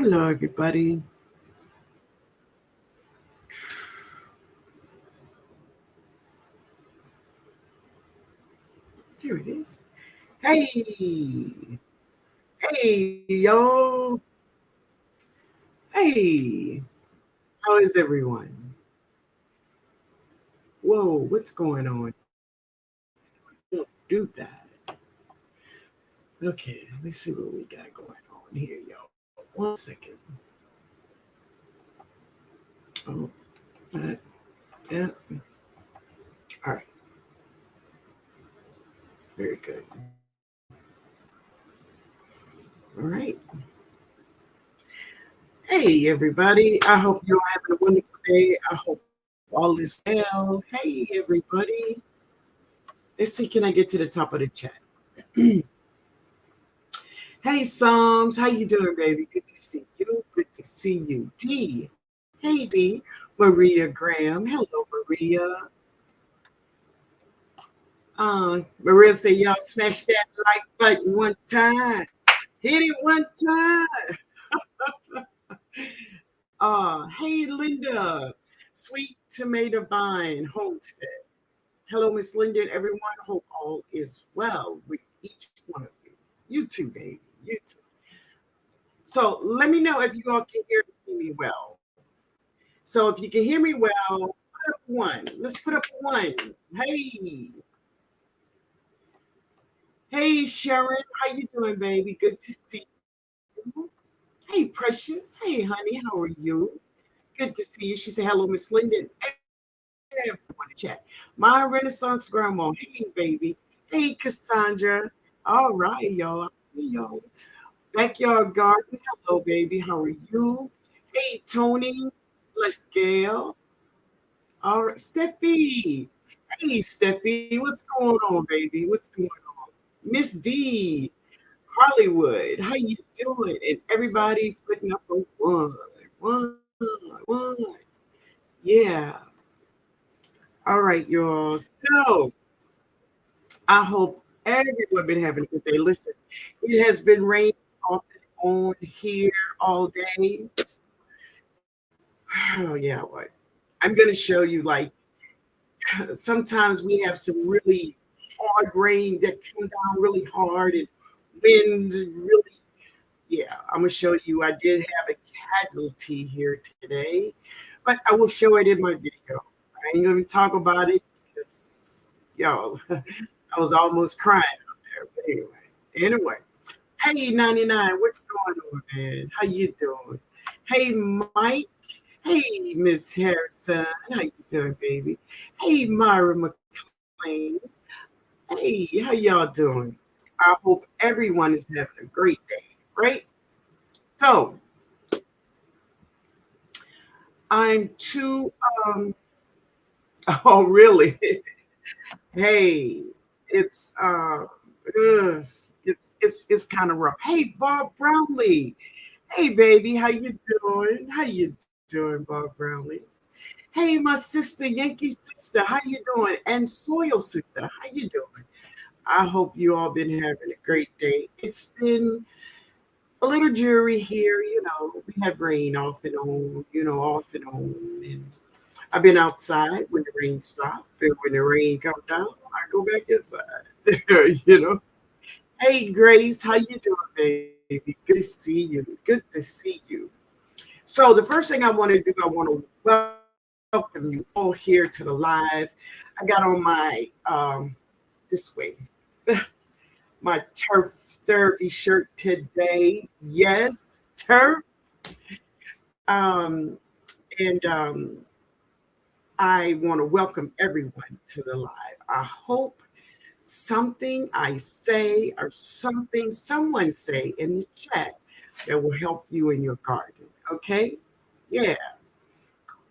Hello, everybody. Here it is. Hey, hey, y'all. Hey, how is everyone? Whoa, what's going on? Don't do that. Okay, let's see what we got going on here, y'all. 1 second. Oh, that, yeah. All right, very good. All right. Hey, everybody. I hope you're having a wonderful day. I hope all is well. Hey, everybody. Let's see, can I get to the top of the chat? Hey, Psalms, how you doing, baby? Good to see you. Good to see you. D. Hey, D. Maria Graham. Hello, Maria. Maria said, y'all smash that like button one time. Hit it one time. Hey, Linda. Sweet Tomato Vine Homestead. Hello, Miss Linda and everyone. Hope all is well with each one of you. You too, baby. You too. So let me know if you all can hear and see me well. So if you can hear me well, put up one. Let's put up one. Hey, hey, Sharon, how you doing, baby? Good to see you. Hey, Precious. Hey, honey, how are you? Good to see you. She said, hello, Miss Linden. Everyone in chat. My Renaissance grandma. Hey, baby. Hey, Cassandra. All right, y'all. I see y'all. Backyard garden. Hello, baby. How are you? Hey, Tony. Bless Gail. All right, Steffi. Hey, Steffi. What's going on, baby? What's going on? Miss D. Hollywood. How you doing? And everybody putting up a one. One. One. Yeah. All right, y'all. So I hope everyone been having a good day. Listen, it has been raining off and on here all day. Oh yeah, what? I'm gonna show you like sometimes we have some really hard rain that come down really hard and wind really. Yeah, I'm gonna show you. I did have a casualty here today, but I will show it in my video. I ain't gonna talk about it because yo, I was almost crying out there. But anyway. Hey 99, what's going on, man? How you doing? Hey Mike. Hey Miss Harrison. How you doing, baby? Hey Myra McLean. Hey, how y'all doing? I hope everyone is having a great day, right? So I'm too oh really? Hey, it's it's kind of rough. Hey Bob Brownlee. Hey baby, how you doing? How you doing, Bob Brownlee? Hey, my sister, Yankee sister, how you doing? And Soil sister, how you doing? I hope you all been having a great day. It's been a little dreary here, we had rain off and on, off and on. And I've been outside when the rain stopped, and when the rain come down, I go back inside. you know. Hey, Grace, how you doing, baby? Good to see you. Good to see you. So the first thing I want to do, I want to welcome you all here to the live. I got on my this way my turf therapy shirt today. Yes, turf. Um, and I want to welcome everyone to the live. I hope something I say or something someone say in the chat that will help you in your garden. Okay? Yeah.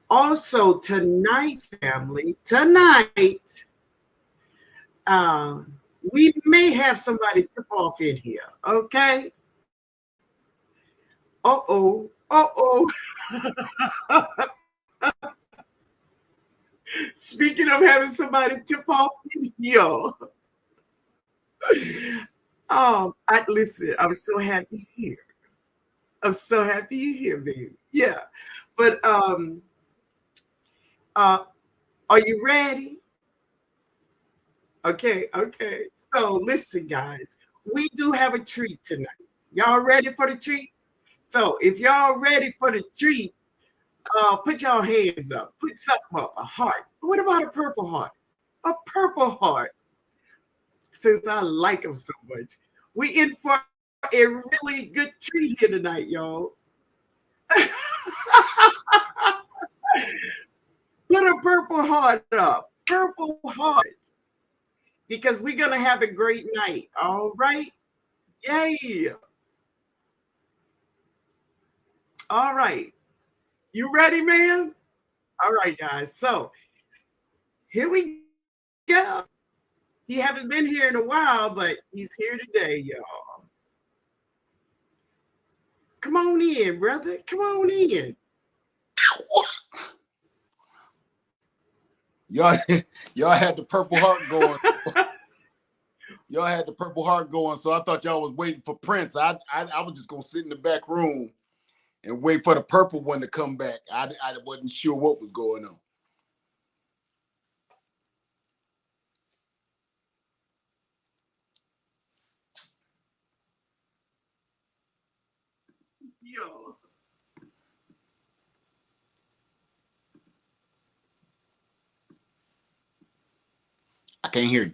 Also, tonight, family, tonight, uh, we may have somebody tip off in here. Okay? Uh-oh. Uh-oh. Speaking of having somebody tip off in here. Listen, I'm so happy here. I'm so happy you're here, baby. Yeah. But uh are you ready? Okay, okay. So listen, guys, we do have a treat tonight. Y'all ready for the treat? So if y'all ready for the treat, put y'all hands up. Put something up, a heart. What about a purple heart? A purple heart. Since I like them so much. We in for a really good treat here tonight, y'all. Put a purple heart up. Purple hearts. Because we're gonna have a great night. All right. Yay. All right. You ready, man? All right, guys. So here we go. He haven't been here in a while, but he's here today, y'all. Come on in, brother. Come on in. Y'all, y'all had the purple heart going. Y'all had the purple heart going, so I thought y'all was waiting for Prince. I was just gonna sit in the back room and wait for the purple one to come back. I wasn't sure what was going on. Yo. I can't hear you.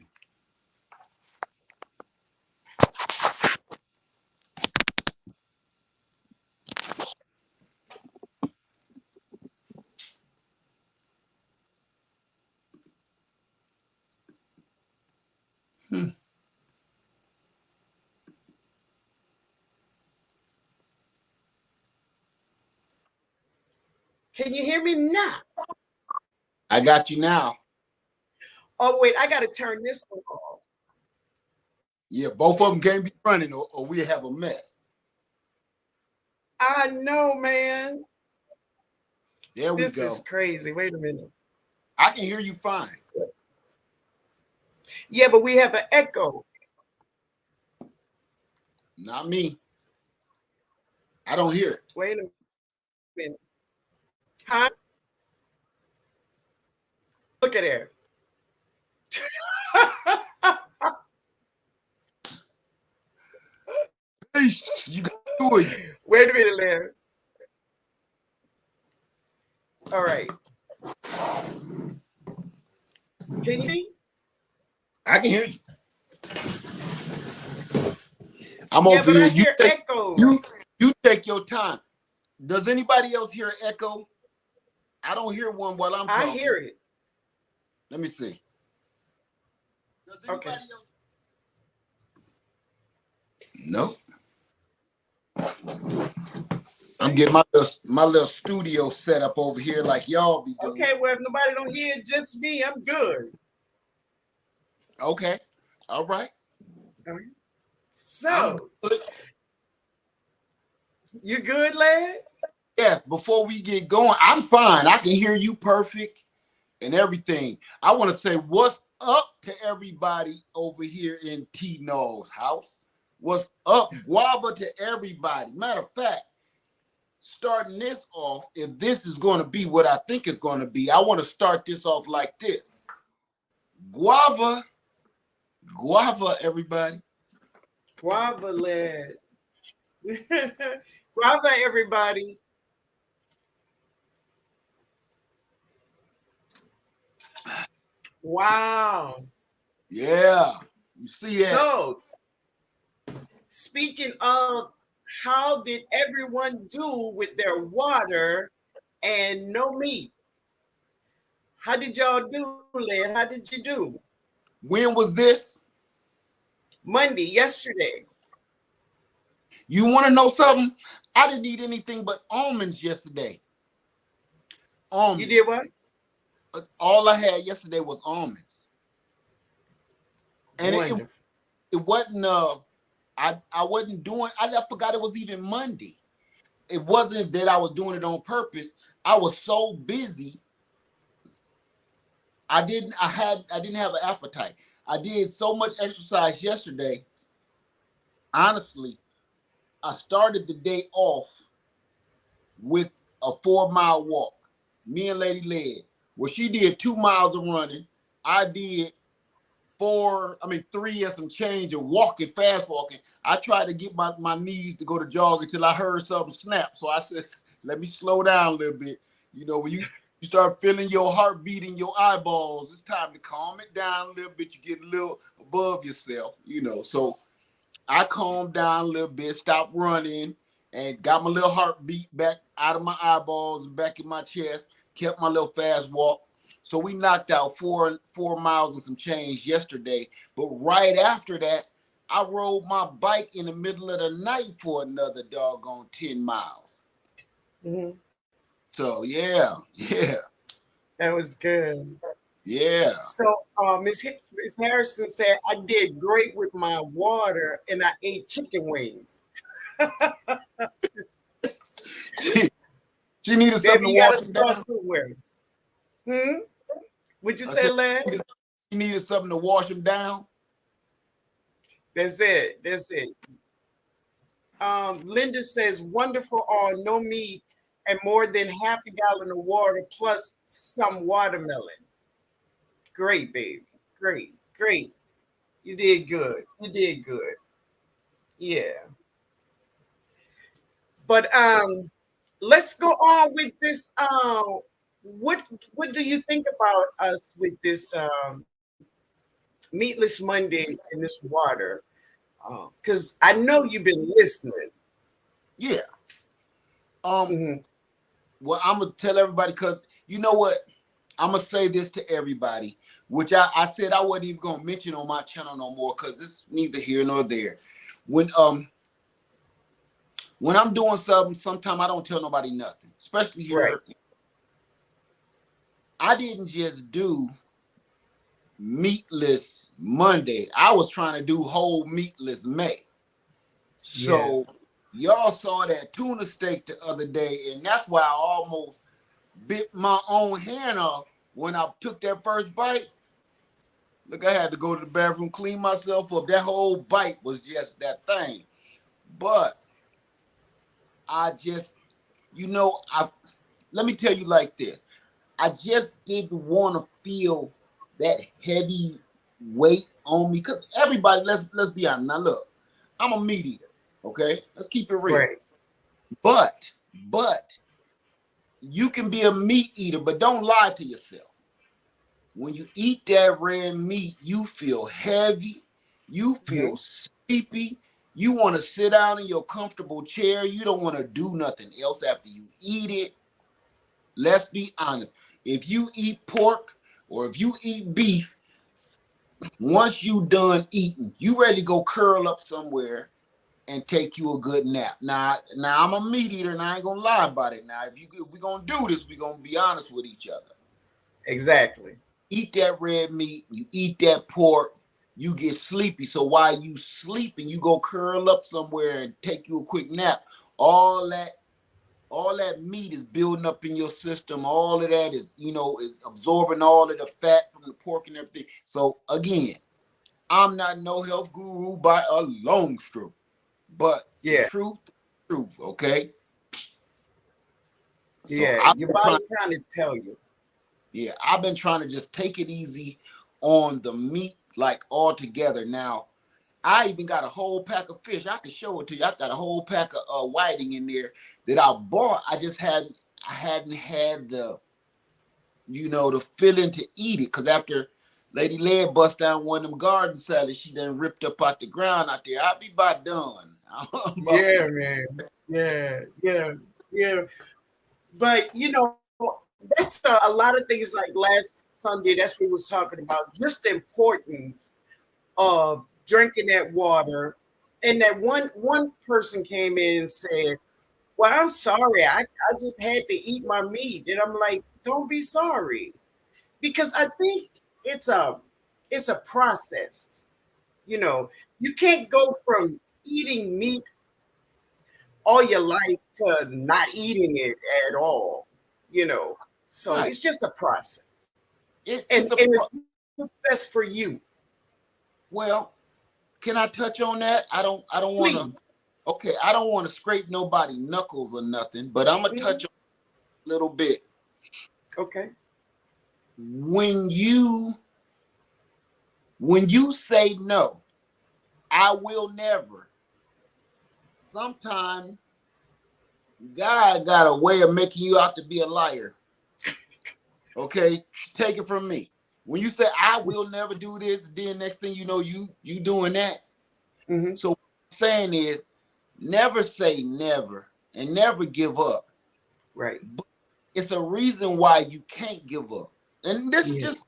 Hmm. Can you hear me now? I got you now. Oh, wait, I gotta turn this one off. Yeah, both of them can't be running, or we have a mess. I know, man. There we This is go. crazy. Wait a minute. I can hear you fine. Yeah, but we have an echo. Not me. I don't hear it. Wait a minute. Huh? Look at there. You got two of you. Wait a minute, Larry. All right. Can you see? I can hear you. I'm Yeah, over but here. I hear You echoes. you take your time. Does anybody else hear an echo? I don't hear one while I'm I talking. hear it. Let me see. Does Okay. anybody else? No. I'm getting my little studio set up over here like y'all be doing. Okay, well, if nobody don't hear it, just me, I'm good. Okay. All right. I'm So, good. you good, lad? Yes, before we get going, I'm fine. I can hear you perfect and everything. I want to say what's up to everybody over here in TNOG's house. What's up, guava to everybody. Matter of fact, starting this off, if this is going to be what I think it's going to be, I want to start this off like this. Guava, guava, everybody. Guava, lad. Guava, everybody. Wow. Yeah, you see that? So, speaking of, how did everyone do with their water and no meat? How did y'all do, lad? How did you do? When was this? Monday, yesterday. You want to know something? I didn't eat anything but almonds yesterday. You did Almonds. what? All I had yesterday was almonds, and Wonderful. it wasn't. I wasn't doing. I forgot it was even Monday. It wasn't that I was doing it on purpose. I was so busy. I didn't have an appetite. I did so much exercise yesterday. Honestly, I started the day off with a 4-mile walk. Me and Lady led. Well, she did 2 miles of running. I did 3 and some change of walking, fast walking. I tried to get my knees to go to jog until I heard something snap. So I said, let me slow down a little bit. You know, when you start feeling your heartbeat in your eyeballs, it's time to calm it down a little bit. You get a little above yourself, you know. So I calmed down a little bit, stopped running, and got my little heartbeat back out of my eyeballs and back in my chest, kept my little fast walk. So we knocked out 4 miles and some change yesterday. But right after that, I rode my bike in the middle of the night for another doggone 10 miles. Mhm. So yeah. That was good. Yeah. So, Miss Harrison said, I did great with my water and I ate chicken wings. She needed something Baby, to you got wash to him start down. somewhere. Hmm? Would you I say, said Len? she needed something to wash him down. That's it. That's it. Linda says, wonderful on no meat and more than half a gallon of water plus some watermelon. Great, baby. Great, great. You did good. You did good. Yeah. But let's go on with this. What do you think about us with this Meatless Monday in this water? Because I know you've been listening. Yeah. Um, Mhm. well, I'm gonna tell everybody because you know what? I'm gonna say this to everybody, which I said I wasn't even gonna mention on my channel no more because it's neither here nor there. When um when I'm doing something, sometimes I don't tell nobody nothing, especially Right. here. I didn't just do Meatless Monday. I was trying to do whole Meatless May. So Yes. y'all saw that tuna steak the other day, and that's why I almost bit my own hand off when I took that first bite. Look, I had to go to the bathroom, clean myself up. That whole bite was just that thing. But I just, I let me tell you like this. I just didn't want to feel that heavy weight on me because everybody, let's be honest. Now look, I'm a meat eater. Okay, let's keep it real. Right. But you can be a meat eater, but don't lie to yourself. When you eat that red meat, you feel heavy, you feel Mhm. sleepy, you want to sit down in your comfortable chair, you don't want to do nothing else after you eat it. Let's be honest. If you eat pork or if you eat beef, once you done eating, you ready to go curl up somewhere and take you a good nap. Now I'm a meat eater and I ain't gonna lie about it. Now, if we're gonna do this, we're gonna be honest with each other. Exactly. Eat that red meat, you eat that pork, you get sleepy. So while you sleeping, you go curl up somewhere and take you a quick nap. All that, all that meat is building up in your system. All of that is absorbing all of the fat from the pork and everything. So again, I'm not no health guru by a long stroke, but the Yeah. truth, okay? So Yeah. I've Your been trying. body trying to tell you. Yeah, I've been trying to just take it easy on the meat, like altogether. Now, I even got a whole pack of fish. I can show it to you. I got a whole pack of whiting in there that I bought. I hadn't had the feeling to eat it. Cause after Lady Lead bust down one of them garden salads, she done ripped up out the ground out there. I'll be about done. I'm about Yeah, to. man. Yeah. Yeah. Yeah. But that's a lot of things like last Sunday. That's what we was talking about. Just the importance of drinking that water. And that one person came in and said, "Well, I'm sorry. I just had to eat my meat." And I'm like, "Don't be sorry," because I think it's a it's a process. You know, you can't go from eating meat all your life to not eating it at all. You know, so Right. it's just a process, and It's a it's best for you. well. Can I touch on that? I don't want to. Please. Okay, I don't want to scrape nobody knuckles or nothing, but I'm gonna touch Mhm. on a little bit. Okay. When you say no, I will never. Sometimes God got a way of making you out to be a liar. Okay, take it from me. When you say I will never do this, then next thing you know, you doing that. Hmm. So what I'm saying is, never say never and never give up. Right. But it's a reason why you can't give up. And this is Yeah. just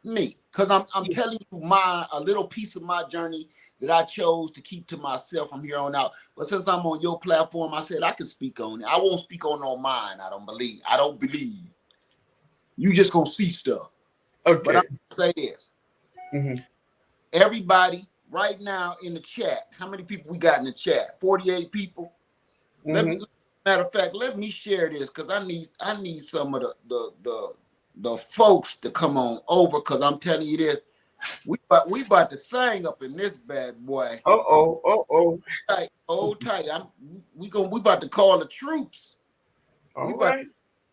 me, because I'm Yeah. telling you a little piece of my journey that I chose to keep to myself from here on out. But since I'm on your platform, I said I can speak on it. I won't speak on no mine. I don't believe. You just gonna see stuff. But I'm Okay. gonna say this. Hmm. Everybody right now in the chat, how many people we got in the chat? 48 people. Let me Hmm. Matter of fact, let me share this because I need some of the folks to come on over, because I'm telling you this. We about to sing up in this bad boy. Uh-oh. Uh-oh. Tight, hold tight. We about to call the troops. We All about right.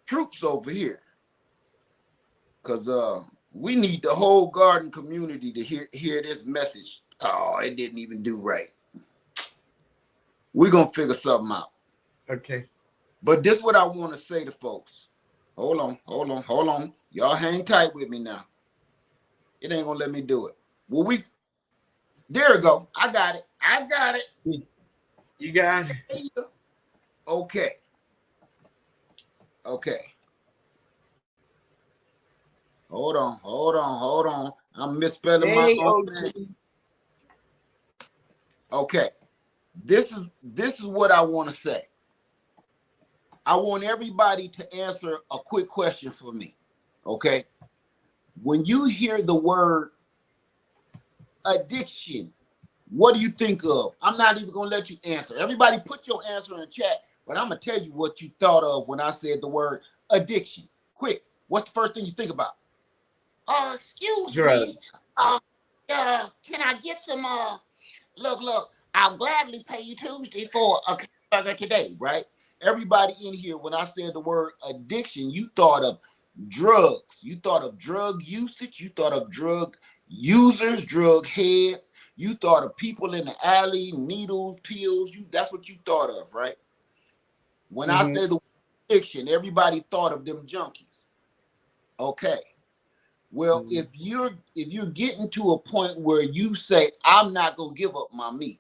troops over here. Cause we need the whole garden community to hear this message. Oh, it didn't even do right. We're gonna figure something out. Okay. But this is what I want to say to folks. Hold on. Y'all hang tight with me now. It ain't gonna let me do it. Well, there we go. I got it. You got it. Okay. Okay. Hold on. I'm misspelling my Hey, own name. OG. Okay. This is what I want to say. I want everybody to answer a quick question for me. Okay. When you hear the word addiction, what do you think of? I'm not even gonna let you answer. Everybody put your answer in the chat, but I'm gonna tell you what you thought of when I said the word addiction. Quick, what's the first thing you think about? Excuse me. Drugs. Uh, can I get some? Look. I'll gladly pay you Tuesday for a burger today, right? Everybody in here, when I said the word addiction, you thought of drugs. You thought of drug usage. You thought of drug users, drug heads. You thought of people in the alley, needles, pills. That's what you thought of, right? When I Hmm. say the word addiction, everybody thought of them junkies. Okay. Well, Hmm. if you're getting to a point where you say, I'm not gonna give up my meat,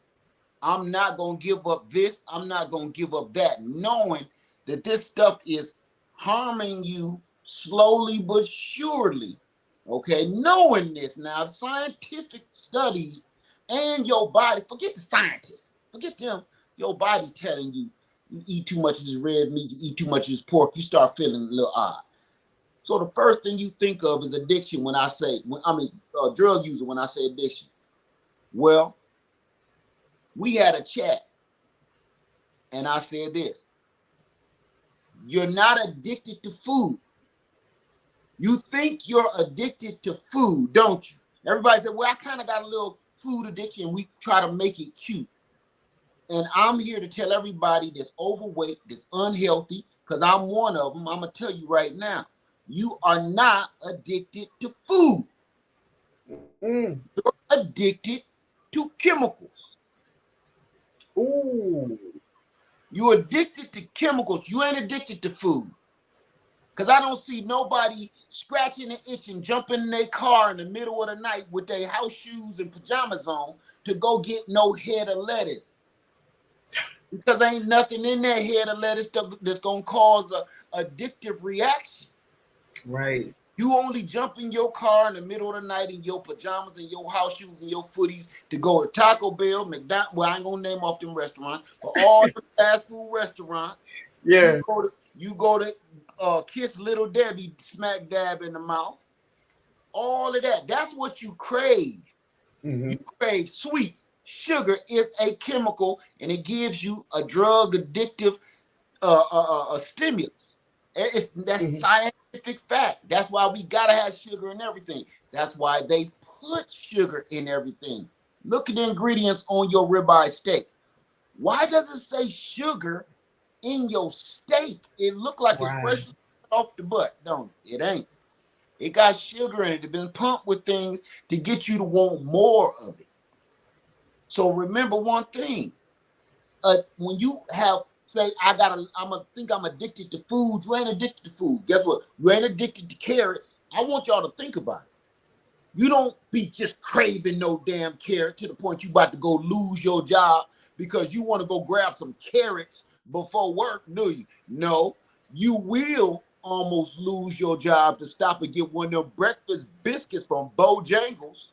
I'm not gonna give up this, I'm not gonna give up that, knowing that this stuff is harming you slowly but surely. Okay, knowing this now, scientific studies and your body, forget the scientists, forget them, your body telling you, you eat too much of this red meat, you eat too much of this pork, you start feeling a little odd. So the first thing you think of is addiction when I say, drug user when I say addiction. Well, we had a chat and I said this: you're not addicted to food. You think you're addicted to food, don't you? Everybody said, well, I kind of got a little food addiction. We try to make it cute. And I'm here to tell everybody that's overweight, that's unhealthy, because I'm one of them. I'm going to tell you right now, you are not addicted to food. Mm. You're addicted to chemicals. Ooh. You're addicted to chemicals. You ain't addicted to food. Because I don't see nobody scratching and itching, jumping in their car in the middle of the night with their house shoes and pajamas on to go get no head of lettuce. Because ain't nothing in that head of lettuce that's going to cause a addictive reaction. Right. You only jump in your car in the middle of the night in your pajamas and your house shoes and your footies to go to Taco Bell, McDonald's. Well, I ain't gonna name off them restaurants, but all the fast food restaurants. Yeah. You go to kiss Little Debbie smack dab in the mouth. All of that. That's what you crave. Hmm. You crave sweets. Sugar is a chemical, and it gives you a drug addictive a stimulus. That's Hmm. scientific fact. That's why we gotta have sugar in everything. That's why they put sugar in everything. Look at the ingredients on your ribeye steak. Why does it say sugar in your steak? It look like it's Right. fresh off the butt, don't it? It ain't. It got sugar in it. It's been pumped with things to get you to want more of it. So remember one thing. When you have say I'm addicted to food, you ain't addicted to food. Guess what? You ain't addicted to carrots. I want y'all to think about it. You don't be just craving no damn carrot to the point you about to go lose your job because you want to go grab some carrots before work, do you? No, you will almost lose your job to stop and get one of them breakfast biscuits from Bojangles,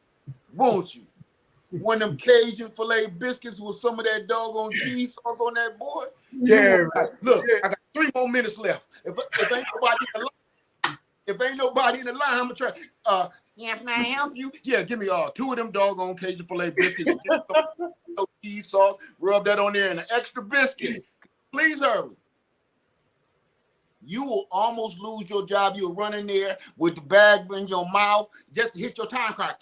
won't you? One of them Cajun filet biscuits with some of that doggone cheese sauce on that board. You Yeah, will man. like, look, Yeah. I got 3 more minutes left. If ain't nobody in the line, I'm gonna try. Yes, may I help you? Yeah, give me 2 of them doggone Cajun filet biscuits. Give me some cheese sauce. Rub that on there and an extra biscuit. Please hurry. You will almost lose your job. You'll run in there with the bag in your mouth just to hit your time card.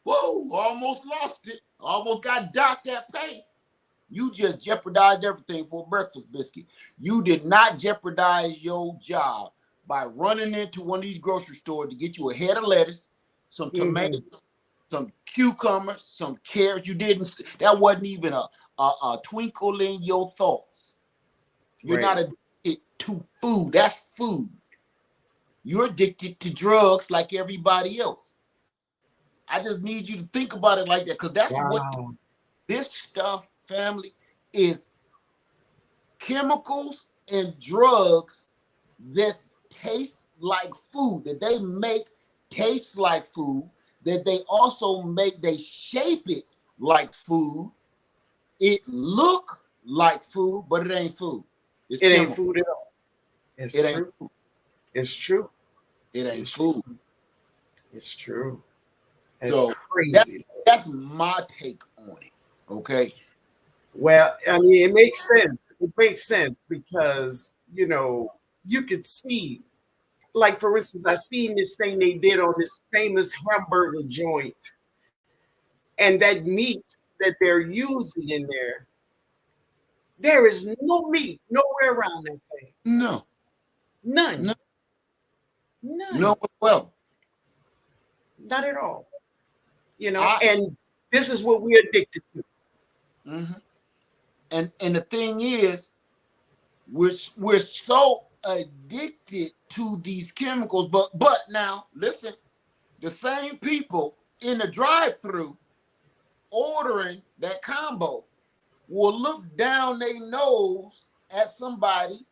Whoa, almost lost it. Almost got docked that pay. You just jeopardized everything for a breakfast biscuit. You did not jeopardize your job by running into one of these grocery stores to get you a head of lettuce, some tomatoes, some cucumbers, some carrots. That wasn't even a twinkle in your thoughts. You're Right. not addicted to food. That's food. You're addicted to drugs like everybody else. I just need you to think about it like that, because that's what Wow. this stuff, family, is chemicals and drugs that taste like food, that they make taste like food, that they shape it like food. It look like food, but it ain't food. It's It ain't chemical. food at all. It's It ain't true. food. It's true. It ain't It's food. true. It's true. That's So that crazy. that's my take on it. Okay. Well, I mean, it makes sense. It makes sense because, you could see, like, for instance, I seen this thing they did on this famous hamburger joint, and that meat that they're using in there is no meat nowhere around that thing. No, no, None. no. None. Well, Not at all. I And this is what we're addicted to. mhm. And the thing is, we're so addicted to these chemicals, but now listen, the same people in the drive-through ordering that combo will look down their nose at somebody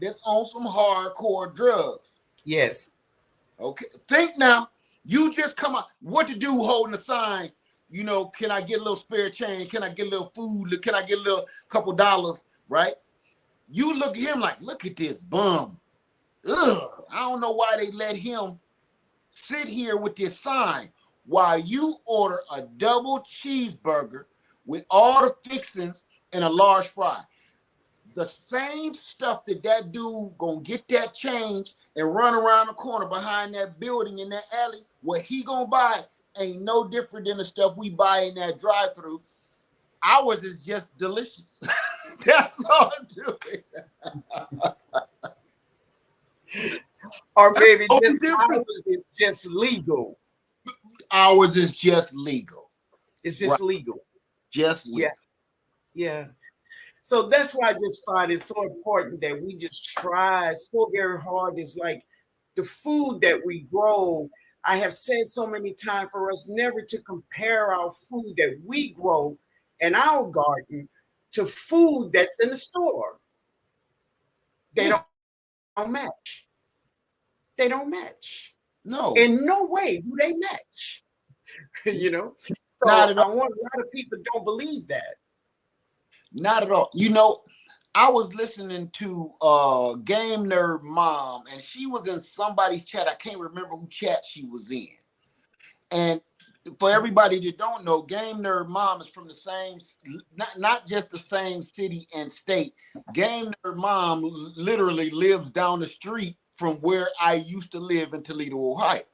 that's on some hardcore drugs. Yes. Okay, think now. You just come out. What to do holding a sign? Can I get a little spare change? Can I get a little food? Can I get a little couple dollars? Right? You look at him like, look at this bum. Ugh. I don't know why they let him sit here with this sign while you order a double cheeseburger with all the fixings and a large fry. The same stuff that dude gonna get that change and run around the corner behind that building in that alley, what he gonna buy ain't no different than the stuff we buy in that drive-through. Ours is just delicious. That's all I'm doing. Or maybe Only this difference. ours is just legal. Ours is just legal. It's Right. just legal. Just Yeah. legal. Yeah. So that's why I just find it so important that we just try so very hard. It's like the food that we grow. I have said so many times for us never to compare our food that we grow in our garden to food that's in the store. They Yeah. don't match. They don't match. No, In no way do they match. you know. not So at I all. want a lot of people don't believe that. Not at all. I was listening to Game Nerd Mom, and she was in somebody's chat. I can't remember who chat she was in. And for everybody that don't know, Game Nerd Mom is from the same, not just the same city and state. Game Nerd Mom literally lives down the street from where I used to live in Toledo, Ohio.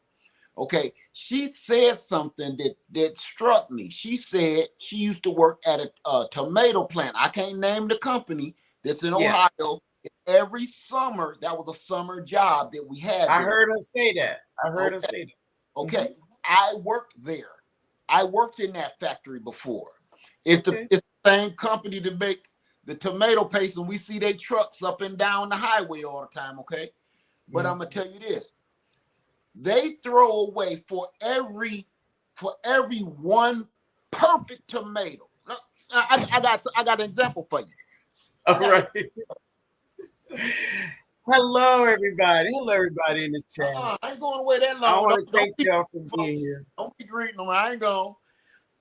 Okay, she said something that struck me. She said she used to work at a tomato plant. I can't name the company that's in Yeah, Ohio. Every summer, that was a summer job that we had I there. heard her say that. I heard her Okay, say that. okay. I worked there. I worked in that factory before. It's the Okay. it's the same company to make the tomato paste, and we see they trucks up and down the highway all the time. Okay, but I'm gonna tell you this: they throw away for every one perfect tomato. I got an example for you. All I got it. right. Hello, everybody. Hello, everybody in the chat. I ain't going away that I long. want to Don't thank be y'all for being folks. here. Don't be greeting them. I ain't going.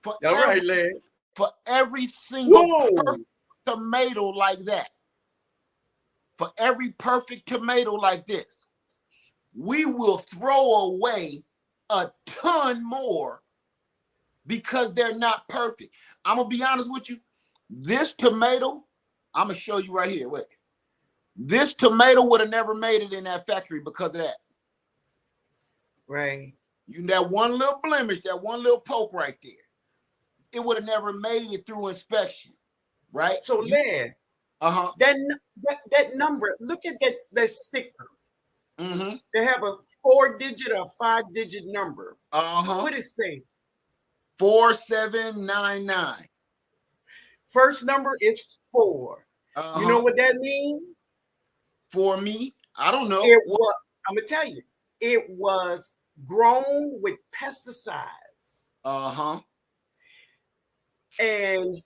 For All every right, Led. for every single Whoa. perfect tomato like that, for every perfect tomato like this, we will throw away a ton more because they're not perfect. I'm gonna be honest with you. This tomato, I'm gonna show you right here. Wait, this tomato would have never made it in that factory because of that. Right. That one little blemish, that one little poke right there, it would have never made it through inspection, right? So, Led, Uh-huh. that number, look at that sticker. Mm-hmm. They have a 4-digit or 5-digit number. Uh-huh. What does it say? 4799. First number is 4. You know Uh-huh. what that means? For me, I don't know. It was, I'm gonna tell you, it was grown with pesticides Uh-huh. and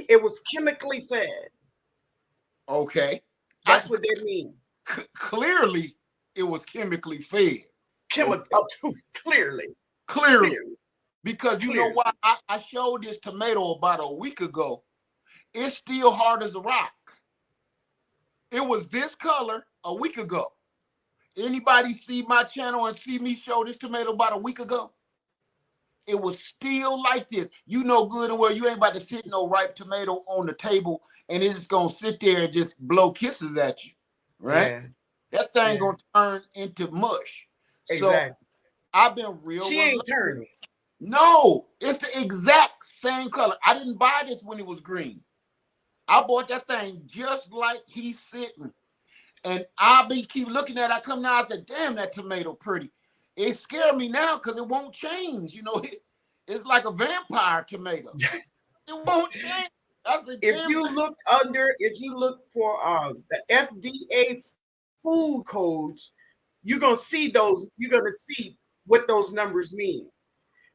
it was chemically fed. Okay. That's what that means. Clearly, it was chemically fed. Chemical, clearly. Clearly. Because you know Clearly. why? I showed this tomato about a week ago. It's still hard as a rock. It was this color a week ago. Anybody see my channel and see me show this tomato about a week ago? It was still like this. You know good and well you ain't about to sit no ripe tomato on the table and it's just gonna sit there and just blow kisses at you, right? Yeah. That thing gonna turn into mush. Exactly. So I've been real. She ain't turning. No, it's the exact same color. I didn't buy this when it was green. I bought that thing just like he's sitting. And keep looking at it. I come now, I said, damn, that tomato pretty. It scared me now because it won't change. It's like a vampire tomato. It won't change. I said, If you look for the FDA food codes, you're gonna see those. You're gonna see what those numbers mean.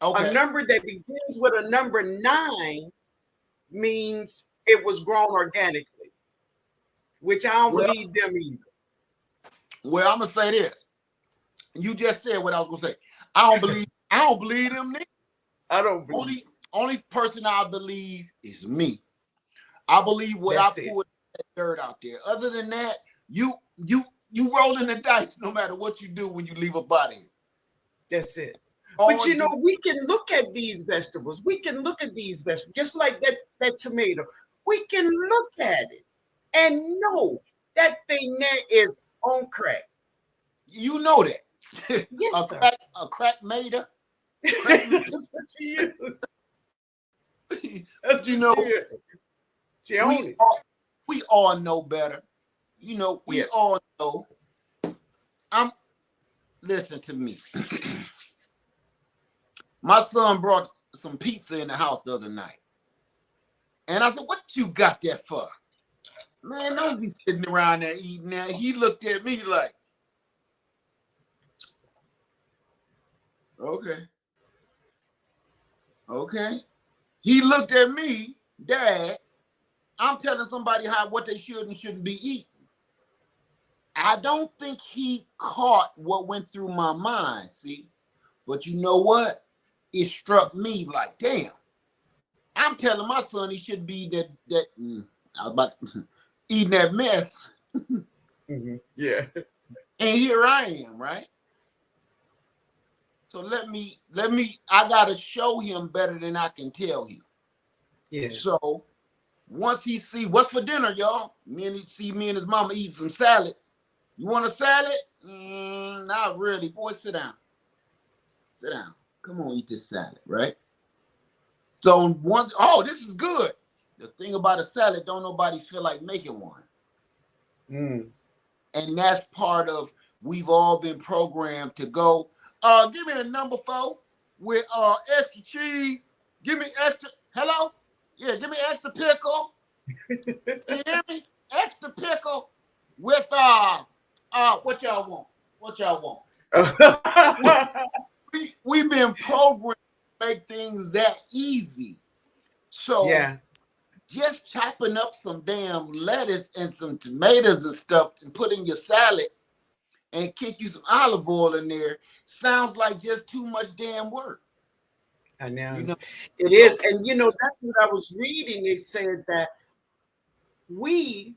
okay. A number that begins with a number 9 means it was grown organically, which I don't believe them either. Well, I'm gonna say this. You just said what I was gonna say. I don't believe them. I don't believe. Only person I believe is me. I believe what I put that dirt out there. Other than that, you rolling the dice no matter what you do when you leave a body. That's it. But we can look at these vegetables. We can look at these vegetables, just like that tomato. We can look at it and know that thing there is on crack. You know that. Yes, a crack mater. That's what she is. That's we all know better. We all know. Listen to me. My son brought some pizza in the house the other night. And I said, what you got that for? Man, don't be sitting around there eating that. He looked at me like, okay. He looked at me, Dad, I'm telling somebody what they should and shouldn't be eating. I don't think he caught what went through my mind, see? But you know what? It struck me like, damn. I'm telling my son he should be I was about eating that mess. Yeah. And here I am, right? So I gotta show him better than I can tell him. Yeah. So once he see what's for dinner, y'all, me and his mama eat some salads. You want a salad? Not really. Boy, sit down. Sit down. Come on, eat this salad, right? So once, oh, this is good. The thing about a salad, don't nobody feel like making one. Mm. And that's part of, we've all been programmed to go, give me a number 4 with extra cheese. Give me extra, hello? Yeah, give me extra pickle. You hear me? Extra pickle with what y'all want? What y'all want? We've been programmed to make things that easy. So Yeah. just chopping up some damn lettuce and some tomatoes and stuff and put in your salad and kick you some olive oil in there sounds like just too much damn work. I know. You know? It is. And that's what I was reading. They said that we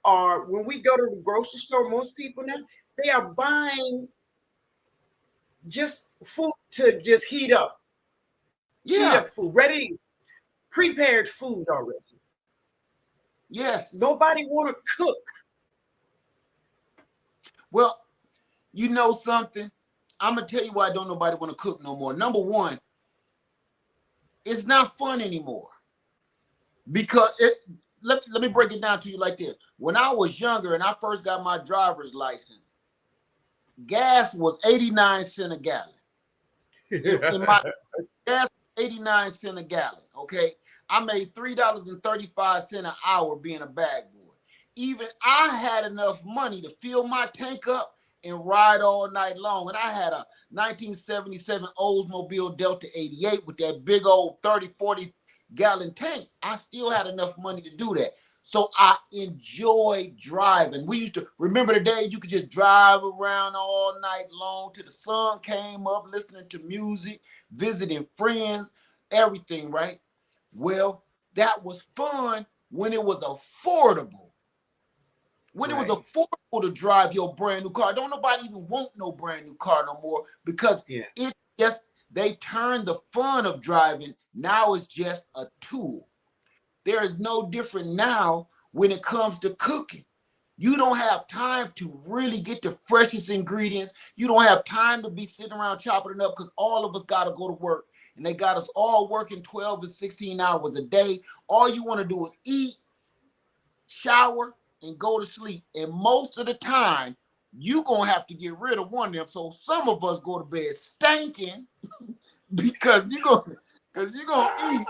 are, when we go to the grocery store, most people now, they are buying just food to just heat up. Heat Yeah. up food, ready, prepared food already. Yes. Nobody want to cook. Well, you know something? I'm gonna tell you why don't nobody want to cook no more. Number one, it's not fun anymore. Because let me break it down to you like this. When I was younger and I first got my driver's license, gas was 89 cents a gallon. In my gas, 89 cents a gallon. Okay. I made $3.35 an hour being a bag boy. Even I had enough money to fill my tank up and ride all night long. And I had a 1977 Oldsmobile Delta 88 with that big old 30, 40 gallon tank. I still had enough money to do that. So I enjoyed driving. We used to, remember the days you could just drive around all night long till the sun came up, listening to music, visiting friends, everything, right? Well, that was fun when it was affordable. When it was Right. affordable to drive your brand new car. Don't nobody even want no brand new car no more because it just, they turned the fun of driving. Now it's just a tool. There is no different now when it comes to cooking. You don't have time to really get the freshest ingredients. You don't have time to be sitting around chopping it up because all of us got to go to work. And they got us all working 12 to 16 hours a day. All you want to do is eat, shower, and go to sleep. And most of the time, you're going to have to get rid of one of them. So some of us go to bed stinking because you're going to eat.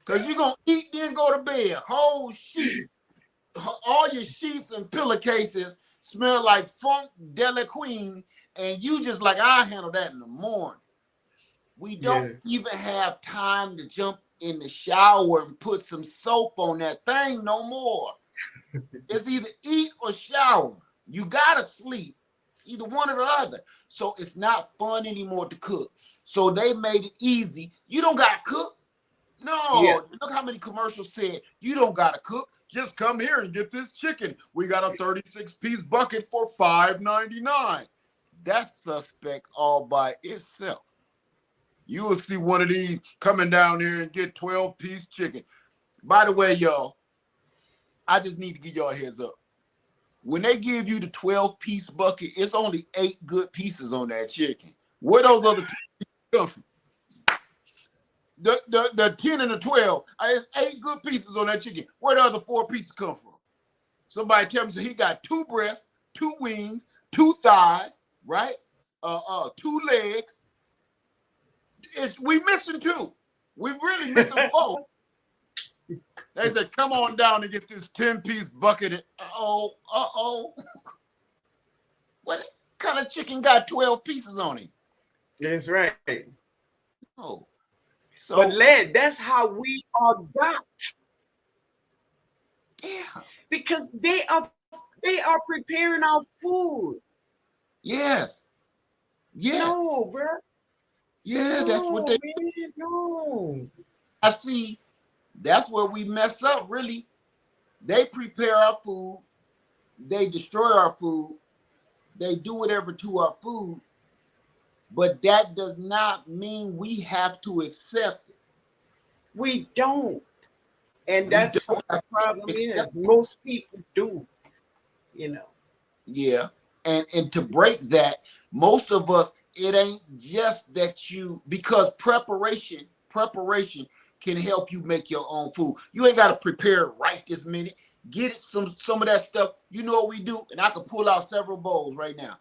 Because you're going to eat, then go to bed. Whole sheets, all your sheets and pillowcases smell like Funk Deli Queen. And you just like, I'll handle that in the morning. We don't even have time to jump in the shower and put some soap on that thing no more. It's either eat or shower. You gotta sleep. It's either one or the other. So it's not fun anymore to cook. So they made it easy. You don't gotta cook. No, look how many commercials said you don't gotta cook. Just come here and get this chicken. We got a 36-piece bucket for $5.99. That's suspect all by itself. You will see one of these coming down here and get 12-piece chicken. By the way, y'all, I just need to give y'all a heads up. When they give you the 12-piece bucket, it's only 8 good pieces on that chicken. Where those other 2 come from? The 10 and the 12, it's 8 good pieces on that chicken. Where the other 4 pieces come from? Somebody tell me, so he got 2 breasts, 2 wings, 2 thighs, right? 2 legs. We missing 2. We really missing 4. They said, come on down and get this 10-piece bucket. What kind of chicken got 12 pieces on it? That's right. Oh. So, but lad, that's how we are got. Yeah. Because they are preparing our food. Yes. Yes. No, bro. Yeah, that's what they man, no. I see. That's where we mess up, really. They prepare our food. They destroy our food. They do whatever to our food. But that does not mean we have to accept it. We don't. And that's what the problem is. Most people do, Yeah. And to break that, most of us it ain't just that because preparation can help you make your own food. You ain't got to prepare it right this minute. Get it some of that stuff. You know what we do, and I can pull out several bowls right now.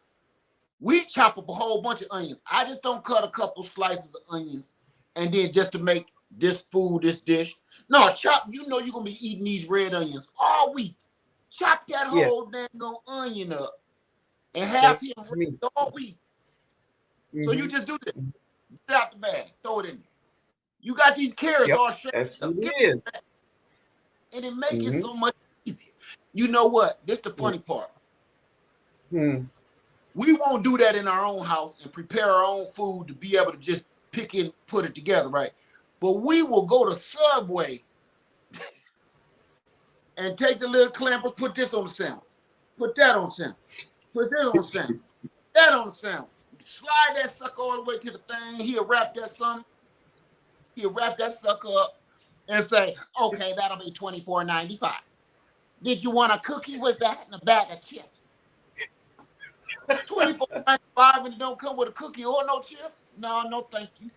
We chop up a whole bunch of onions. I just don't cut a couple slices of onions and then just to make this food, this dish. No, chop. You know you're gonna be eating these red onions all week. Chop that Yes, whole dang onion up and have him that's me. all week. So you Hmm. just do this. Get it out the bag. Throw it in there. You got these carrots Yep, all shaped that's what up. it is. And it make it Mm-hmm. so much easier. You know what? This the Yeah. funny part. Hmm. We won't do that in our own house and prepare our own food to be able to just pick and put it together, right? But we will go to Subway and take the little clampers, put this on the sandwich, put that on the sandwich, put this on the sandwich, that on the sandwich. Slide that sucker all the way to the thing. He'll wrap that sucker up and say, okay, that'll be $24.95. Did you want a cookie with that and a bag of chips? $24.95 and it don't come with a cookie or no chips? No, no, thank you.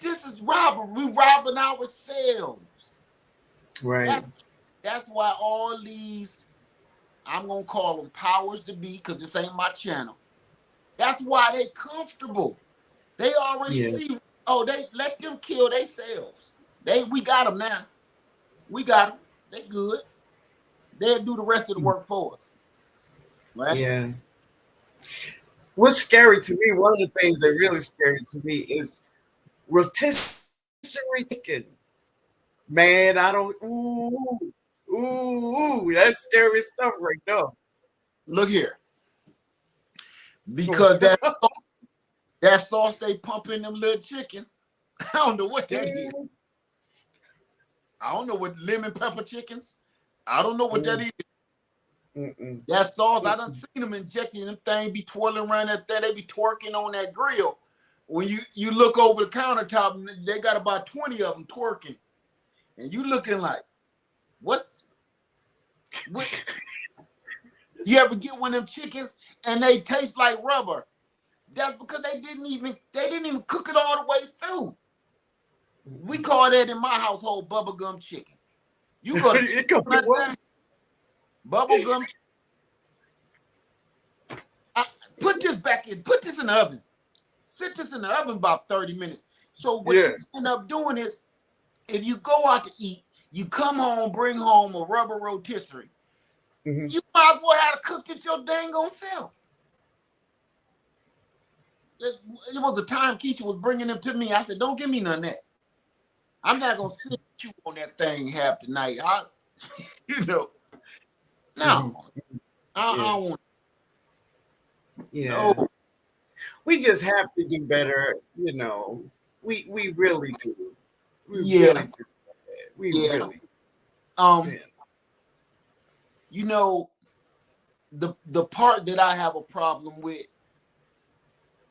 This is robbery. We robbing ourselves. Right. That's why all these, I'm gonna call them powers to be, because this ain't my channel. That's why they comfortable. They already Yeah. see. Oh, they let them kill themselves. We got them now. We got them. They good. They'll do the rest of the work for us. Right? Yeah. What's scary to me, one of the things that really scary to me is rotisserie chicken. Man, I don't. That's scary stuff right now. Look here. Because that sauce they pump in them little chickens, I don't know what that is. I don't know what lemon pepper chickens. I don't know what that is. Mm-mm. That sauce, I done seen them injecting them thing, be twirling around that thing, they be twerking on that grill. When you look over the countertop, they got about 20 of them twerking. And you looking like, what? You ever get one of them chickens and they taste like rubber? That's because they didn't even cook it all the way through. We call that in my household bubblegum chicken. You go to It comes with what? bubblegum. Put this back in. Put this in the oven. Sit this in the oven about 30 minutes. So what you end up doing is, if you go out to eat, you come home, bring home a rubber rotisserie. Mm-hmm. You might as well have to cook it your dang on self. It was a time Keisha was bringing them to me. I said, don't give me none of that. I'm not going to sit with you on that thing half the night. No. Mm-hmm. I don't want. Yeah. No. We just have to do better, We really do. We Yeah. really do. We Yeah. really Yeah. You know, the part that I have a problem with,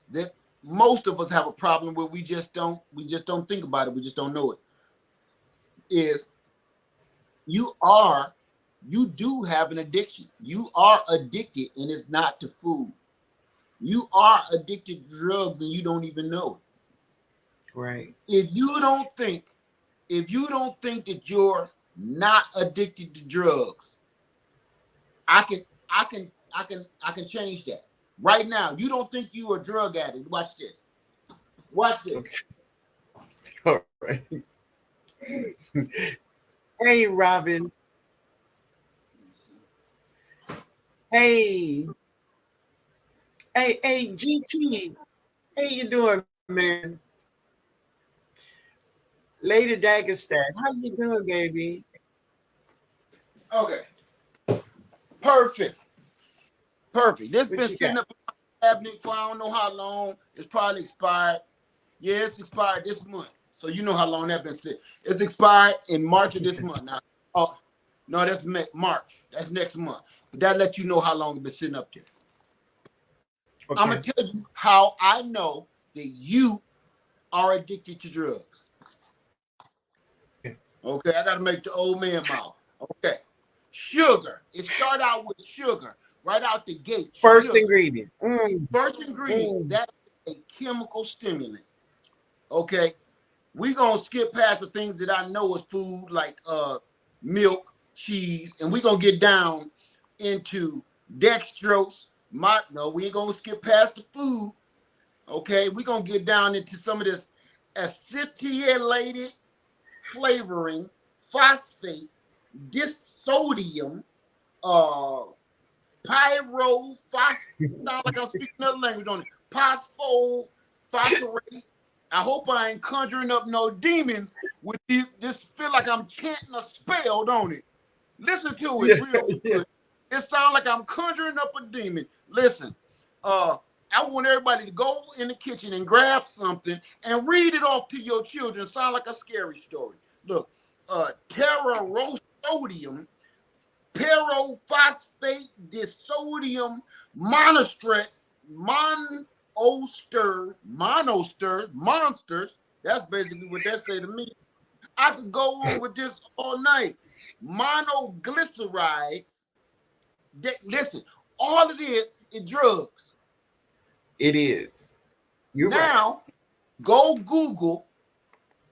that most of us have a problem with, we just don't think about it, we just don't know it, is you do have an addiction. You are addicted, and it's not to food. You are addicted to drugs and you don't even know it. Right. If you don't think that you're not addicted to drugs, I can change that. Right now, you don't think you a drug addict. Watch this. Watch this. Okay. All right. Hey, Robin. Hey. Hey, GT. How you doing, man? Lady Dagestan. How you doing, baby? Okay. Perfect. This What been you sitting got? up in my cabinet for I don't know how long. It's probably expired. Yeah, it's expired this month. So you know how long that's been sitting. It's expired in March of this month. Now, oh no, that's March. That's next month. But that lets you know how long it's been sitting up there. Okay. I'm gonna tell you how I know that you are addicted to drugs. Okay, I gotta make the old man mouth. Okay. Sugar. It start out with sugar. right out the gate. First Sugar. ingredient. First ingredient, that is a chemical stimulant. Okay. We're gonna skip past the things that I know is food, like milk, cheese, and we're gonna get down into dextrose. No, we ain't gonna skip past the food. Okay, we're gonna get down into some of this acetylated flavoring, phosphate, disodium, pyrophos. Sound like I'm speaking another language on it. Phosphorate. I hope I ain't conjuring up no demons with this. Feel like I'm chanting a spell, don't it? Listen to it real good. It sounds like I'm conjuring up a demon. Listen, I want everybody to go in the kitchen and grab something and read it off to your children. Sound like a scary story. Look, terrorosodium, pyrophosphate, disodium monostrate, monsters. That's basically what that say to me. I could go on with this all night. Monoglycerides. Listen, all of this is drugs. It is. You're now, right. Go Google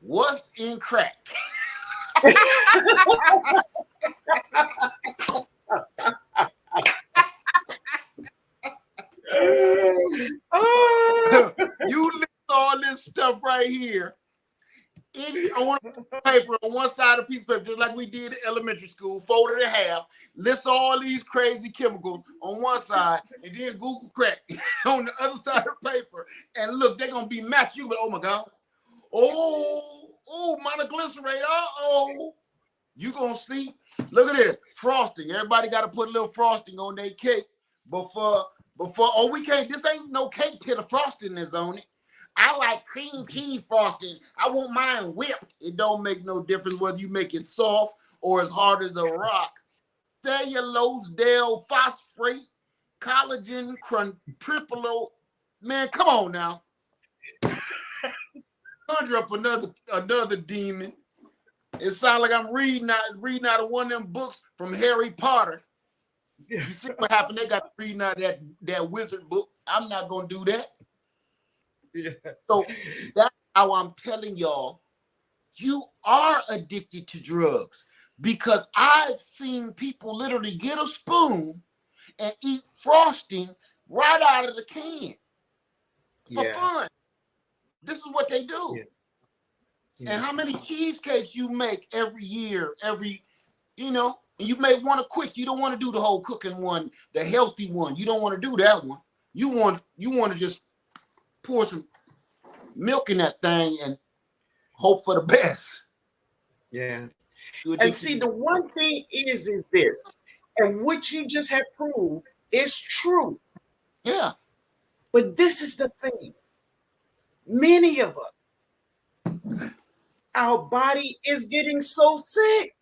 what's in crack. You list all this stuff right here on paper, on one side of a piece of paper, just like we did in elementary school, folded in half, list all these crazy chemicals on one side, and then Google crack on the other side of the paper. And look, they're going to be matched. You, but oh my God. Oh, monoglycerate. You going to see. Look at this. Frosting. Everybody got to put a little frosting on their cake before, we can't, this ain't no cake till the frosting is on it. I like cream cheese frosting. I want mine whipped. It don't make no difference whether you make it soft or as hard as a rock. Cellulose, phosphate, collagen, triplo. Man, come on now. Conjure up another demon. It sounds like I'm reading out of one of them books from Harry Potter. You see what happened? They got reading out that wizard book. I'm not gonna do that. Yeah. So that's how I'm telling y'all, you are addicted to drugs, because I've seen people literally get a spoon and eat frosting right out of the can for fun. This is what they do. Yeah. Yeah. And how many cheesecakes you make every year, and you make one quick. You don't want to do the whole cooking one, the healthy one. You don't want to do that one. You want to just pour some milk in that thing and hope for the best. Yeah. And see, the one thing is this, and what you just have proved is true. Yeah. But this is the thing. Many of us, our body is getting so sick.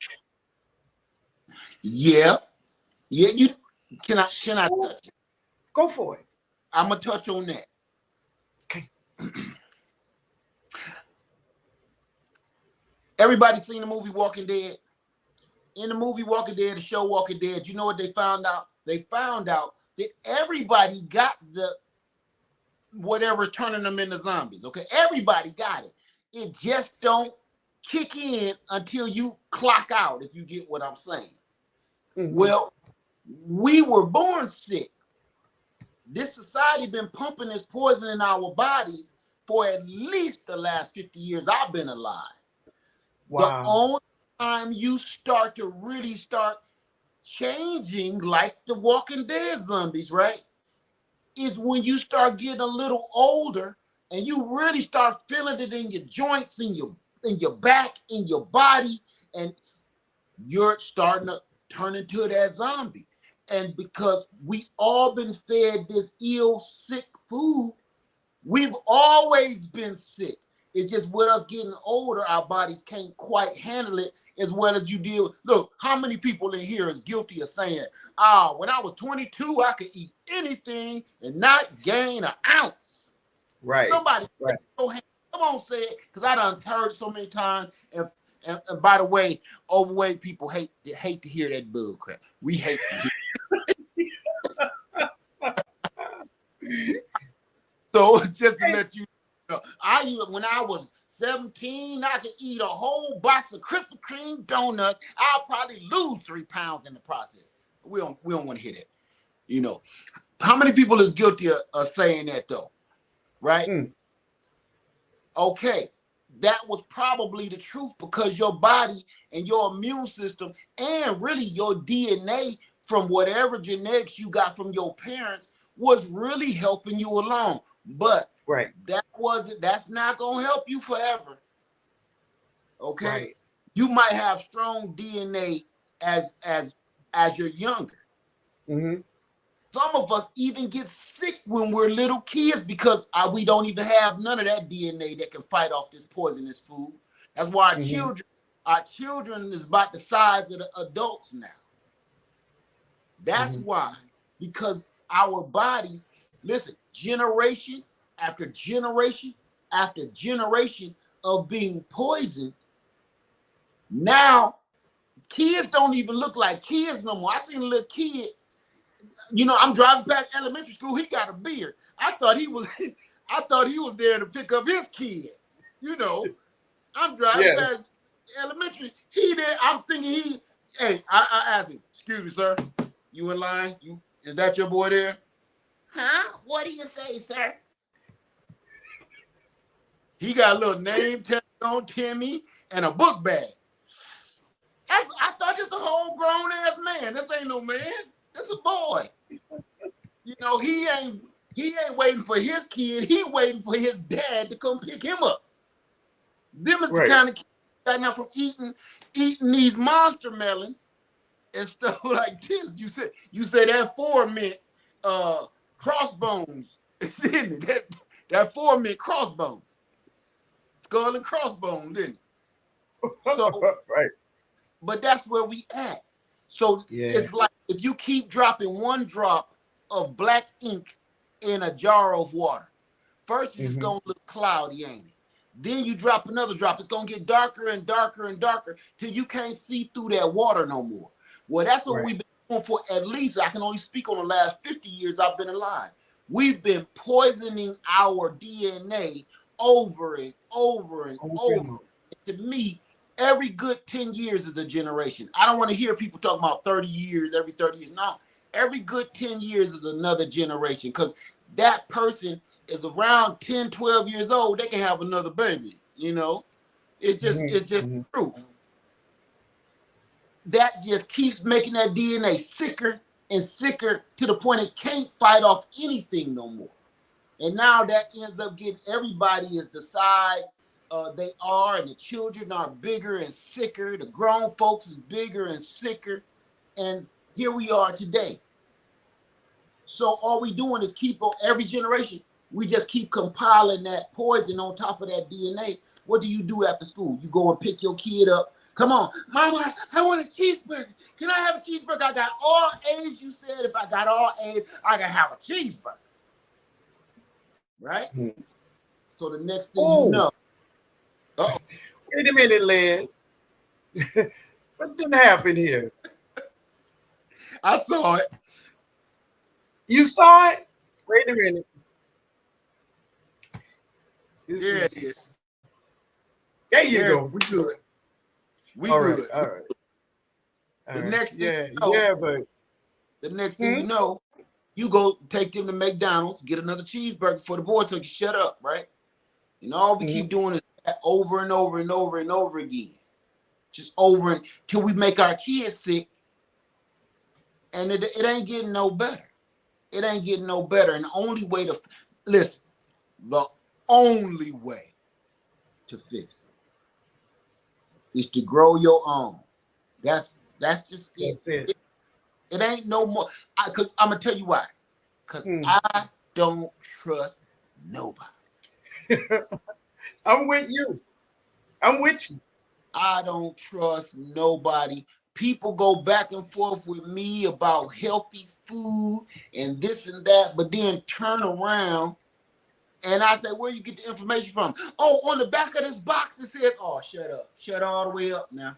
Yeah. Yeah. Can I touch it? Go for it. I'm gonna touch on that. Okay. Everybody seen the movie Walking Dead? In the movie Walking Dead, the show Walking Dead, you know what they found out? They found out that everybody got the whatever's turning them into zombies. Okay, everybody got it. It just don't kick in until you clock out, if you get what I'm saying. Mm-hmm. Well, we were born sick. This society been pumping this poison in our bodies for at least the last 50 years I've been alive. Wow. The only time you start to really start changing like the Walking Dead zombies, right, is when you start getting a little older and you really start feeling it in your joints, in your back, in your body, and you're starting to turn into that zombie. And because we all been fed this ill, sick food, we've always been sick. It's just with us getting older, our bodies can't quite handle it as well as you did. Look, how many people in here is guilty of saying, when I was 22, I could eat anything and not gain an ounce. Right. Somebody, right. Come on, say it, because I done heard so many times. And by the way, overweight people hate to hear that bull crap. We hate to hear So just to let you know, when I was 17, I could eat a whole box of Krispy Kreme donuts. I'll probably lose 3 pounds in the process. We don't want to hear that. You know, how many people is guilty of saying that though? Right? Okay. That was probably the truth because your body and your immune system and really your DNA from whatever genetics you got from your parents was really helping you along. But that's not gonna help you forever. Okay. Right. You might have strong DNA as you're younger. Some of us even get sick when we're little kids because we don't even have none of that DNA that can fight off this poisonous food. That's why our children is about the size of the adults now. That's why, because our bodies, listen, generation after generation after generation of being poisoned. Now, kids don't even look like kids no more. I seen a little kid. You know, I'm driving past elementary school. He got a beard. I thought he was there to pick up his kid. You know, I'm driving past elementary. He there. I'm thinking Hey, I asked him. Excuse me, sir. You in line? Is that your boy there? Huh? What do you say, sir? He got a little name tag on Timmy and a book bag. I thought this a whole grown ass man. This ain't no man. This a boy. You know, he ain't waiting for his kid. He waiting for his dad to come pick him up. Them is the kind of kids that now from eating these monster melons and stuff like this. You say that 4 meant crossbones, didn't it? That 4 meant crossbones, skull and crossbone, didn't it? So but that's where we at. So it's like if you keep dropping 1 drop of black ink in a jar of water, first it's gonna look cloudy, ain't it? Then you drop another drop, it's gonna get darker and darker and darker till you can't see through that water no more. Well, that's what we've been doing for at least, I can only speak on the last 50 years I've been alive. We've been poisoning our DNA over and over and over. To me, every good 10 years is a generation. I don't want to hear people talking about 30 years, every 30 years. No, every good 10 years is another generation because that person is around 10, 12 years old. They can have another baby, you know. It's just true. That just keeps making that DNA sicker and sicker to the point it can't fight off anything no more. And now that ends up getting everybody is the size they are, and the children are bigger and sicker. The grown folks is bigger and sicker. And here we are today. So all we doing is keep on every generation. We just keep compiling that poison on top of that DNA. What do you do after school? You go and pick your kid up. Come on, Mama, I want a cheeseburger. Can I have a cheeseburger? I got all A's. You said if I got all A's, I can have a cheeseburger. Right? So the next thing you know. Wait a minute, Lynn. What didn't happen here? I saw it. You saw it? Wait a minute. There you go. We good. We all good. Right, all right. The next thing but the next thing you know, you go take them to McDonald's, get another cheeseburger for the boys so you can shut up, right? And all we keep doing is that over and over and over and over again. Just over until we make our kids sick. And it ain't getting no better. It ain't getting no better. And the only way to listen, the only way to fix it is to grow your own. That's just it. It ain't no more. I'm gonna tell you why. Because I don't trust nobody. I'm with you. I'm with you. I don't trust nobody. People go back and forth with me about healthy food and this and that, but then turn around and I say, where you get the information from? Oh, on the back of this box it says, oh, shut up. Shut all the way up now.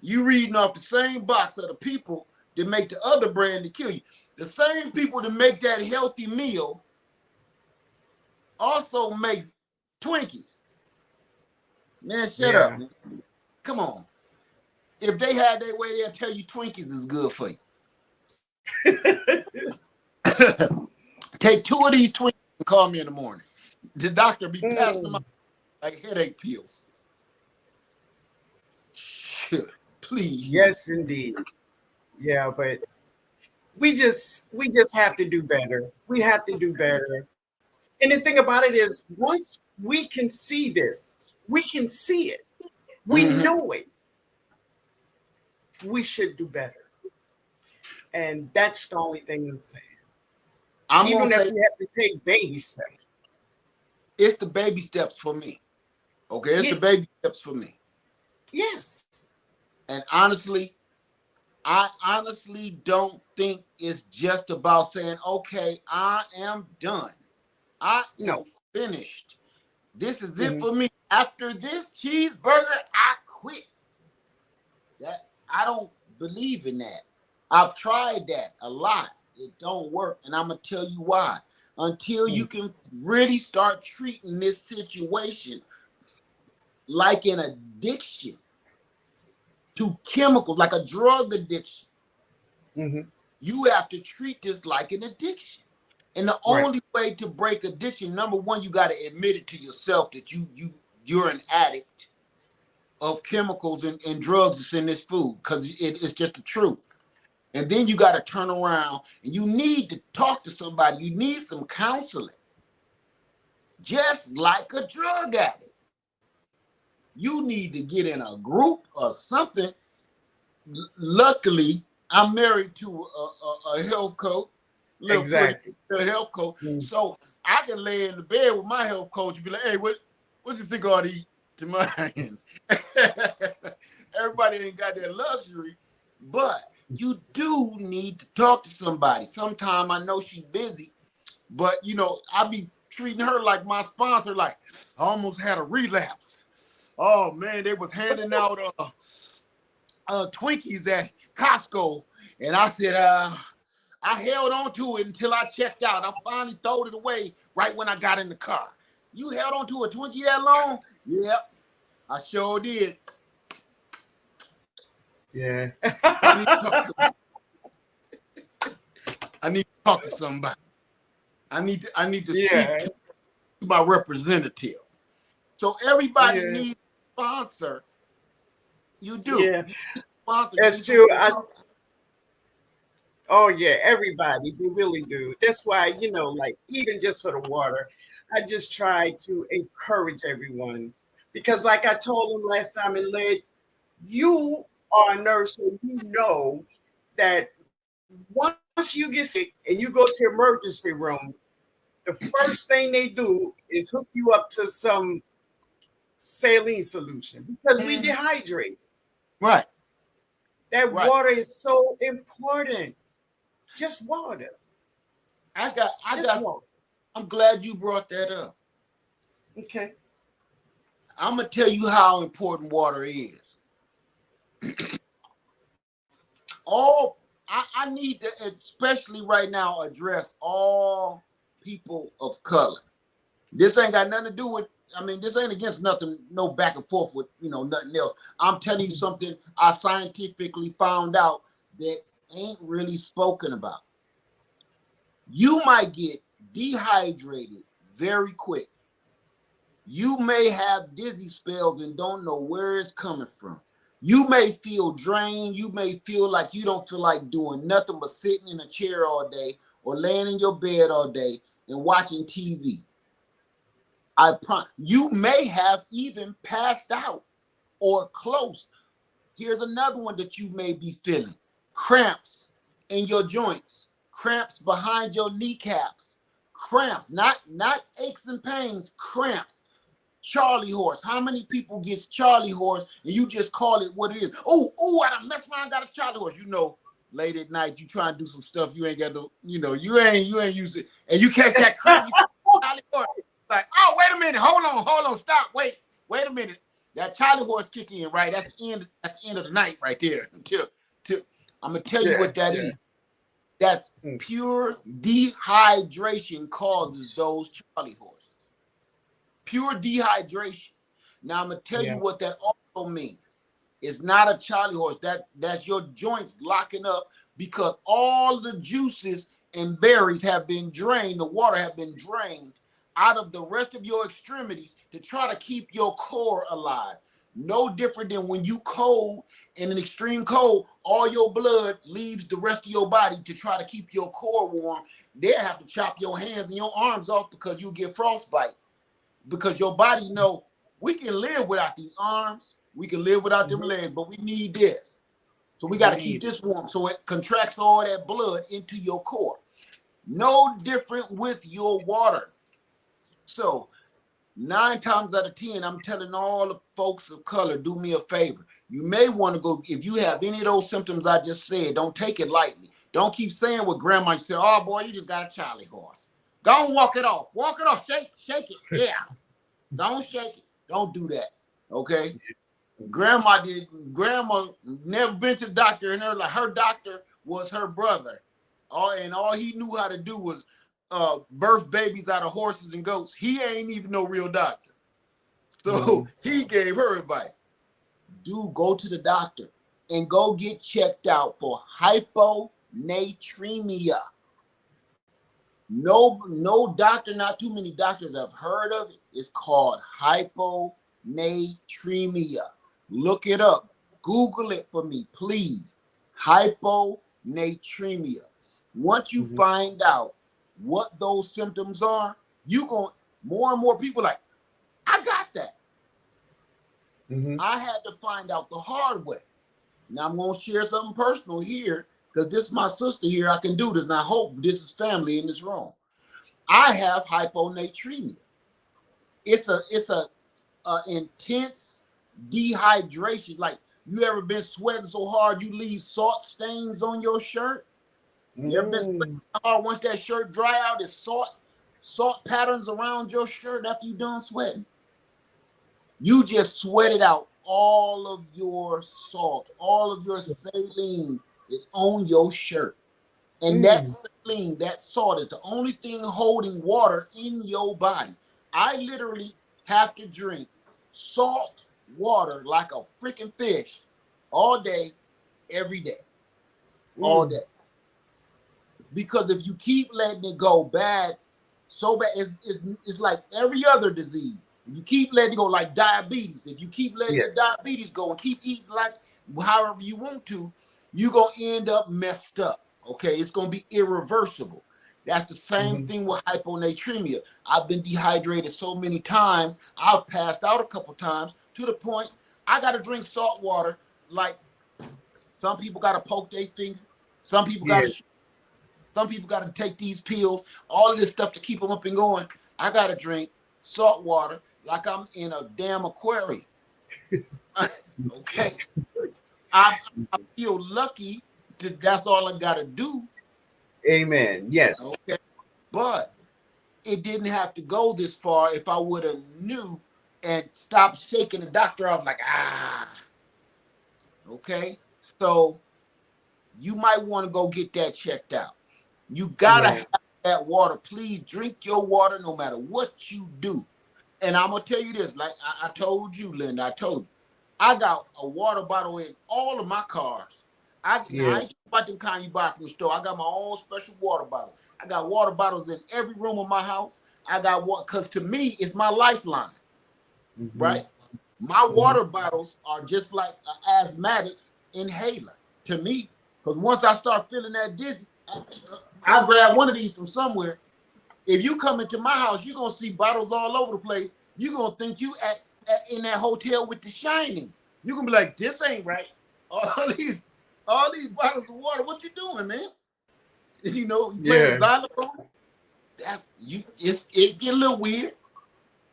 You reading off the same box of the people that make the other brand to kill you. The same people that make that healthy meal also makes Twinkies. Man, shut up. Yeah. Man. Come on. If they had their way, they'll tell you Twinkies is good for you. Take 2 of these Twinkies and call me in the morning. The doctor be passing them out like headache pills. Sure. Please. Yes, indeed. Yeah, but we just have to do better. We have to do better. And the thing about it is, once we can see this, we can see it, we Mm-hmm. know it, we should do better. And that's the only thing I'm saying. I'm Even gonna if say we have to take baby steps. it's the baby steps for me. Okay, it's the baby steps for me. Yes. And honestly, I honestly don't think it's just about saying, okay, I am done. I am finished. This is it for me. After this cheeseburger, I quit. That I don't believe in that. I've tried that a lot. It don't work. And I'm gonna tell you why. Until you can really start treating this situation like an addiction to chemicals, like a drug addiction. You have to treat this like an addiction. And the only way to break addiction, number one, you got to admit it to yourself that you're an addict of chemicals and drugs that's in this food, because it's just the truth. And then you got to turn around and you need to talk to somebody. You need some counseling, just like a drug addict. You need to get in a group or something. Luckily, I'm married to a health coach. Exactly. A health coach. So I can lay in the bed with my health coach and be like, hey, what you think I ought to eat tonight? Everybody ain't got that luxury, but you do need to talk to somebody. Sometime I know she's busy, but I be treating her like my sponsor, like I almost had a relapse. Oh man, they was handing out Twinkies at Costco, and I said, I held on to it until I checked out. I finally threw it away right when I got in the car. You held on to a Twinkie that long? Yep, I sure did. Yeah. I need to talk to somebody. I need to speak to my representative. So everybody needs a sponsor. You do. Yeah. Sponsor. That's true. Oh yeah, everybody, they really do. That's why, like even just for the water, I just try to encourage everyone, because like I told them last time in Led, you are a nurse, so you know that once you get sick and you go to emergency room, the first thing they do is hook you up to some saline solution because we dehydrate. Right. That water is so important. Just water. Water. I'm glad you brought that up. Okay. I'm gonna tell you how important water is. I need to, especially right now, address all people of color. This ain't got nothing to do with, this ain't against nothing, no back and forth with, nothing else. I'm telling you something I scientifically found out that ain't really spoken about. You might get dehydrated very quick. You may have dizzy spells and don't know where it's coming from. You may feel drained. You may feel like you don't feel like doing nothing but sitting in a chair all day or laying in your bed all day and watching TV. You may have even passed out or close. Here's another one that you may be feeling. Cramps in your joints, cramps behind your kneecaps, cramps, not aches and pains, cramps. Charlie horse. How many people gets Charlie horse and you just call it what it is? Oh, I done messed around, got a Charlie horse. Late at night, you try and do some stuff you ain't got to, you ain't use it. And you catch that cramp, you Charlie horse. Like, oh, wait a minute, hold on, stop, wait a minute. That Charlie horse kick in, right? That's the end of the night right there. Until I'm gonna tell you what that is. That's pure dehydration causes those Charlie horses. Pure dehydration. Now I'm gonna tell you what that also means. It's not a Charlie horse. That's your joints locking up because all the juices and berries have been drained. The water have been drained out of the rest of your extremities to try to keep your core alive. No different than when you cold in an extreme cold, all your blood leaves the rest of your body to try to keep your core warm. They'll have to chop your hands and your arms off because you get frostbite. Because your body know we can live without these arms, we can live without them legs, but we need this. So we got to keep this warm so it contracts all that blood into your core. No different with your water. So 9 times out of 10, I'm telling all the folks of color, do me a favor. You may want to go, if you have any of those symptoms I just said, don't take it lightly. Don't keep saying what grandma, you say, oh boy, you just got a Charlie horse. Go and walk it off. Walk it off. Shake it. Yeah. Don't shake it. Don't do that. Okay. Grandma never been to the doctor, and her doctor was her brother. And all he knew how to do was birth babies out of horses and goats. He ain't even no real doctor. So he gave her advice. Go to the doctor and go get checked out for hyponatremia. No doctor, not too many doctors have heard of it. It's called hyponatremia. Look it up. Google it for me, please. Hyponatremia. Once you find out what those symptoms are, more and more people like, I got that. I had to find out the hard way. Now I'm going to share something personal here because this is my sister here. I can do this, and I hope this is family in this room. I have hyponatremia. It's a intense dehydration. Like, you ever been sweating so hard you leave salt stains on your shirt? You ever been sweating hard, once that shirt dry out, it's salt patterns around your shirt after you done sweating? You just sweated out all of your salt, all of your saline is on your shirt. And that saline, that salt, is the only thing holding water in your body. I literally have to drink salt water like a freaking fish all day, every day, all day. Because if you keep letting it go bad, so bad, it's like every other disease. If you keep letting it go, like diabetes, if you keep letting your diabetes go and keep eating like however you want to, you're going to end up messed up. Okay, it's going to be irreversible. That's the same thing with hyponatremia. I've been dehydrated so many times. I've passed out a couple times to the point I got to drink salt water. Like, some people got to poke their finger. Some people got to take these pills, all of this stuff to keep them up and going. I got to drink salt water like I'm in a damn aquarium. Okay. I feel lucky that that's all I got to do. Amen. Yes. Okay. But it didn't have to go this far if I would have knew and stopped shaking the doctor off like, Okay. So you might want to go get that checked out. You got to have that water. Please drink your water no matter what you do. And I'm going to tell you this, like I told you, Linda, I got a water bottle in all of my cars. I ain't talking about them kind you buy from the store. I got my own special water bottle. I got water bottles in every room of my house. I got water, because to me, it's my lifeline, right? My water bottles are just like an asthmatic's inhaler to me, because once I start feeling that dizzy, I grab one of these from somewhere. If you come into my house, you're going to see bottles all over the place. You're going to think you in that hotel with The Shining. You're going to be like, this ain't right. All these bottles of water, what you doing, man? You know, you playing the xylophone. It get a little weird.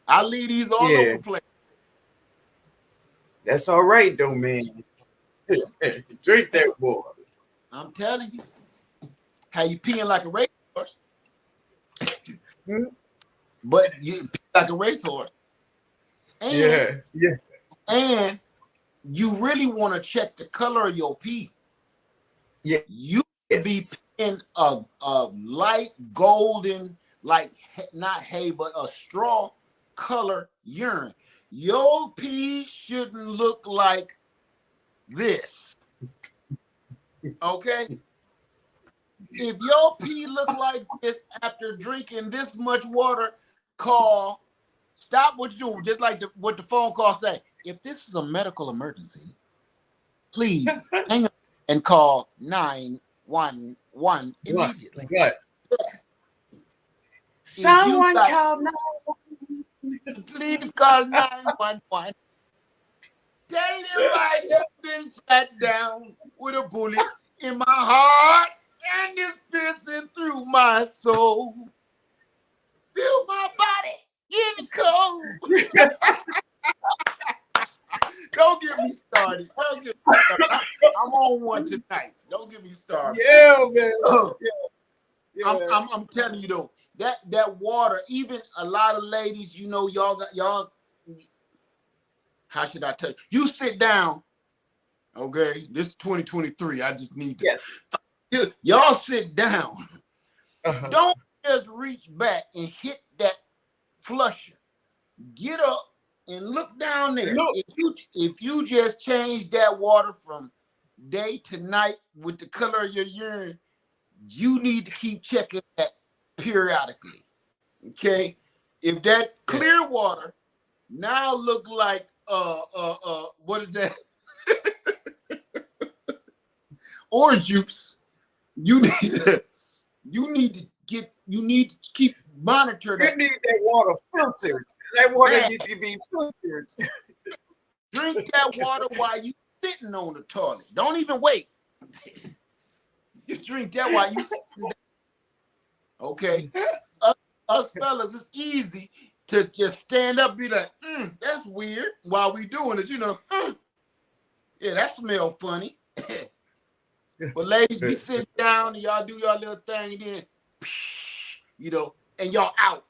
I leave these all over the place. That's all right, though, man. Drink that water. I'm telling you. How you peeing like a racehorse. But you pee like a racehorse. And, and you really want to check the color of your pee. Yeah. You be Yes. in a light golden, like not hay, but a straw color urine. Your pee shouldn't look like this. Okay? If your pee look like this after drinking this much water, call, stop what you're doing, just like what the phone call say. If this is a medical emergency, please hang up and call 911 immediately. What? Yes. Someone got, call 911. please call 911. Tell them I just been shot down with a bullet in my heart and it's piercing through my soul. Feel my body in cold. Don't get me started. Don't get me started. I'm on one tonight. Don't get me started. Yeah, man. Yeah. I'm telling you though, that water, even a lot of ladies, you know, y'all. How should I tell you? You sit down. Okay, this is 2023. I just need to. Yes. Y'all sit down. Uh-huh. Don't just reach back and hit that flusher. Get up and look down there. Look. If you just change that water from day to night with the color of your urine, you need to keep checking that periodically. Okay? If that clear water now look like what is that? Orange juice. You need to keep monitor that. You need that water filtered. That water needs to be filtered. Drink that water while you sitting on the toilet. Don't even wait. You drink that while you sitting down. Okay. Us fellas, it's easy to just stand up and be like, that's weird while we doing it, you know. Yeah, that smell funny. But ladies, be sitting down and y'all do your little thing and then, you know, and y'all out.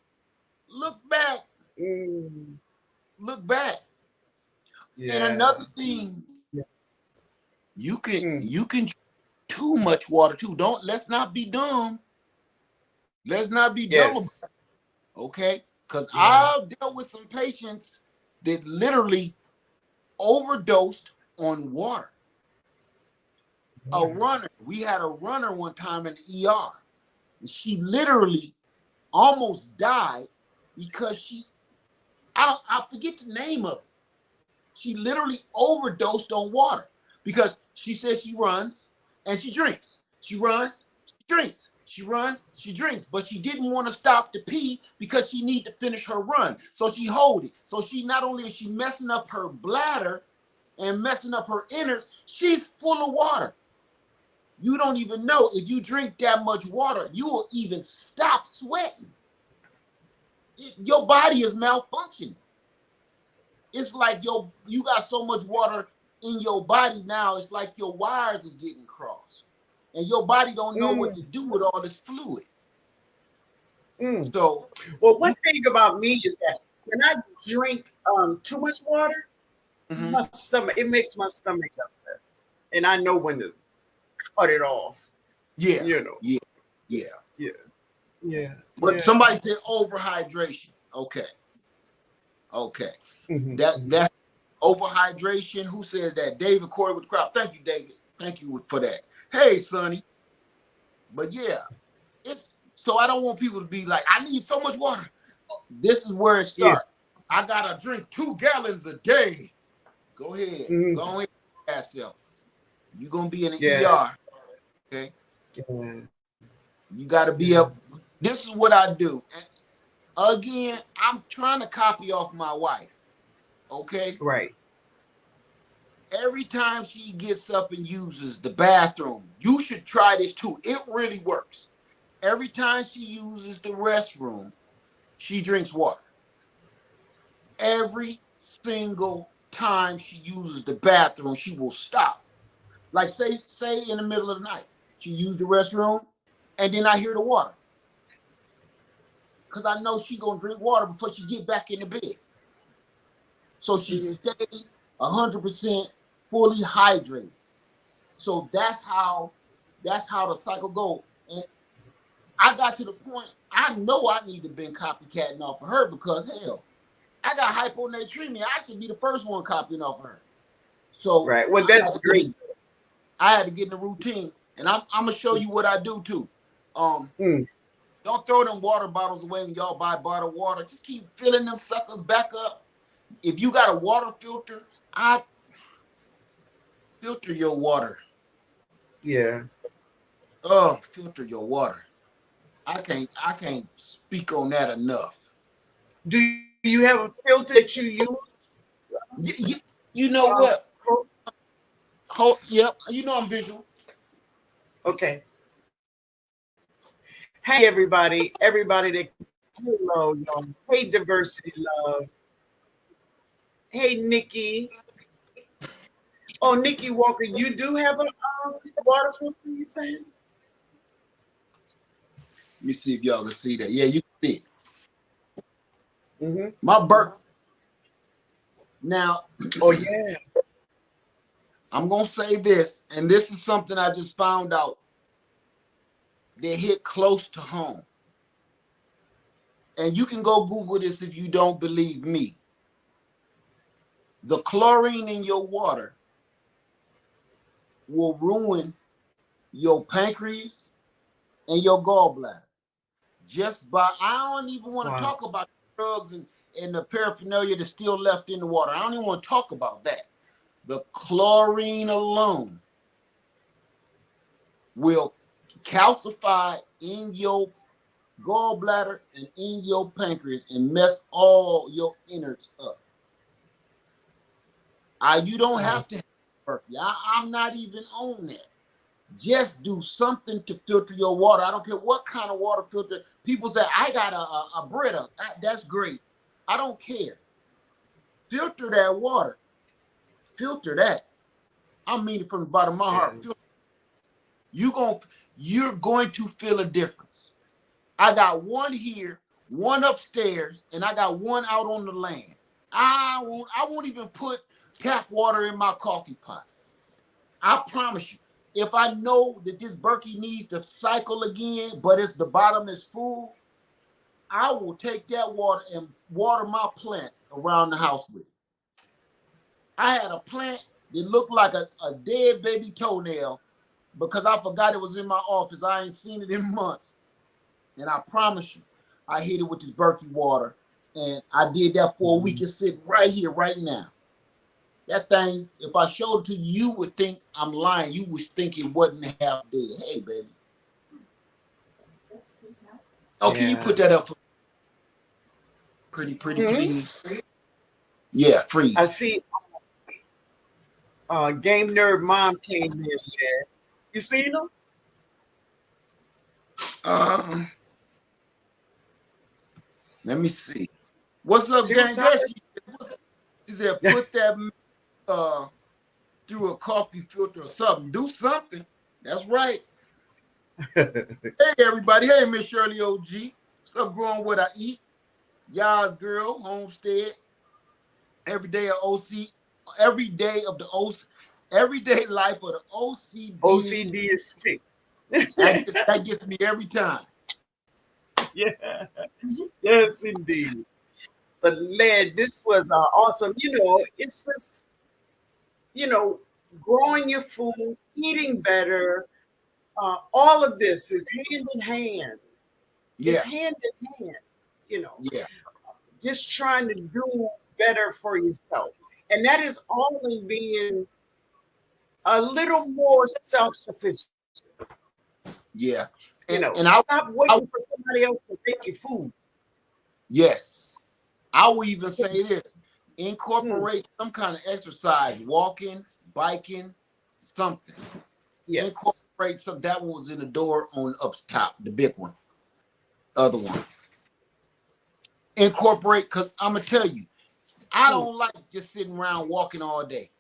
Look back. Look back. Yeah. And another thing, you can drink too much water too. Let's not be dumb. Let's not be dumb about it. Okay? Because I've dealt with some patients that literally overdosed on water. A runner. We had a runner one time in the ER. And she literally almost died because I forget the name of it. She literally overdosed on water because she says she runs and she drinks. She runs, she drinks. She runs, she drinks, but she didn't want to stop to pee because she needed to finish her run. So she hold it. So she not only is she messing up her bladder and messing up her innards, she's full of water. You don't even know if you drink that much water, you will even stop sweating. Your body is malfunctioning. It's like you got so much water in your body now, it's like your wires is getting crossed. And your body don't know what to do with all this fluid. So, well, one thing about me is that when I drink too much water, my stomach, it makes my stomach upset. And I know when to cut it off. Yeah. You know. Yeah. But somebody said overhydration. Okay. That's overhydration. Who says that? David Corey with the crowd. Thank you, David. Thank you for that. Hey, Sonny. But yeah, so I don't want people to be like, I need so much water. This is where it starts. I gotta drink 2 gallons a day. Go ahead. Go ahead, yourself. You're gonna be in the ER. Okay. You gotta be up. This is what I do. And again, I'm trying to copy off my wife. Okay. Right. Every time she gets up and uses the bathroom, you should try this too. It really works. Every time she uses the restroom, she drinks water. Every single time she uses the bathroom, she will stop. Like say in the middle of the night, she used the restroom, and then I hear the water. Because I know she gonna drink water before she get back in the bed. So she stayed 100% fully hydrated. So that's how That's how the cycle goes. And I got to the point, I know I need to been copycatting off of her because hell, I got hyponatremia. I should be the first one copying off of her. So Right. Well, that's great. I had to get in the routine. And I'm gonna show you what I do too. Mm. Don't throw them water bottles away when y'all buy bottled water. Just keep filling them suckers back up. If you got a water filter, I filter your water. Yeah. Oh, filter your water. I can't speak on that enough. Do you have a filter that you use? You know what? Yep. You know I'm visual. Okay. Hey everybody that hello, y'all. Hey diversity love. Hey Nikki. Oh, Nikki Walker, you do have a water filter, you saying? Let me see if y'all can see that. Yeah, you can see it. Mm-hmm. My birth. Now, Oh yeah. I'm gonna say this, and this is something I just found out that hit close to home. And you can go Google this if you don't believe me. The chlorine in your water will ruin your pancreas and your gallbladder. Just by, I don't even want to talk about the drugs and the paraphernalia that's still left in the water. I don't even want to talk about that. The chlorine alone will calcify in your gallbladder and in your pancreas and mess all your innards up. You don't have to have mercury. I'm not even on that. Just do something to filter your water. I don't care what kind of water filter. People say, I got a Brita. That's great. I don't care. Filter that water. Filter that. I mean it from the bottom of my heart. You're going to feel a difference. I got one here, one upstairs, and I got one out on the land. I won't even put tap water in my coffee pot. I promise you. If I know that this Berkey needs to cycle again, but the bottom is full, I will take that water and water my plants around the house with it. I had a plant that looked like a dead baby toenail because I forgot it was in my office. I ain't seen it in months. And I promise you, I hit it with this Berkey water. And I did that for a week. It's sitting right here, right now. That thing, if I showed it to you, you would think I'm lying. You would think it wasn't half dead. Hey, baby. Oh, can you put that up for pretty, please? Yeah, freeze. I see Game Nerd Mom came in there. You seen him? Let me see. What's up, gang? She said, put that through a coffee filter or something. Do something. That's right. Hey, everybody. Hey, Miss Shirley OG. What's up, growing what I eat? Yas girl, homestead. Every day of OC. Every day of the OC. Everyday life of the OCD. OCD is sick. That gets me every time. Yeah. Yes, indeed. But lad, this was awesome. It's just, growing your food, eating better. All of this is hand in hand. Yeah. It's hand in hand, Yeah. just trying to do better for yourself. And that is only being a little more self-sufficient. Yeah. And stop waiting for somebody else to make you food. Yes. I will even say this. Incorporate some kind of exercise, walking, biking, something. Yes. Incorporate some. That one was in the door on up top, the big one. Other one. Incorporate, because I'm going to tell you, I don't like just sitting around walking all day.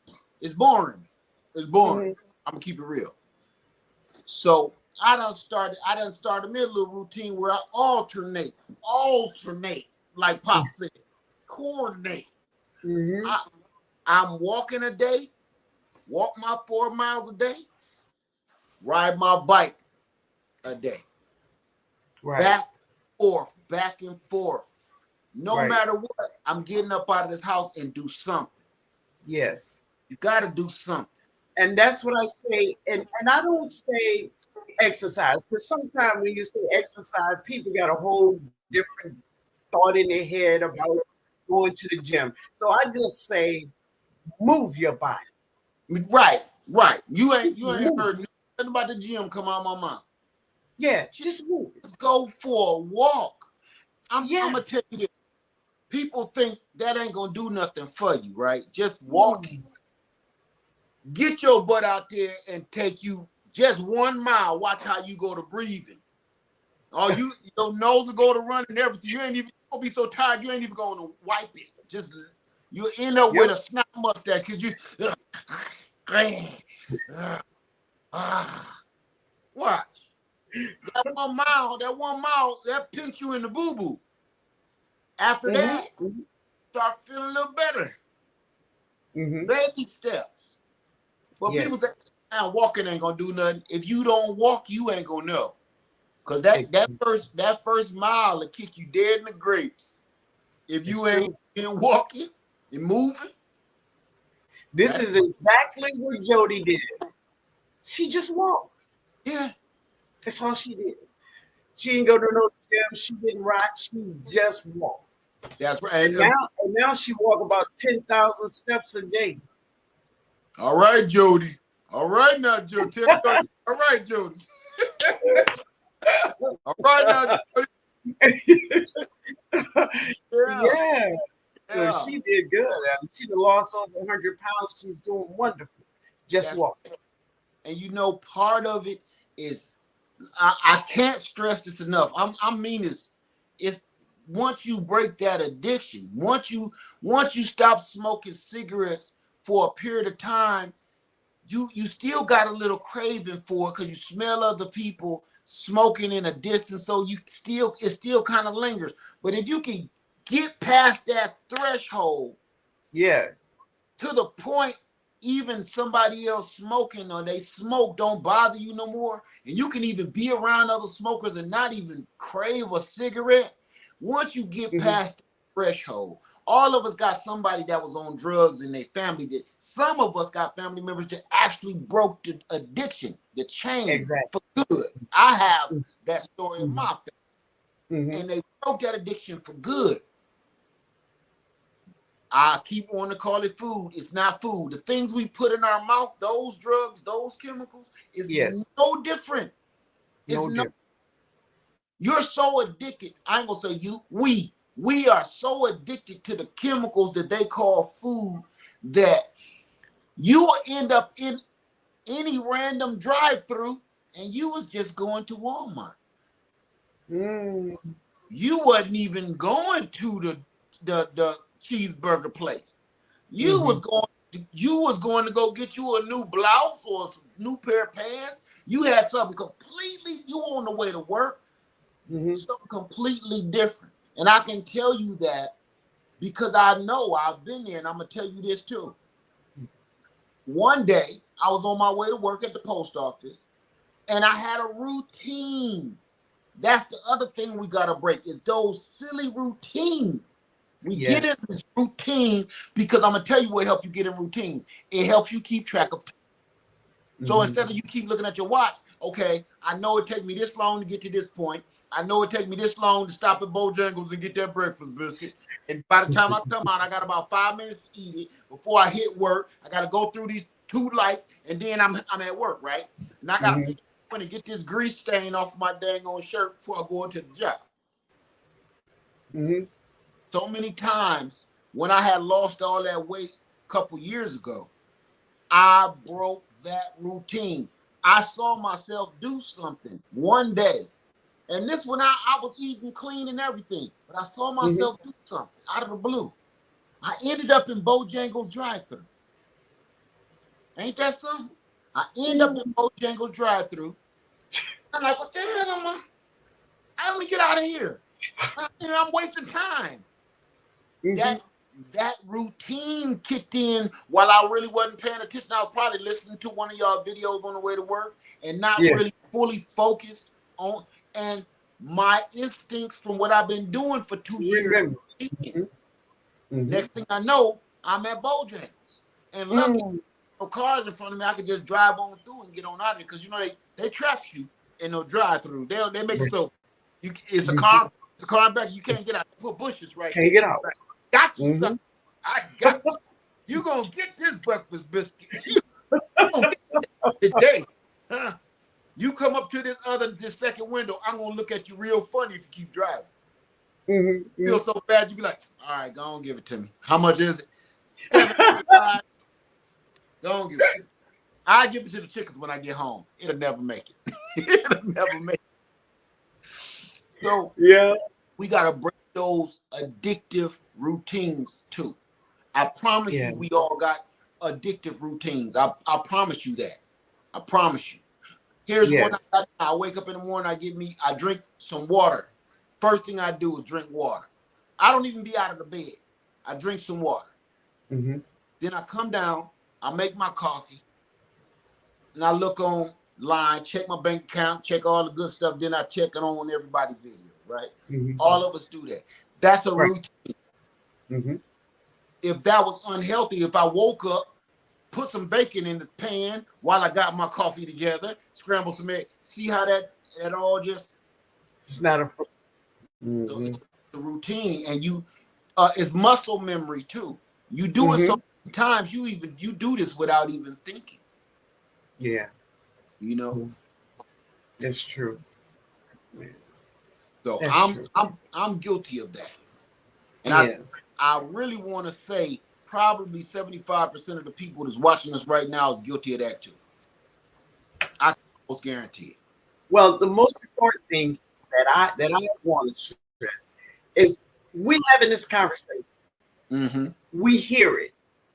It's boring. I'm going to keep it real. So I done started me a little routine where I alternate, like Pop said, coordinate. I'm walking a day, walk my 4 miles a day, ride my bike a day. Right. Back and forth. No Right. matter what, I'm getting up out of this house and do something. Yes. You got to do something. And that's what I say. And I don't say exercise, because sometimes when you say exercise, people got a whole different thought in their head about going to the gym. So I just say move your body. Right. You ain't Move. heard nothing about the gym come out my mouth. Yeah, just move. Just go for a walk. I'm gonna Yes. tell you this. People think that ain't gonna do nothing for you, right? Just Mm. walking. Get your butt out there and take you just 1 mile. Watch how you go to breathing. Oh, your nose will go to running and everything. You ain't even gonna be so tired. You ain't even going to wipe it. Just you end up with Yep. a snot mustache because you. Watch that 1 mile. That pinch you in the boo boo. After that, Mhm. start feeling a little better. Mhm. Baby steps. But people say, Yes. walking ain't gonna do nothing. If you don't walk, you ain't gonna know. Cause that first mile will kick you dead in the grapes. If It's you ain't true. been walking and moving. This is exactly what Jody did. She just walked. Yeah. That's all she did. She didn't go to no gym. She didn't ride. She just walked. That's right. And now she walk about 10,000 steps a day. All right, Jody. All right now, Jody. All right, Jody. All right now, Jody. Yeah. Yeah. So Yeah. she did good. She lost over 100 pounds. She's doing wonderful. Just That's walk. And part of it is I can't stress this enough. I mean it's once you break that addiction, once you stop smoking cigarettes for a period of time, you still got a little craving for it because you smell other people smoking in a distance, so it still kind of lingers. But if you can get past that threshold Yeah. to the point even somebody else smoking or they smoke don't bother you no more, and you can even be around other smokers and not even crave a cigarette. Once you get Mhm. past the threshold, all of us got somebody that was on drugs in their family. That some of us got family members that actually broke the addiction, the chain Exactly. for good. I have that story in Mhm. my family, Mhm. and they broke that addiction for good. I keep wanting to call it food. It's not food. The things we put in our mouth, those drugs, those chemicals, is Yes. no different. It's No no. different. You're so addicted. I ain't gonna say you. We are so addicted to the chemicals that they call food that you will end up in any random drive-through, and you was just going to Walmart. Mm. You wasn't even going to the cheeseburger place. You was Mhm. going to go get you a new blouse or a new pair of pants. You had something completely. You on the way to work, Mhm. something completely different. And I can tell you that because I know I've been there, and I'm gonna tell you this too. One day I was on my way to work at the post office, and I had a routine. That's the other thing we gotta break is those silly routines. We get in Yes. this routine because I'm gonna tell you what helps you get in routines. It helps you keep track of time. So Mhm. instead of you keep looking at your watch, okay, I know it take me this long to get to this point. I know it take me this long to stop at Bojangles and get that breakfast biscuit. And by the time I come out, I got about 5 minutes to eat it before I hit work. I got to go through these 2 lights, and then I'm at work, right? And I got to Mhm. take and get this grease stain off my dang on shirt before I go into the job. Mhm. So many times when I had lost all that weight a couple years ago, I broke that routine. I saw myself do something one day. And this when I was eating clean and everything, but I saw Mhm. myself do something out of the blue. I ended up in Bojangles drive-thru. Ain't that something? I end up in Mhm. Bojangles drive-thru. I'm like, what the hell am I? Let me get out of here. I'm wasting time. That Mhm. that routine kicked in while I really wasn't paying attention. I was probably listening to one of y'all videos on the way to work and not Yeah. really fully focused on. And my instincts from what I've been doing for 2 years. Remember. Mm-hmm. Next thing I know, I'm at Bojangles. And lucky, no cars in front of me, I could just drive on through and get on out of it because, you know, they trap you in no drive-through. They make it so it's a car back. You can't get out. They put bushes right there. Can't get out. Like, got you, son. I got you. You gonna get this breakfast biscuit. You gonna get it today. Huh? You come up to this second window, I'm gonna look at you real funny if you keep driving. Mm-hmm. Feel so bad, you be like, all right, go on, give it to me. How much is it? $7.95. Go on, give it to me. I give it to the chickens when I get home. It'll never make it. It'll never make it. So Yeah. we gotta break those addictive routines too. I promise you, we all got addictive routines. I promise you that. I promise you. Here's one. I wake up in the morning. I drink some water. First thing I do is drink water. I don't even be out of the bed. I drink some water. Mm-hmm. Then I come down. I make my coffee. And I look online, check my bank account, check all the good stuff. Then I check it on everybody's video, right? Mm-hmm. All of us do that. That's a routine. Mm-hmm. If that was unhealthy, if I woke up, put some bacon in the pan while I got my coffee together, scramble some eggs, see how that all just... It's not a... So it's a routine, and it's muscle memory too. You do it so many times, you do this without even thinking. Yeah. You know? That's true. Man. So That's I'm guilty of that. And I really want to say probably 75% of the people that's watching us right now is guilty of that too. I can almost guarantee it. Well, the most important thing that I want to stress is we having this conversation. Mm-hmm. We hear it.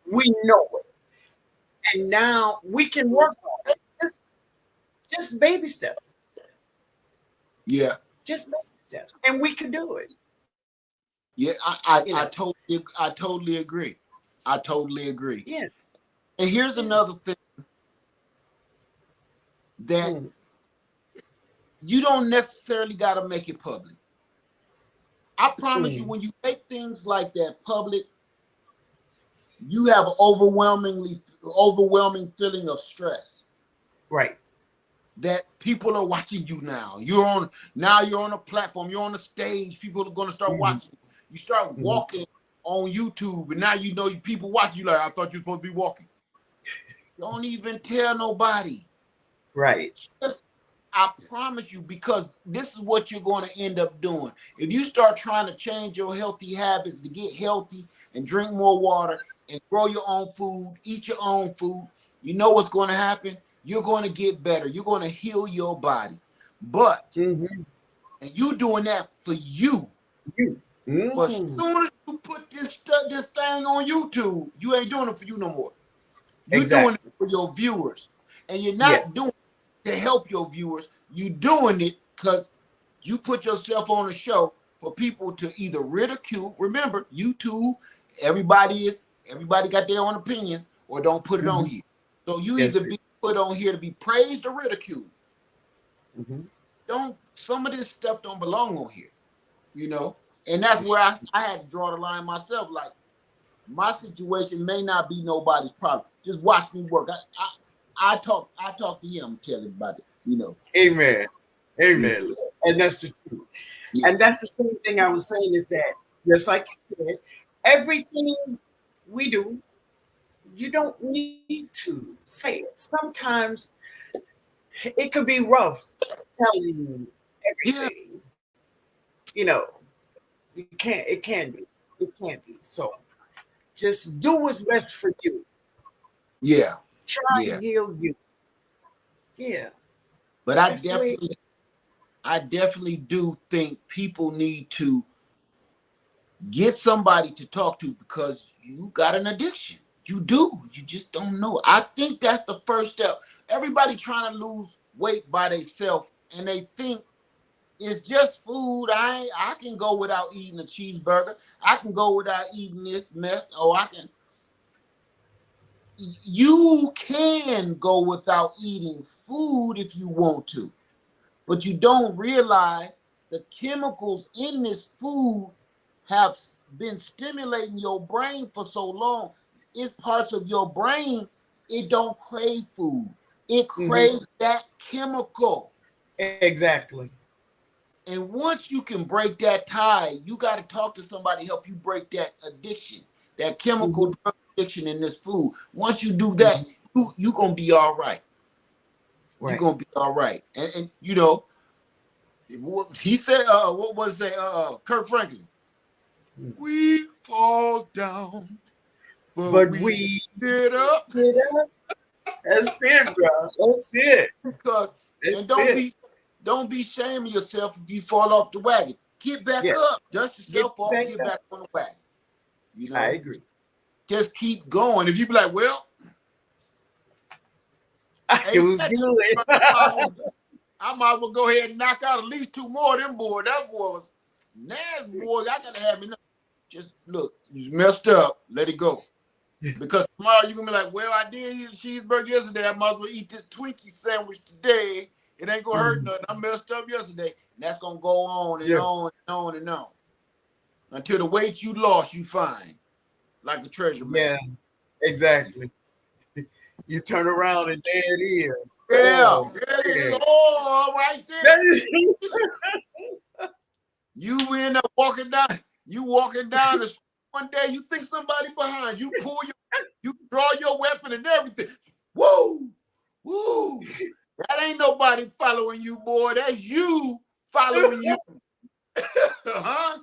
We know it. And now we can work on it. Just baby steps. Yeah. Just baby steps. And we can do it. Yeah, I totally agree. I totally agree. Yeah. And here's another thing that you don't necessarily got to make it public. I promise you, when you make things like that public, you have an overwhelming feeling of stress. Right. That people are watching you now. You're on a platform, you're on a stage, people are gonna start watching you. You start walking on YouTube, and now you know people watching you like, I thought you were supposed to be walking. Don't even tell nobody. Right. I promise you, because this is what you're going to end up doing. If you start trying to change your healthy habits to get healthy and drink more water and grow your own food, eat your own food, you know what's going to happen? You're going to get better. You're going to heal your body. But, and you doing that for you. But as soon as you put this thing on YouTube, you ain't doing it for you no more. You're doing it for your viewers. And you're not doing it to help your viewers. You're doing it because you put yourself on a show for people to either ridicule. Remember, YouTube, everybody got their own opinions, or don't put it on here. So you either be put on here to be praised or ridiculed. Some of this stuff don't belong on here, you know? And that's where I had to draw the line myself. Like, my situation may not be nobody's problem. Just watch me work. I talk to him, tell him about it, you know. Amen. And that's the truth. And that's the same thing I was saying, is that, just like you said, everything we do, you don't need to say it. Sometimes it could be rough telling you everything. You know, it can be. So just do what's best for you. Yeah. Try to heal you. Yeah. But I definitely do think people need to get somebody to talk to, because you got an addiction. You do. You just don't know. I think that's the first step. Everybody trying to lose weight by themselves, and they think it's just food. I can go without eating a cheeseburger. I can go without eating this mess, or I can. You can go without eating food if you want to, but you don't realize the chemicals in this food have been stimulating your brain for so long. It's parts of your brain, it don't crave food. It craves that chemical. Exactly. And once you can break that tie, you got to talk to somebody to help you break that addiction, that chemical drug addiction in this food. Once you do that, you going to be all right. You're Right. going to be all right. And you know, he said, what was it? Kirk Franklin. We fall down, but we get up. Get up. That's it, bro. That's it. Because That's and it. don't be shaming yourself if you fall off the wagon. Get back Yeah. up, dust yourself off, back get up. back on the wagon. You know, I agree. just keep going. If you be like, well, It was good. I might as well go ahead and knock out at least 2 more of them boys. That boy was nasty, boy. I gotta have enough. Just look, you messed up. Let it go. Because tomorrow you're gonna be like, well, I did eat a cheeseburger yesterday. I might as well eat this Twinkie sandwich today. It ain't gonna hurt nothing. I messed up yesterday. And that's gonna go on and on and on and on. Until the weight you lost, you find. Like a treasure map. Yeah, exactly. You turn around and there it is. Yeah, Oh, there it is. yeah. Oh, right there. You end up walking down. You walking down the street one day. You think somebody behind you. You draw your weapon and everything. Woo, woo. That ain't nobody following you, boy. That's you following you. Huh?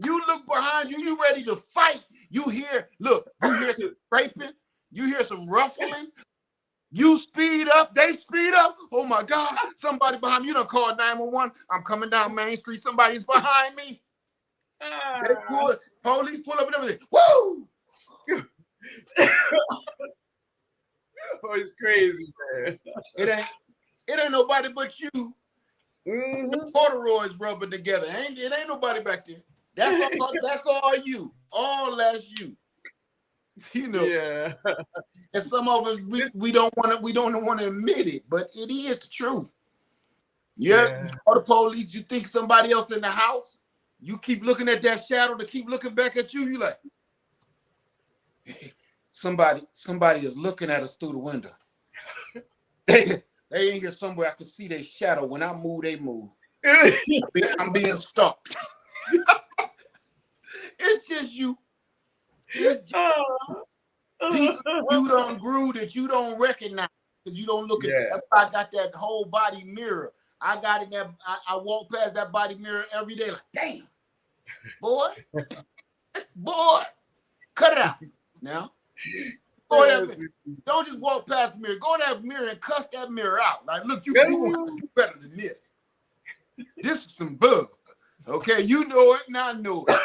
You look behind you. You ready to fight. You hear some scraping. You hear some ruffling. You speed up, they speed up. Oh my God, somebody behind me. You done called 911. I'm coming down Main Street. Somebody's behind me. They police pull up and everything. Woo! Oh, it's crazy, man. It ain't nobody but you. The corduroys rubbing together. It ain't nobody back there. That's all you. All that's you. You know. Yeah. And some of us we don't want to admit it, but it is the truth. Yeah. You call the police, you think somebody else in the house, you keep looking at that shadow to keep looking back at you, you like, hey, somebody is looking at us through the window. They in here somewhere. I can see their shadow. When I move, they move. I'm being stalked. It's just you. It's just pieces you done grew that you don't recognize because you don't look at. That's why I got that whole body mirror. I got in that. I walk past that body mirror every day. Like, damn, boy, boy, cut it out now. Don't just walk past the mirror. Go to that mirror and cuss that mirror out. Like, look, you gonna do better than this. This is some bug. Okay, you know it, and I know it.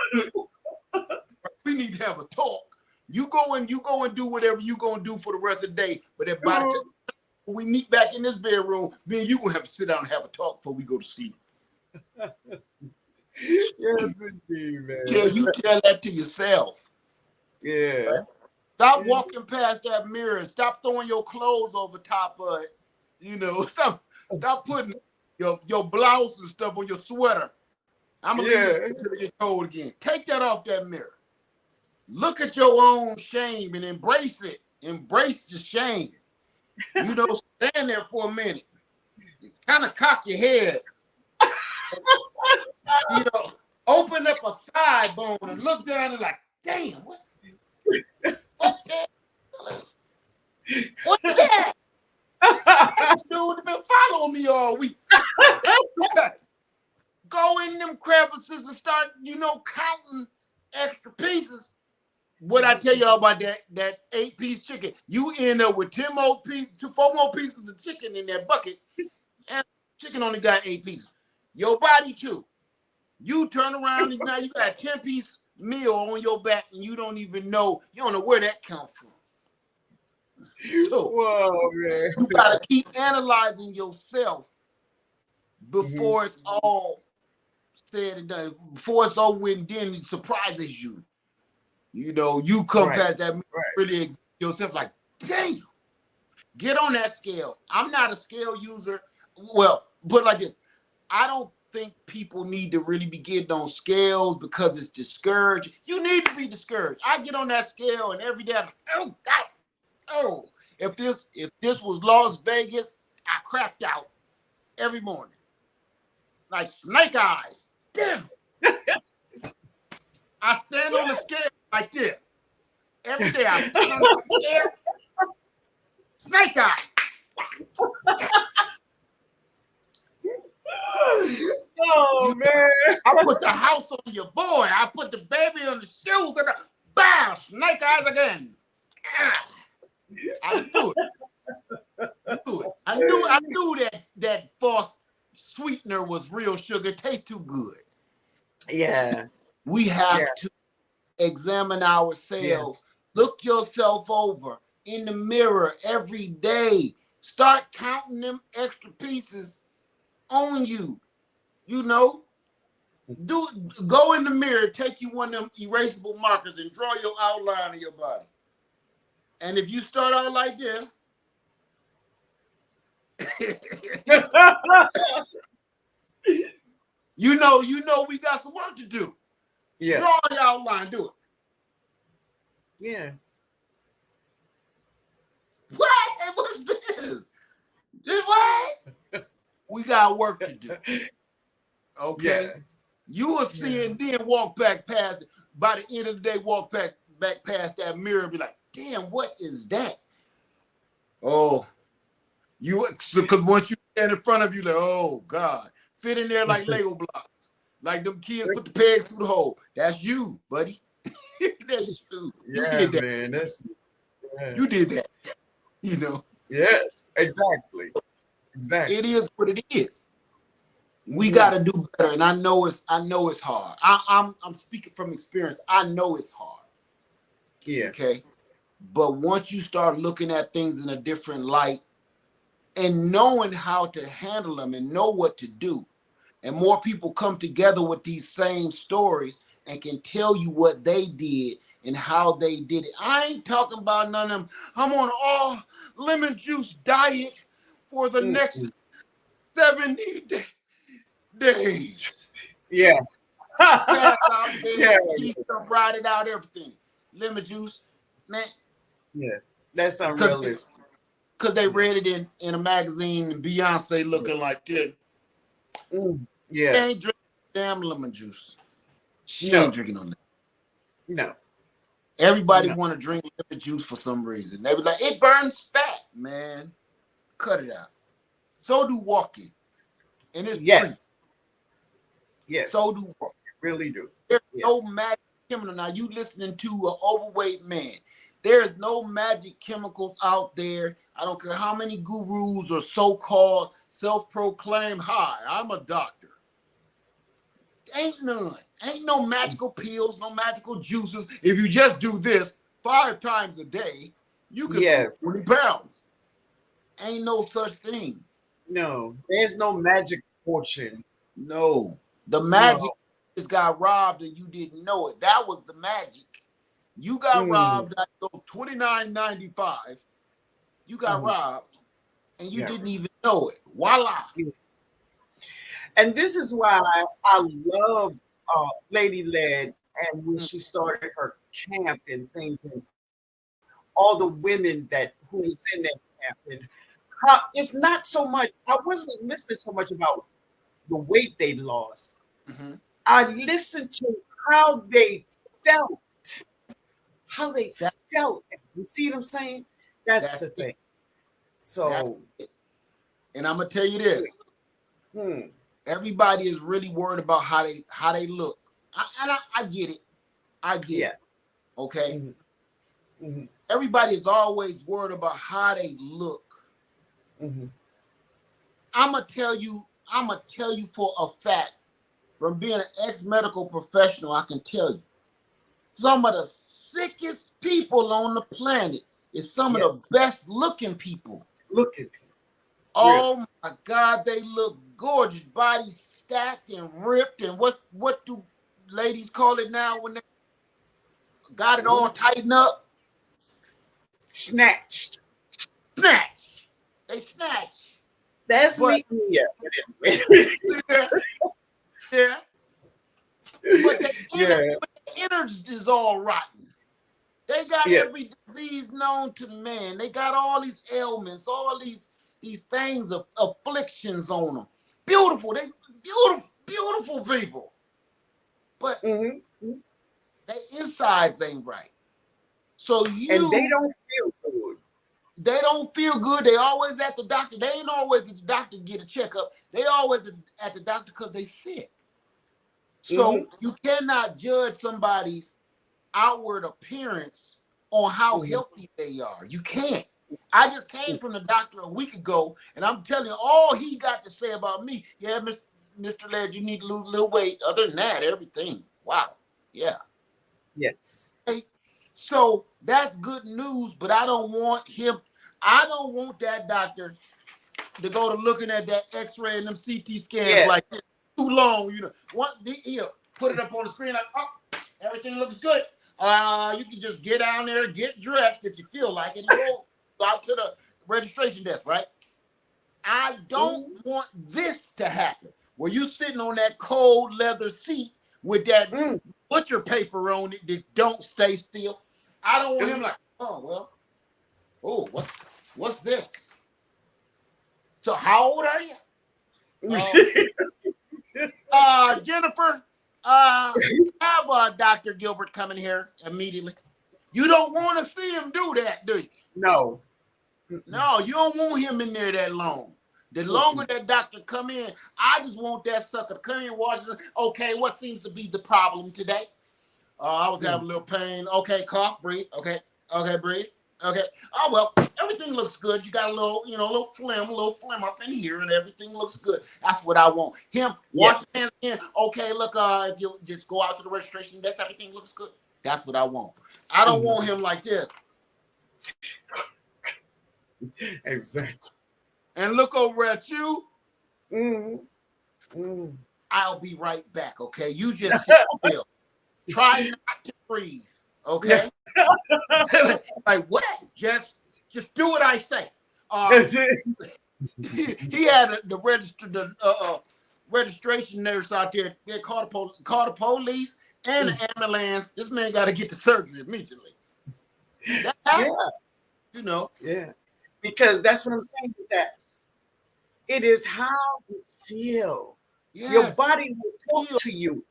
We need to have a talk. You go and do whatever you gonna do for the rest of the day. But if by the time we meet back in this bedroom, me and you gonna have to sit down and have a talk before we go to sleep. Yes, indeed, man. Yeah, you tell that to yourself. Yeah. Right? Stop walking past that mirror and stop throwing your clothes over top of it. You know, stop putting your blouse and stuff on your sweater. I'm gonna leave this until it gets cold again. Take that off that mirror. Look at your own shame and embrace it. Embrace your shame. You know, stand there for a minute. Kind of cock your head. You know, open up a thigh bone and look down and like, damn, what the hell is? What's that? Dude been following me all week. Go in them crevices and start, counting extra pieces. What I tell y'all about that 8-piece chicken, you end up with 4 more pieces of chicken in that bucket, and chicken only got 8 pieces. Your body too. You turn around and now you got a 10-piece meal on your back, and you don't know where that comes from. So, whoa, man. You gotta keep analyzing yourself before it's all said and done. Before it's over with, and then it surprises you. You know, you come past that, really examine yourself like, damn, get on that scale. I'm not a scale user. Well, put it like this. I don't think people need to really be getting on scales because it's discouraging. You need to be discouraged. I get on that scale and every day I'm like, oh God, oh. If this was Las Vegas, I crapped out every morning. Like snake eyes. Damn. I stand on the scale like this. Every day I stand on the scale. Snake eyes. Oh, man. I put the house on your boy. I put the baby on the shoes and bow, snake eyes again. I knew it. I knew that false sweetener was real sugar. It tastes too good. Yeah. We have to examine ourselves. Look yourself over in the mirror every day. Start counting them extra pieces on you. You know, go in the mirror, take you one of them erasable markers and draw your outline of your body. And if you start out like this, you know we got some work to do. Yeah. Draw your outline, do it. Yeah. What? Hey, what's this? This what? We got work to do. Okay. Yeah. You will see and then walk back past it. By the end of the day, walk back past that mirror and be like, damn, what is that? Oh, because once you stand in front of you, like, oh God, fit in there like Lego blocks. Like them kids put the pegs through the hole. That's you, buddy. That's you. You did that. Man, You did that. You know. Yes, exactly. It is what it is. We got to do better, and I know it's hard. I'm speaking from experience. I know it's hard. Yeah. Okay. But once you start looking at things in a different light and knowing how to handle them and know what to do, and more people come together with these same stories and can tell you what they did and how they did it. I ain't talking about none of them. I'm on all lemon juice diet for the next 70 days. Yeah. Pass out there, ride it out, everything. Lemon juice, man. Yeah, that's unrealistic. Because they read it in a magazine and Beyonce looking like this. Yeah. They ain't drinking damn lemon juice. She ain't drinking on that. No. Everybody want to drink lemon juice for some reason. They be like, it burns fat, man. Cut it out. So do walking. And it's free. Yes. So do walking. Really do. There's no magic chemical. Now you listening to an overweight man. There's no magic chemicals out there. I don't care how many gurus or so-called self-proclaimed, hi, I'm a doctor. Ain't none. Ain't no magical pills, no magical juices. If you just do this 5 times a day, you can lose 20 pounds. Ain't no such thing. No, there's no magic potion. No. The magic just got robbed and you didn't know it. That was the magic. You got robbed at $29.95. You got robbed and you didn't even know it. Voila. And this is why I love Lady Led, and when she started her camp and things, and all the women who was in that camp, and how it's not so much, I wasn't listening so much about the weight they lost. I listened to how they felt. How they felt. You see what I'm saying? That's the thing. So, and I'm gonna tell you this. Everybody is really worried about how they look. I get it. I get it. Okay. Everybody is always worried about how they look. I'm gonna tell you for a fact, from being an ex-medical professional, I can tell you, some of the sickest people on the planet is some of the best looking people. Really? Oh my God, they look gorgeous, body stacked and ripped. And what do ladies call it now when they got it all Mhm. tightened up? Snatched. Snatch. They snatch. That's But me. Yeah. But yeah, yeah. But the inner, yeah. innards is all rotten. They got Yeah. every disease known to man. They got all these ailments, all these things of afflictions on them. Beautiful, they beautiful people. But Hmm. their insides ain't right. So And they don't feel good. they don't feel good. They always at the doctor. They ain't always at the doctor to get a checkup. They always at the doctor because they sick. Hmm. So you cannot judge somebody's outward appearance on how Hmm. healthy they are. You can't. I just came from the doctor a week ago, and I'm telling you, all he got to say about me, yeah, Mr. Led, you need to lose a little weight. Other than that, everything. Wow. Yeah. Yes. Okay. So that's good news, but I don't want him. I don't want that doctor to go to looking at that X-ray and them CT scans Yeah. like this too long. You know, here, put it up on the screen like, oh, everything looks good. You can just get down there, get dressed if you feel like it, and go out to the registration desk, right? I don't Hmm. want this to happen. Where you sitting on that cold leather seat with that Mm. butcher paper on it that don't stay still. I don't want him like, oh well, oh what's this? So how old are you? Jennifer, have Dr. Gilbert coming here immediately. You don't want to see him do that, do you? No. No, you don't want him in there that long. The longer that doctor come in, I just want that sucker to come in, watch this. Okay, what seems to be the problem today? I was having a little pain. Okay, cough, breathe. Okay, breathe. Okay. Oh well, everything looks good. You got a little, a little phlegm up in here, and everything looks good. That's what I want. Him wash Yes. his hands again. Okay, look, if you just go out to the registration desk, everything looks good. That's what I want. I don't Mhm. want him like this. Exactly. And look over at you. Mm. Mm. I'll be right back. Okay, you just sit still. Try not to breathe. Okay. Like what? Just do what I say. That's it. He had the registration nurse out there. They called the police and the ambulance. This man got to get to surgery immediately. That Yeah. happened, you know. Yeah. Because that's what I'm saying is that it is how you feel. Your Yes, body will talk feel. to you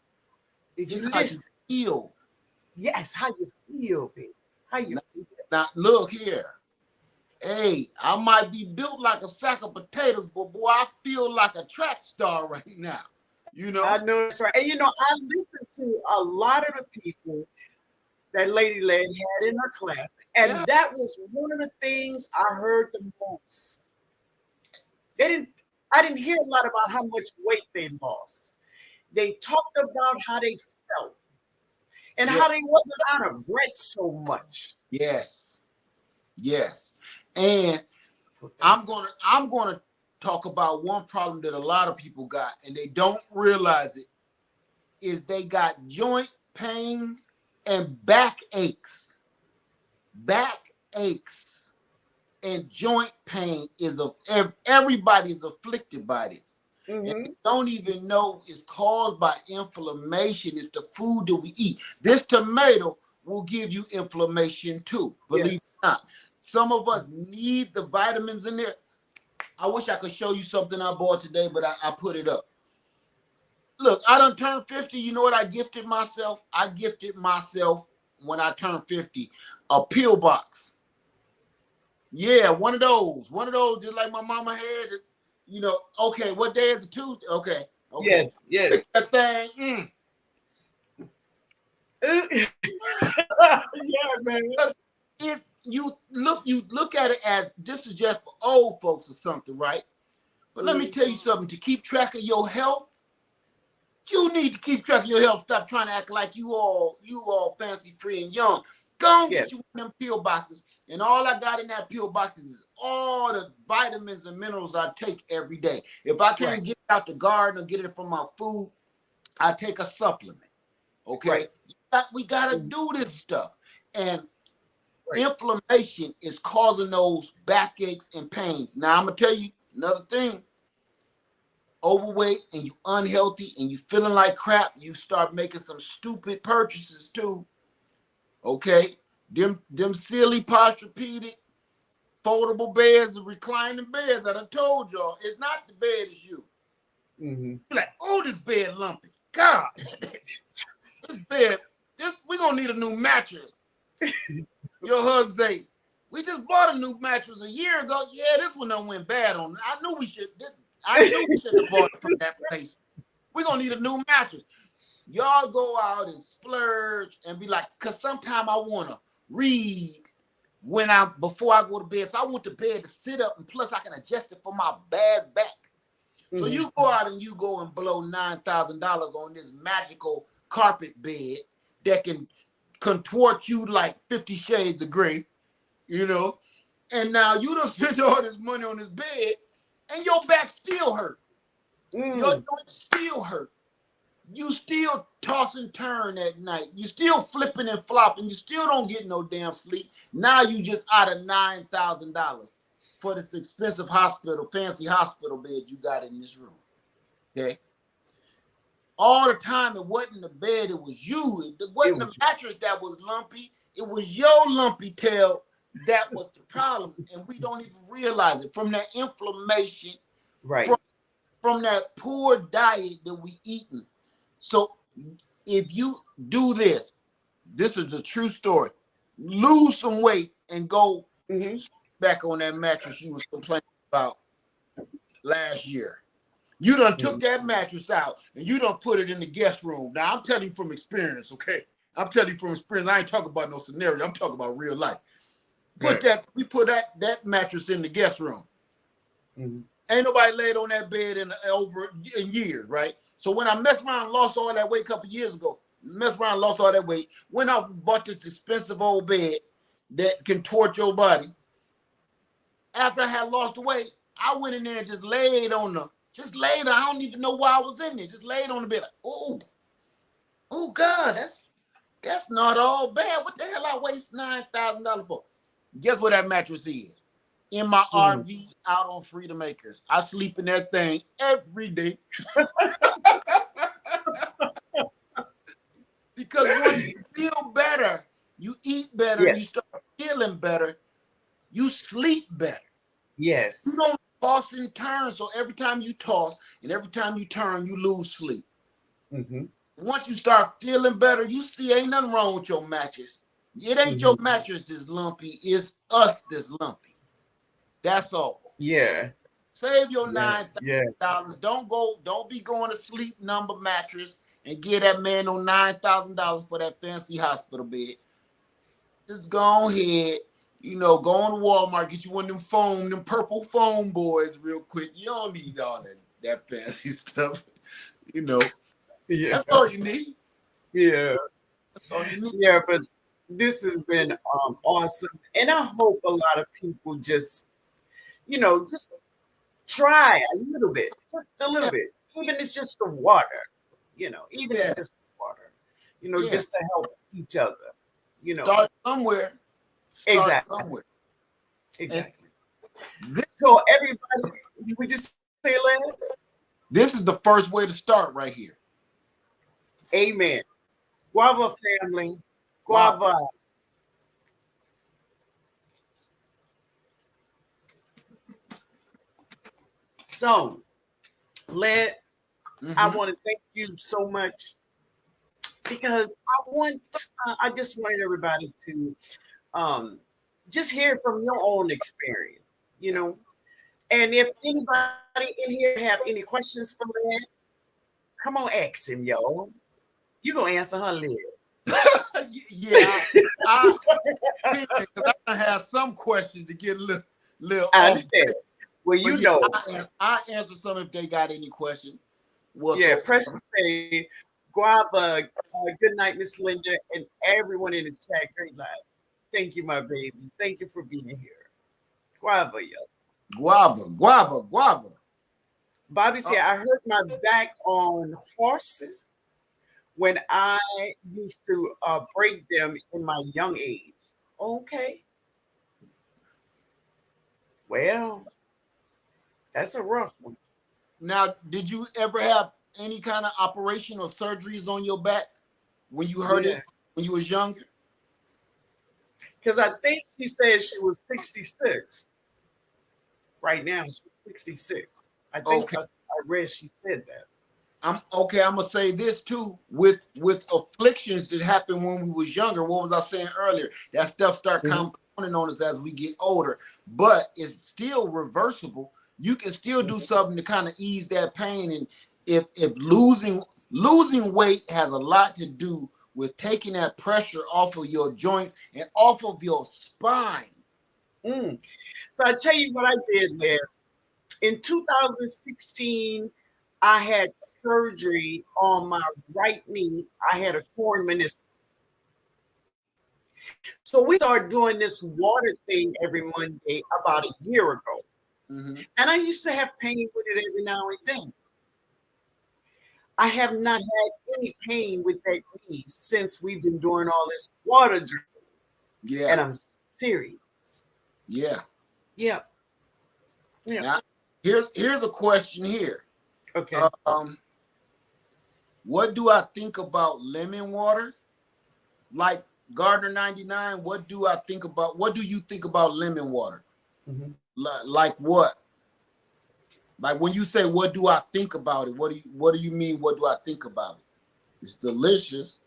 if It's you how you listen. feel. Yes, how you feel, baby. How you Now, feel. now look here. Hey, I might be built like a sack of potatoes, but boy, I feel like a track star right now. You I know? know that's right. And I listen to a lot of the people that Lady Led had in her class. Yeah. And that was one of the things I heard the most. They didn't I didn't hear a lot about how much weight they lost. They talked about how they felt and Yeah. how they wasn't out of breath so much. Yes. Yes. And I'm gonna talk about one problem that a lot of people got and they don't realize it is they got joint pains and back aches. Back aches and joint pain is everybody's afflicted by this. And Mm-hmm. they don't even know it's caused by inflammation. It's the food that we eat. This tomato will give you inflammation too, believe it Yes. or not. Some of us need the vitamins in there. I wish I could show you something I bought today, but I put it up. Look, I done turned 50. You know what I gifted myself? I gifted myself when I turned 50 a pill box. Yeah, one of those. One of those, just like my mama had. Okay, what day is it? Tuesday? Okay. Yes. Yes. Pick that thing. Yeah, man. It's you look at it as this is just for old folks or something, right? But let me tell you something. To keep track of your health, you need to keep track of your health. Stop trying to act like you all fancy free and young. Go and Yes. get you one of them pill boxes. And all I got in that pill box is all the vitamins and minerals I take every day. If I can't get it out the garden or get it from my food, I take a supplement. Okay. We got to do this stuff. And inflammation is causing those backaches and pains. Now, I'm going to tell you another thing. Overweight and you unhealthy and you feeling like crap, you start making some stupid purchases too. Okay. Them silly Posturepedic foldable beds and reclining beds that I told y'all, it's not the bed, it's you. You're like, oh, this bed lumpy. God, this bed, we're going to need a new mattress. Your husband say, we just bought a new mattress a year ago. Yeah, this one done went bad on. I knew we should have bought it from that place. We're going to need a new mattress. Y'all go out and splurge and be like, because sometimes I want to read before I go to bed. So I want the bed to sit up, and plus I can adjust it for my bad back. So you go out and you go and blow $9,000 on this magical carpet bed that can contort you like 50 Shades of Grey, you know, and now you done spent all this money on this bed and your back still hurt. Your joints still hurt. You still toss and turn at night. You still flipping and flopping. You still don't get no damn sleep. Now you just out of $9,000 for this expensive fancy hospital bed you got in this room. Okay. All the time, it wasn't the bed, it was you. It wasn't the mattress that was lumpy. It was your lumpy tail that was the problem. And we don't even realize it from that inflammation, from that poor diet that we eating. So if you do this is a true story. Lose some weight and go back on that mattress you was complaining about last year. You done took that mattress out and you done put it in the guest room. Now, I'm telling you from experience, okay? I'm telling you from experience. I ain't talking about no scenario. I'm talking about real life. We put that mattress in the guest room. Ain't nobody laid on that bed in years, right? So when I messed around and lost all that weight a couple years ago, went out and bought this expensive old bed that can contort your body. After I had lost the weight, I went in there and just laid. I don't even know why I was in there. Just laid on the bed. Like, oh God, that's not all bad. What the hell I waste $9,000 for? Guess what that mattress is? In my RV out on Freedom Acres. I sleep in that thing every day. Because once you feel better, you eat better, you start feeling better, you sleep better. Yes. You don't toss and turn. So every time you toss and every time you turn, you lose sleep. Once you start feeling better, you see ain't nothing wrong with your mattress. It ain't your mattress that's lumpy. It's us that's lumpy. That's all. Yeah. Save your $9,000. Don't be going to sleep number mattress and give that man no $9,000 for that fancy hospital bed. Just go ahead, go on to Walmart, get you one of them purple foam boys real quick. You don't need all that fancy stuff, That's all you need. Yeah. That's all you need. Yeah, but this has been awesome. And I hope a lot of people just try a little bit, just a little bit. Even it's just the water, it's just the water, just to help each other, Start somewhere. Exactly. So everybody, we just say it. This is the first way to start right here. Amen. Guava family. Guava. So, Led, I want to thank you so much because I just wanted everybody to just hear from your own experience, And if anybody in here have any questions for Led, come on, ask him, y'all. You gonna answer her, Led. Yeah, I have some questions to get a little I understand. Well, I answer some if they got any questions. Precious say, Guava, good night, Miss Linda, and everyone in the chat. Great live. Thank you, my baby. Thank you for being here. Guava, yo. Guava, guava, guava. Bobby Uh, said, I hurt my back on horses when I used to break them in my young age. Okay, well, that's a rough one. Now, did you ever have any kind of operation or surgeries on your back when you hurt Yeah, it when you was younger? because I think she said she was 66. Right now, she's 66. I think Okay. I read she said that. I'm okay. I'm gonna say this too with afflictions that happened when we was younger. What was I saying earlier? That stuff start Mhm, compounding on us as we get older, but it's still reversible. You can still do mhm. something to kind of ease that pain. And if losing weight has a lot to do with taking that pressure off of your joints and off of your spine. Mm. So I tell you what I did there. In 2016, I had surgery on my right knee. I had a torn meniscus. So we started doing this water thing every Monday about a year ago. Mm-hmm. And I used to have pain with it every now and then. I have not had any pain with that knee since we've been doing all this water drinking. Yeah, And I'm serious. yeah. Yeah, yeah. Now, here's a question here. Okay. Um, what do I think about lemon water? Like Gardner 99, what do I think about? What do you think about lemon water? Mhm. Like what? Like when you say what do I think about it? What do you mean? What do I think about it? It's delicious.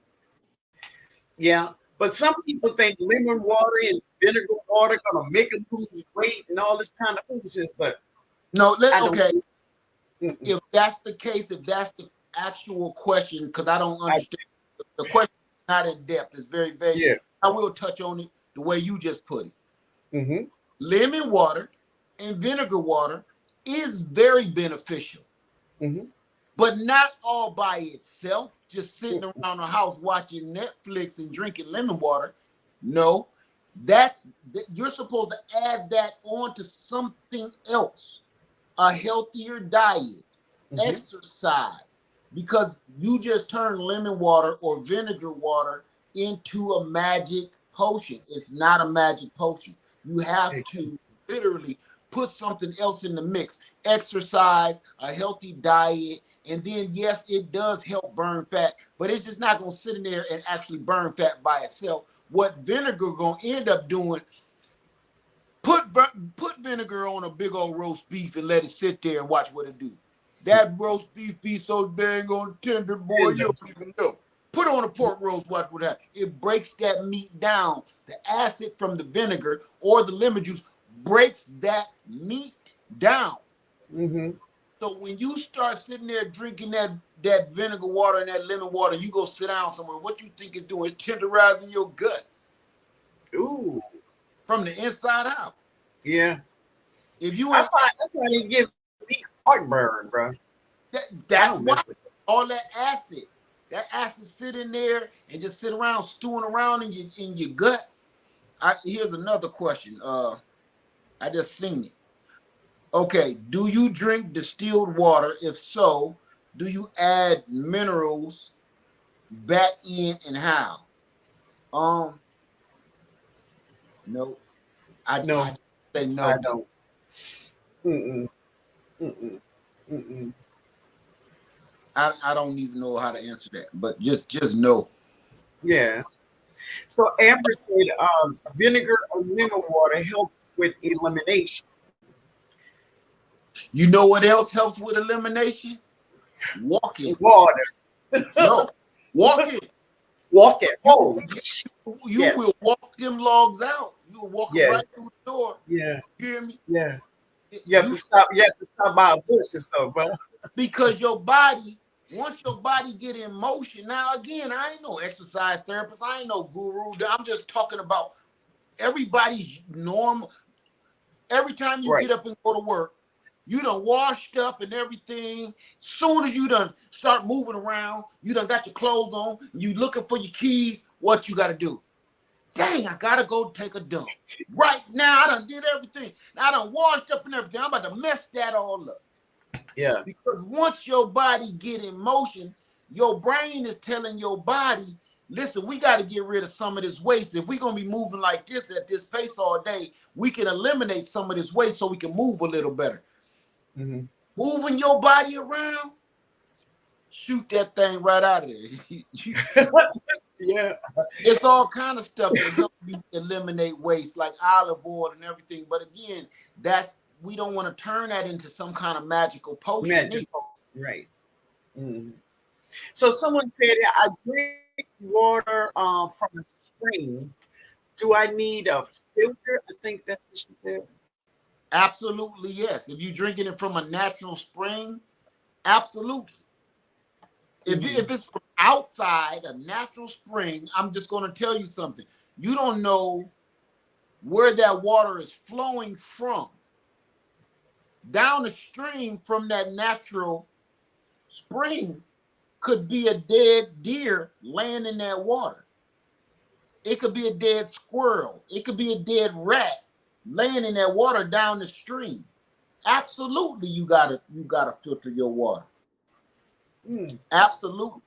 Yeah. But some people think lemon water and vinegar water gonna make them lose weight and all this kind of foolishness, but No, I don't okay. think. Mm-mm. If that's the case, if that's the actual question, because I don't I, understand the question, is not in depth. It's very vague. yeah. I will touch on it the way you just put it. Mm-hmm. Lemon water and vinegar water is very beneficial, Mm-hmm. but not all by itself, just sitting Mm-mm. around the house watching Netflix and drinking lemon water. No, that's you're supposed to add that on to something else, a healthier diet, Mm-hmm. exercise, because you just turn lemon water or vinegar water into a magic potion. It's not a magic potion. You have to literally put something else in the mix. Exercise, a healthy diet, and then yes, it does help burn fat, but it's just not going to sit in there and actually burn fat by itself. What vinegar going to end up doing, put vinegar on a big old roast beef and let it sit there and watch what it do. That roast beef be so dang on tender, boy, you Tender. don't even know. Put on a pork roast, watch what happens. It breaks that meat down. The acid from the vinegar or the lemon juice breaks that meat down. Mm-hmm. So when you start sitting there drinking that vinegar water and that lemon water, you go sit down somewhere. What you think it's doing? It's tenderizing your guts Ooh. from the inside out. Yeah. If you I ain't find that's why they give me heartburn, bro. I that's don't why mess with it. all that acid sit in there and just sit around stewing around in your guts. Here's another question. I just seen it. Okay, do you drink distilled water? If so, do you add minerals back in and how? Um, no. I No, say I no. don't. Mm-mm. Mm-mm. Mm-mm. I don't even know how to answer that, but just no. Yeah. So Amber said vinegar or lemon water helps with elimination. You know what else helps with elimination? Walking. Water. No, walking. Walk it. You Oh, you yes. will walk them logs out. You will walk them right Yes. through the door. Yeah. You hear me? Yeah. You You have to stop by a bush and stuff, bro. because your body, once your body get in motion. Now again, I ain't no exercise therapist. I ain't no guru. I'm just talking about everybody's normal. Every time you Right. get up and go to work, you done washed up and everything. Soon as you done start moving around, you done got your clothes on, you looking for your keys. What you got to do? dang, I gotta go take a dump. Right now, I done did everything. I done washed up and everything. I'm about to mess that all up. Yeah. Because once your body get in motion, your brain is telling your body, listen, we got to get rid of some of this waste. If we're going to be moving like this at this pace all day, we can eliminate some of this waste so we can move a little better. Mm-hmm. Moving your body around, shoot that thing right out of there. Yeah. It's all kind of stuff that help you eliminate waste, like olive oil and everything. But again, we don't want to turn that into some kind of magical potion. Right. Mm-hmm. So someone said that I drink water from a spring. Do I need a filter? I think that's what she said. Absolutely, yes. If you're drinking it from a natural spring, absolutely. If it's from outside, a natural spring, I'm just going to tell you something. You don't know where that water is flowing from. Down the stream from that natural spring could be a dead deer laying in that water. It could be a dead squirrel. It could be a dead rat laying in that water down the stream. Absolutely, you gotta filter your water. Absolutely.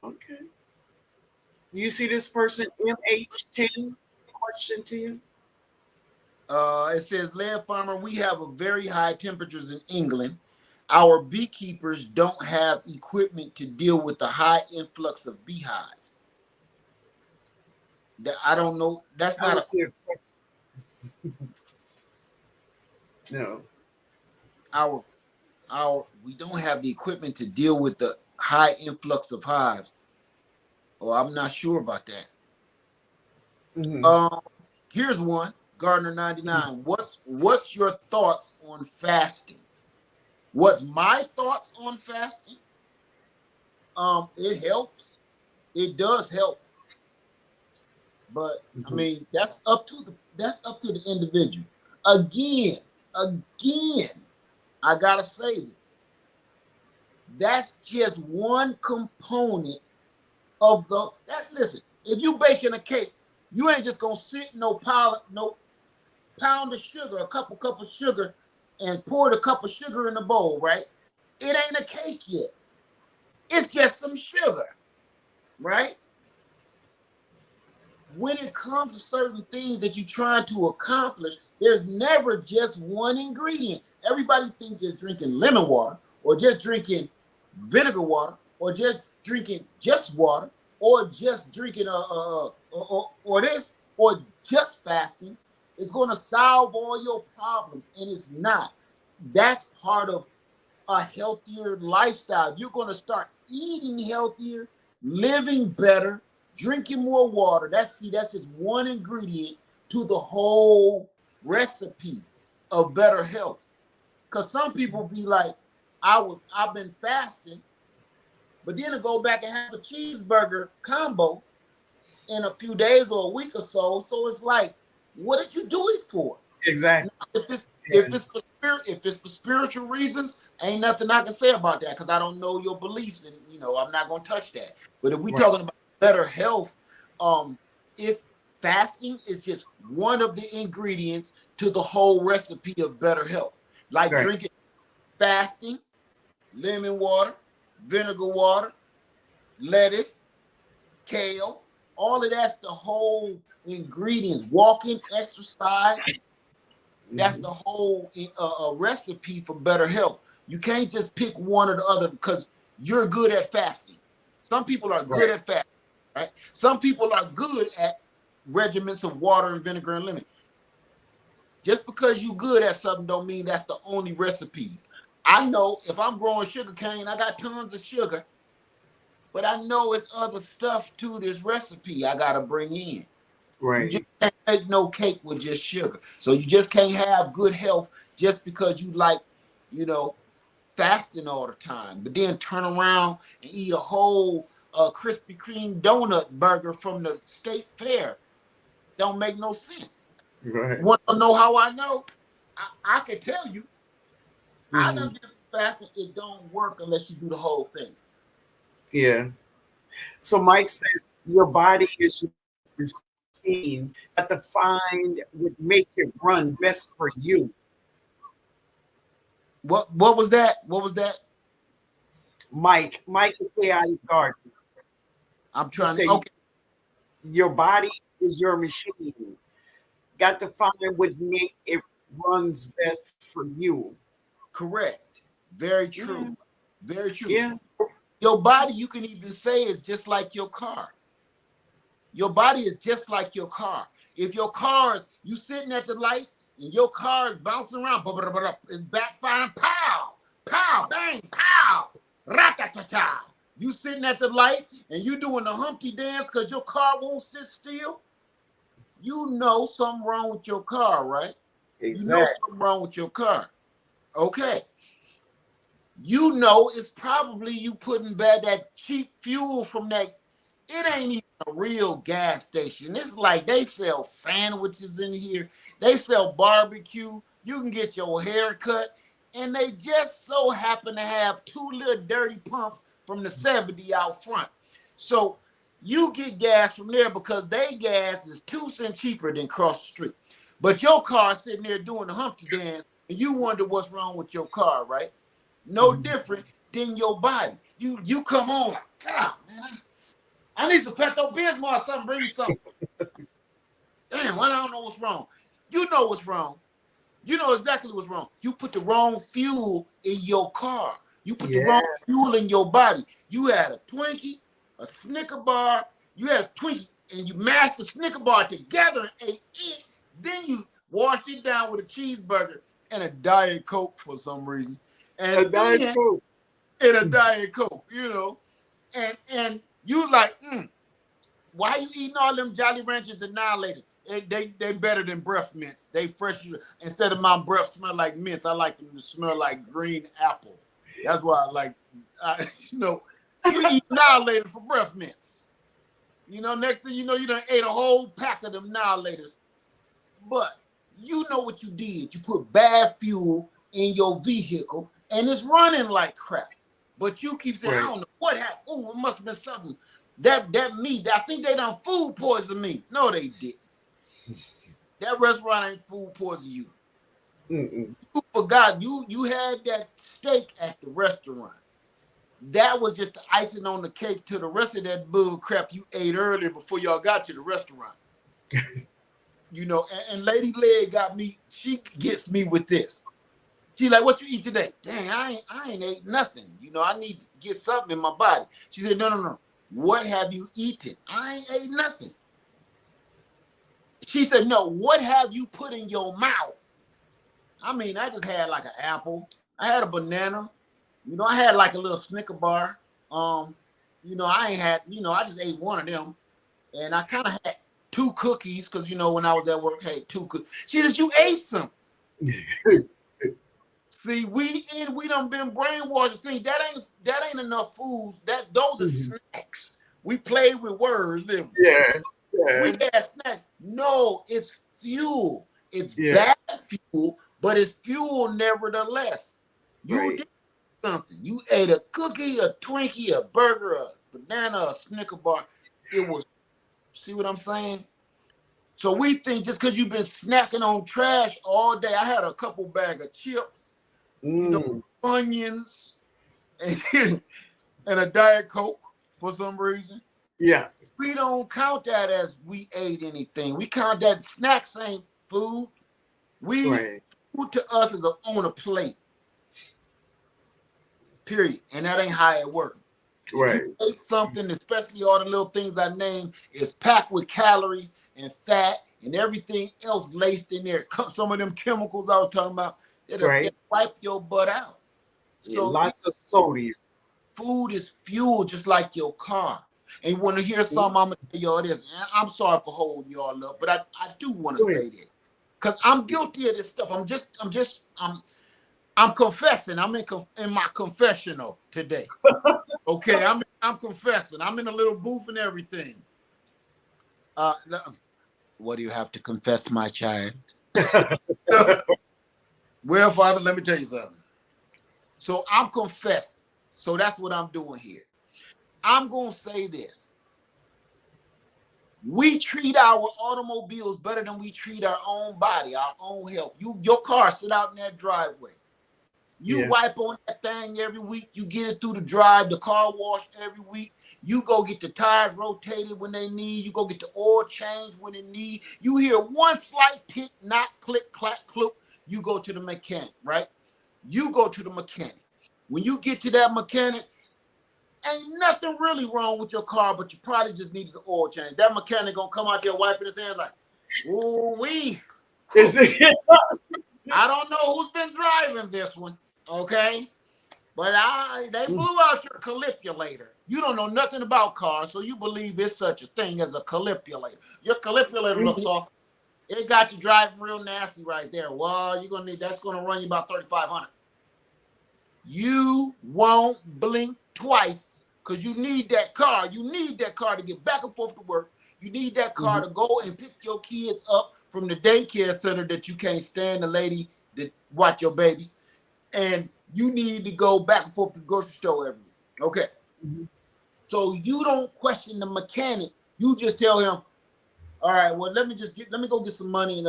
Okay. You see this person MH10 question to you? It says, Lead Farmer, we have a very high temperatures in England. Our beekeepers don't have equipment to deal with the high influx of beehives. I don't know. That's I not don't see a question. No. we don't have the equipment to deal with the high influx of hives. Oh, I'm not sure about that. Mm-hmm. Here's one, Gardner 99. What's your thoughts on fasting? What's my thoughts on fasting? It helps. It does help. But I mean, that's up to the individual. Again, I gotta say this. That's just one component of listen, if you baking a cake, you ain't just gonna sit no pound of sugar, a cup of sugar, and pour the cup of sugar in the bowl, right? It ain't a cake yet. It's just some sugar, right? When it comes to certain things that you're trying to accomplish, there's never just one ingredient. Everybody thinks just drinking lemon water or just drinking vinegar water or just drinking just water or just drinking or this or just fasting is going to solve all your problems, and it's not. That's part of a healthier lifestyle. You're going to start eating healthier, living better, drinking more water. That's just one ingredient to the whole recipe of better health. Because some people be like, I've been fasting, but then to go back and have a cheeseburger combo in a few days or a week or so. So it's like, what did you do it for? Exactly. Now, if it's for spiritual reasons, ain't nothing I can say about that because I don't know your beliefs, and I'm not gonna touch that. But if we're talking about better health, it's fasting is just one of the ingredients to the whole recipe of better health. Like drinking, fasting, lemon water, vinegar water, lettuce, kale, all of that's the whole ingredients. Walking, exercise. That's the whole recipe for better health. You can't just pick one or the other because you're good at fasting. Some people are good at fasting, right? Some people are good at regimens of water and vinegar and lemon. Just because you're good at something don't mean that's the only recipe. I know if I'm growing sugar cane, I got tons of sugar, but I know it's other stuff to this recipe I got to bring in. Right. You just can't make no cake with just sugar. So you just can't have good health just because you like, fasting all the time. But then turn around and eat a whole Krispy Kreme donut burger from the state fair. Don't make no sense. Right. Want to know how I know? I can tell you. I done did some fasting. It don't work unless you do the whole thing. Yeah. So Mike says your body is your machine. Got to find what makes it run best for you. What was that? What was that? Mike is AI garden. I'm He trying to. say Okay, your body is your machine. Got to find what make it runs best for you. correct. Very Yeah, true. Very true. yeah, Your body, you can even say, is just like your car. Your body is just like your car. If your car is, you sitting at the light and your car is bouncing around, it's backfiring, pow, pow, bang, pow, ratatata. You sitting at the light and you doing the Humpty dance because your car won't sit still. You know something wrong with your car, right? You know exactly. something wrong with your car. Okay. You know it's probably you putting back that cheap fuel from that. It ain't even a real gas station. It's like they sell sandwiches in here. They sell barbecue. You can get your hair cut. And they just so happen to have two little dirty pumps from the 70 out front. So you get gas from there because they gas is 2 cents cheaper than cross the street. But your car sitting there doing the Humpty dance, and you wonder what's wrong with your car, right? No different than your body. You come on like, God, man, I need some Pepto Bismol or something. Bring me something. Damn, I don't know what's wrong. You know what's wrong. You know exactly what's wrong. You put the wrong fuel in your car. You put the Yeah, wrong fuel in your body. You had a Twinkie, a Snicker bar. You had a Twinkie, and you mashed the Snicker bar together and ate it. Then you washed it down with a cheeseburger and a Diet Coke for some reason. a And Diet then Coke. in a Diet Coke, you know. And you like, why you eating all them Jolly Ranchers annihilators? They better than breath mints. They fresh. Instead of my breath smell like mints, I like them to smell like green apple. That's why I like, you eat annihilators for breath mints. Next thing you know, you done ate a whole pack of them annihilators. But you know what you did. You put bad fuel in your vehicle and it's running like crap. But you keep saying, I Right. don't know what happened. Oh, it must have been something. That meat, I think they done food poison me. No, they didn't. That restaurant ain't food poison you. Mm-mm. You forgot you had that steak at the restaurant. That was just the icing on the cake to the rest of that bull crap you ate earlier before y'all got to the restaurant. And Lady Leg got me, she gets me with this. She like, what you eat today? Dang, I ain't ate nothing. I need to get something in my body. She said, no. What have you eaten? I ain't ate nothing. She said, no, what have you put in your mouth? I mean, I just had like an apple. I had a banana. I had like a little Snicker bar. I ain't had, I just ate one of them. And I kind of had 2 cookies because, when I was at work, hey, 2 cookies. She said, you ate something. See, we done been brainwashed to think that ain't enough food. Those are snacks. We played with words, didn't we? Yeah, We yeah, had snacks. No, it's fuel. It's yeah. bad fuel, but it's fuel nevertheless. You Right. did something. You ate a cookie, a Twinkie, a burger, a banana, a Snicker bar. It was, see what I'm saying? So we think just because you've been snacking on trash all day, I had a couple bag of chips, Mm. onions, and, and a Diet Coke for some reason. Yeah. We don't count that as we ate anything. We count that snacks ain't food. Right. Food to us is on a plate. Period. And that ain't how it works. If you Right. ate something, especially all the little things I named, is packed with calories and fat and everything else laced in there. Some of them chemicals I was talking about, it'll Right. wipe your butt out. Yeah, So lots of sodium. food is fuel just like your car. And you want to hear something, I'm going to tell y'all this. And I'm sorry for holding y'all up, but I do want to Go ahead. say this. Because I'm guilty of this stuff. I'm confessing. I'm in my confessional today. Okay, I'm confessing. I'm in a little booth and everything. What do you have to confess, my child? Well, Father, let me tell you something. So I'm confessing. So that's what I'm doing here. I'm going to say this. We treat our automobiles better than we treat our own body, our own health. Your car sit out in that driveway. You wipe on that thing every week. You get it through the drive, the car wash every week. You go get the tires rotated when they need. You go get the oil changed when it need. You hear one slight tick, knock, click, clack, clook. You go to the mechanic, right? You go to the mechanic. When you get to that mechanic, ain't nothing really wrong with your car, but you probably just needed an oil change. That mechanic gonna come out there wiping his hand like, ooh wee. I don't know who's been driving this one, okay? But they blew out your calipulator. You don't know nothing about cars, so you believe it's such a thing as a calipulator. Your calipulator looks off. It got you driving real nasty right there. Well, you're gonna need that's gonna run you about $3,500. You won't blink twice because you need that car. You need that car to get back and forth to work. You need that car to go and pick your kids up from the daycare center that you can't stand, the lady that watch your babies. And you need to go back and forth to the grocery store every week. Okay. So you don't question the mechanic. You just tell him, all right, well, let me go get some money and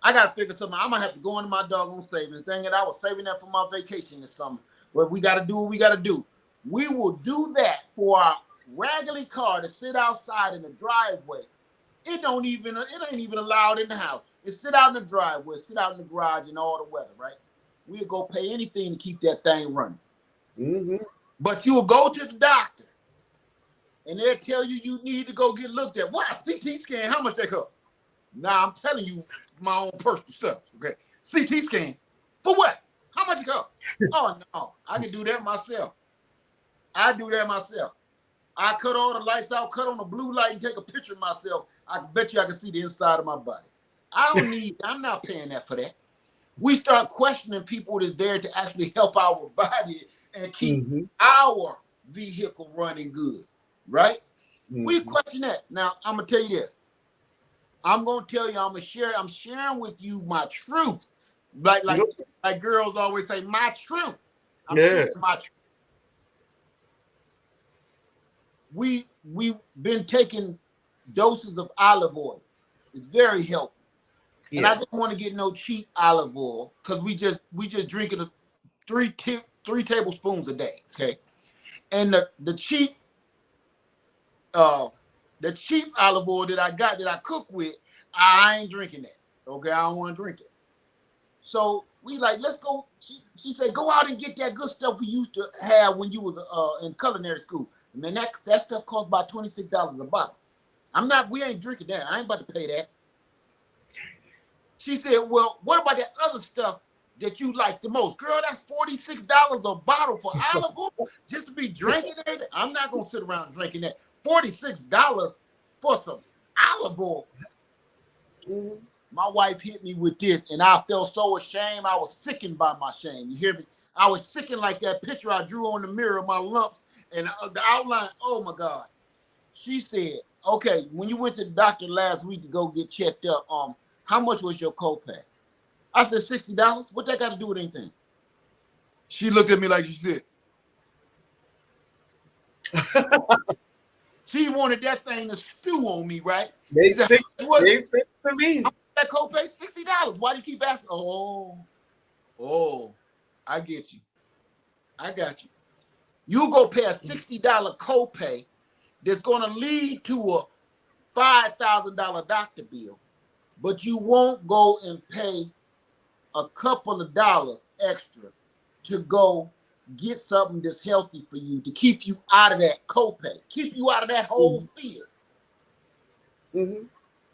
I gotta figure something out. I'm gonna have to go into my doggone savings. Dang it, I was saving that for my vacation this summer. But we gotta do what we gotta do. We will do that for our raggedy car to sit outside in the driveway. It ain't even allowed in the house. It sit out in the driveway, sit out in the garage in all the weather, right? We'll go pay anything to keep that thing running. But you'll go to the doctor and they'll tell you you need to go get looked at. What? CT scan, how much they cost? Nah, I'm telling you my own personal stuff, okay? CT scan, for what? How much it cost? Oh, no, I can do that myself. I do that myself. I cut all the lights out, cut on the blue light and take a picture of myself. I bet you I can see the inside of my body. I'm not paying that for that. We start questioning people that's there to actually help our body and keep our vehicle running good, right? We question that. Now, I'm going to tell you this. I'm going to tell you, I'm sharing with you my truth. Like girls always say, my truth. I'm sharing my truth. We've been taking doses of olive oil. It's very healthy. And I didn't want to get no cheap olive oil because we just drinking three tablespoons a day, okay? And the cheap olive oil that I got that I cook with, I ain't drinking that. Okay, I don't want to drink it. So we like, let's go. She said, go out and get that good stuff we used to have when you was in culinary school. Man, that stuff costs about $26 a bottle. We ain't drinking that. I ain't about to pay that. She said, well, what about that other stuff that you like the most? Girl, that's $46 a bottle for olive oil just to be drinking it. I'm not going to sit around drinking that. $46 for some olive oil. My wife hit me with this, and I felt so ashamed. I was sickened by my shame. You hear me? I was sickened like that picture I drew on the mirror, my lumps and the outline. Oh, my God. She said, okay, when you went to the doctor last week to go get checked up, how much was your copay? I said, $60. What that got to do with anything? She looked at me like she said. She wanted that thing to stew on me, right? They six to me. That copay, $60. Why do you keep asking? Oh, I get you. I got you. You go pay a $60 copay that's going to lead to a $5,000 doctor bill, but you won't go and pay a couple of dollars extra to go get something that's healthy for you to keep you out of that copay, keep you out of that whole field.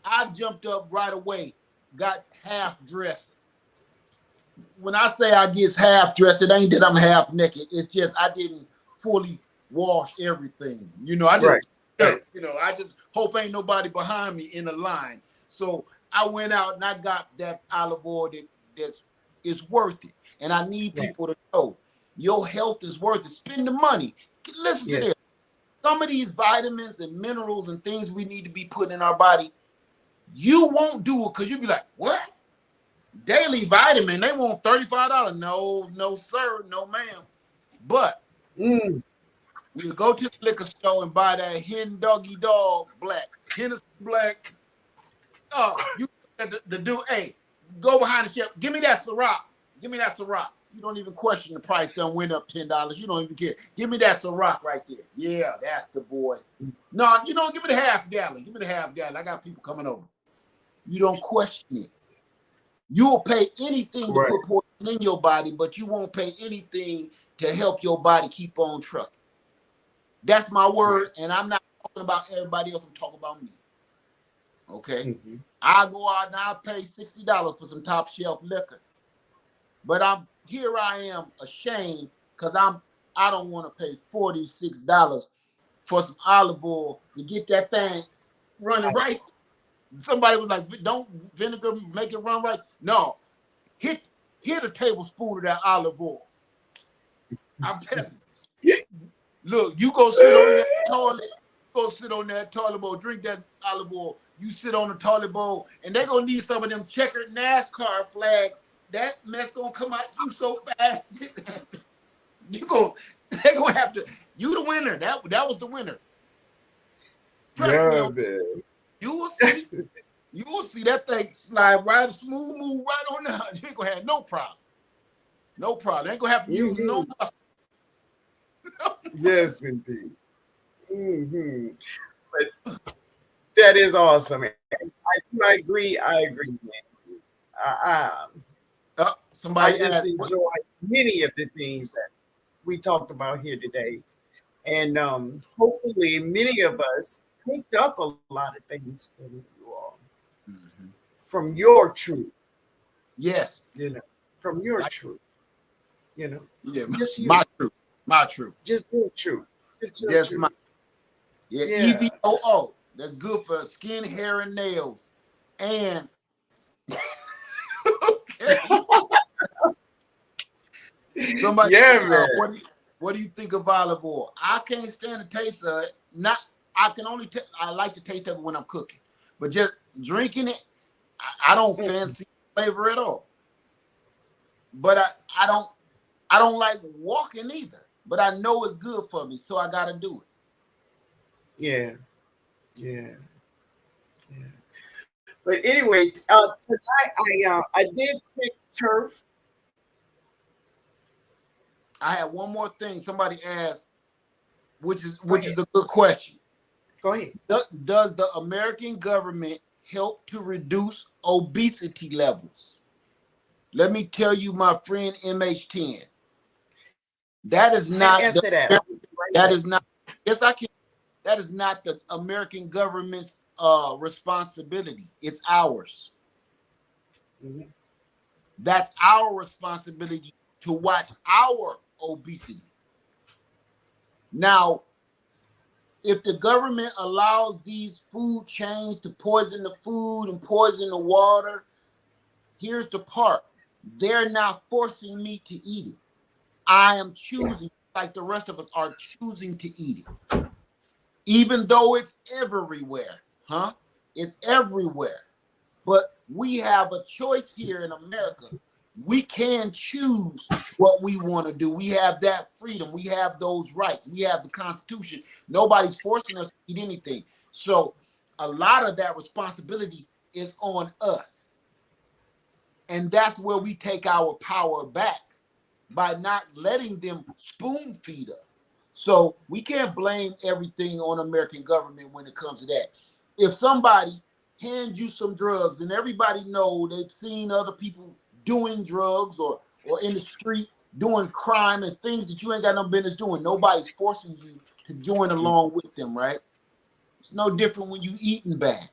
I jumped up right away, got half dressed. When I say I get half dressed, it ain't that I'm half naked. It's just I didn't fully wash everything. I just hope ain't nobody behind me in the line. So I went out and I got that olive oil that is worth it. And I need people to know your health is worth it. Spend the money. Listen to this. Some of these vitamins and minerals and things we need to be putting in our body, you won't do it because you'll be like, what? Daily vitamin, they want $35. No, sir. No, ma'am. But we'll go to the liquor store and buy that Hen Doggy Dog Black. Hennessy Black. You the dude, hey, go behind the shelf. Give me that Ciroc. Give me that Ciroc. You don't even question the price. Done went up $10. You don't even care. Give me that Ciroc right there. Yeah, that's the boy. No, you don't give me the half gallon. Give me the half gallon. I got people coming over. You don't question it. You will pay anything to put poison in your body, but you won't pay anything to help your body keep on trucking. That's my word, and I'm not talking about everybody else. I'm talking about me. Okay? Mm-hmm. I go out and I pay $60 for some top shelf liquor. But I am ashamed because I don't want to pay $46 for some olive oil to get that thing running right. Somebody was like, don't vinegar make it run right. No, hit a tablespoon of that olive oil. I'm telling you. Look, you go sit on that toilet, bowl, drink that olive oil. You sit on the toilet bowl, and they're gonna need some of them checkered NASCAR flags. That mess gonna come out you so fast. They're gonna have to. You the winner. That was the winner. Trust me, man. You will see. You will see that thing slide right, smooth move right on out. You ain't gonna have no problem. No problem. Ain't gonna have to use no muscle. Yes, indeed. Mm-hmm. But that is awesome. I agree. I agree, man. Somebody I just asked, enjoy many of the things that we talked about here today. And hopefully many of us picked up a lot of things from you all. Mm-hmm. From your truth. Yes. From your truth. Yeah, just my truth. My truth. Just your truth. Just your truth. EVOO. That's good for skin, hair, and nails. And okay. Somebody man. What do you think of olive oil? I can't stand the taste of it. I like to taste of it when I'm cooking. But just drinking it, I don't fancy flavor at all. But I don't like walking either. But I know it's good for me, so I gotta do it. Yeah. But anyway, tonight I did pick turf. I had one more thing somebody asked, which is a good question. Go ahead. Does the American government help to reduce obesity levels? Let me tell you, my friend MH10, that is not that is not. Yes, I can. That is not the American government's responsibility. It's ours. Mm-hmm. That's our responsibility to watch our obesity. Now, if the government allows these food chains to poison the food and poison the water, here's the part. They're not forcing me to eat it. I am choosing, like the rest of us are choosing to eat it. Even though it's everywhere, It's everywhere. But we have a choice here in America. We can choose what we want to do. We have that freedom. We have those rights. We have the Constitution. Nobody's forcing us to eat anything. So a lot of that responsibility is on us. And that's where we take our power back by not letting them spoon feed us. So we can't blame everything on American government when it comes to that. If somebody hands you some drugs and everybody know they've seen other people doing drugs or in the street doing crime and things that you ain't got no business doing, nobody's forcing you to join along with them, right? It's no different when you eating bad.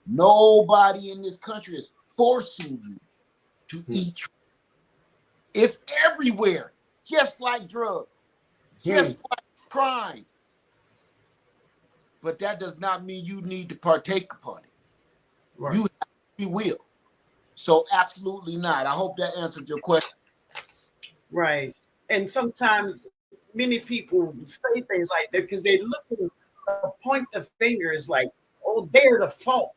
Nobody in this country is forcing you to eat. It's everywhere, just like drugs, just like crime. But that does not mean you need to partake upon it. Right. You have free will. So absolutely not. I hope that answered your question. Right. And sometimes many people say things like that because they look at point the fingers like, oh, they're the fault.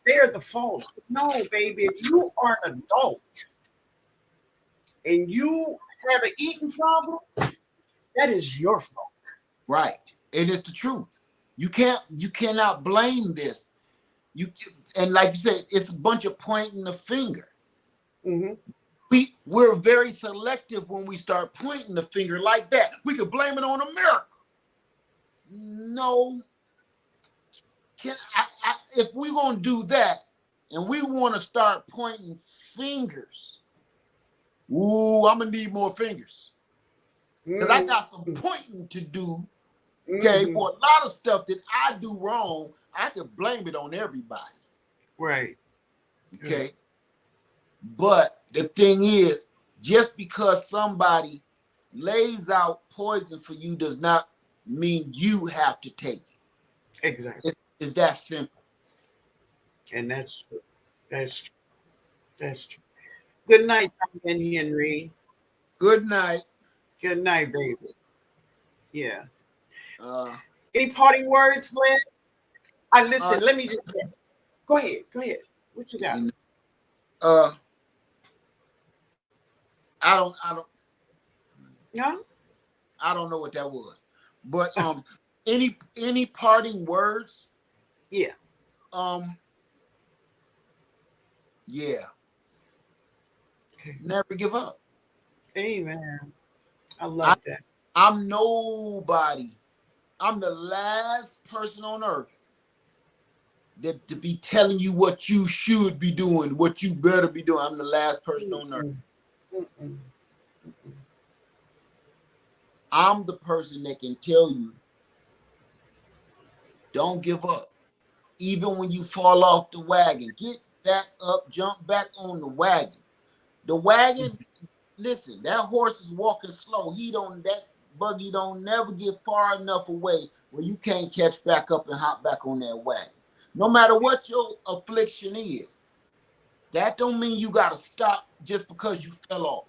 They're the fault. No, baby, if you are an adult and you have an eating problem, that is your fault. Right. And it's the truth. You cannot blame this. And like you said, it's a bunch of pointing the finger. Mm-hmm. We're very selective when we start pointing the finger like that. We could blame it on America. No, if we're gonna do that, and we want to start pointing fingers, ooh, I'm gonna need more fingers because I got some pointing to do. Okay, for a lot of stuff that I do wrong, I could blame it on everybody. Right. Okay, but the thing is, just because somebody lays out poison for you does not mean you have to take it. Exactly. It's that simple. And that's true. That's true. That's true. Good night, Henry. Good night. Good night, baby. Yeah. Uh, Any parting words, Lynn? I uh, listen. Let me just go ahead. Go ahead. What you got? uh, I don't. No. I don't know what that was, but any parting words? Yeah. Yeah. Okay. Never give up. Amen. I love that. I'm nobody. I'm the last person on earth that to be telling you what you should be doing, what you better be doing. I'm the last person on earth. I'm the person that can tell you, don't give up. Even when you fall off the wagon, get back up, jump back on the wagon. The wagon, listen, that horse is walking slow. That buggy don't never get far enough away where you can't catch back up and hop back on that wagon. No matter what your affliction is, that don't mean you got to stop just because you fell off.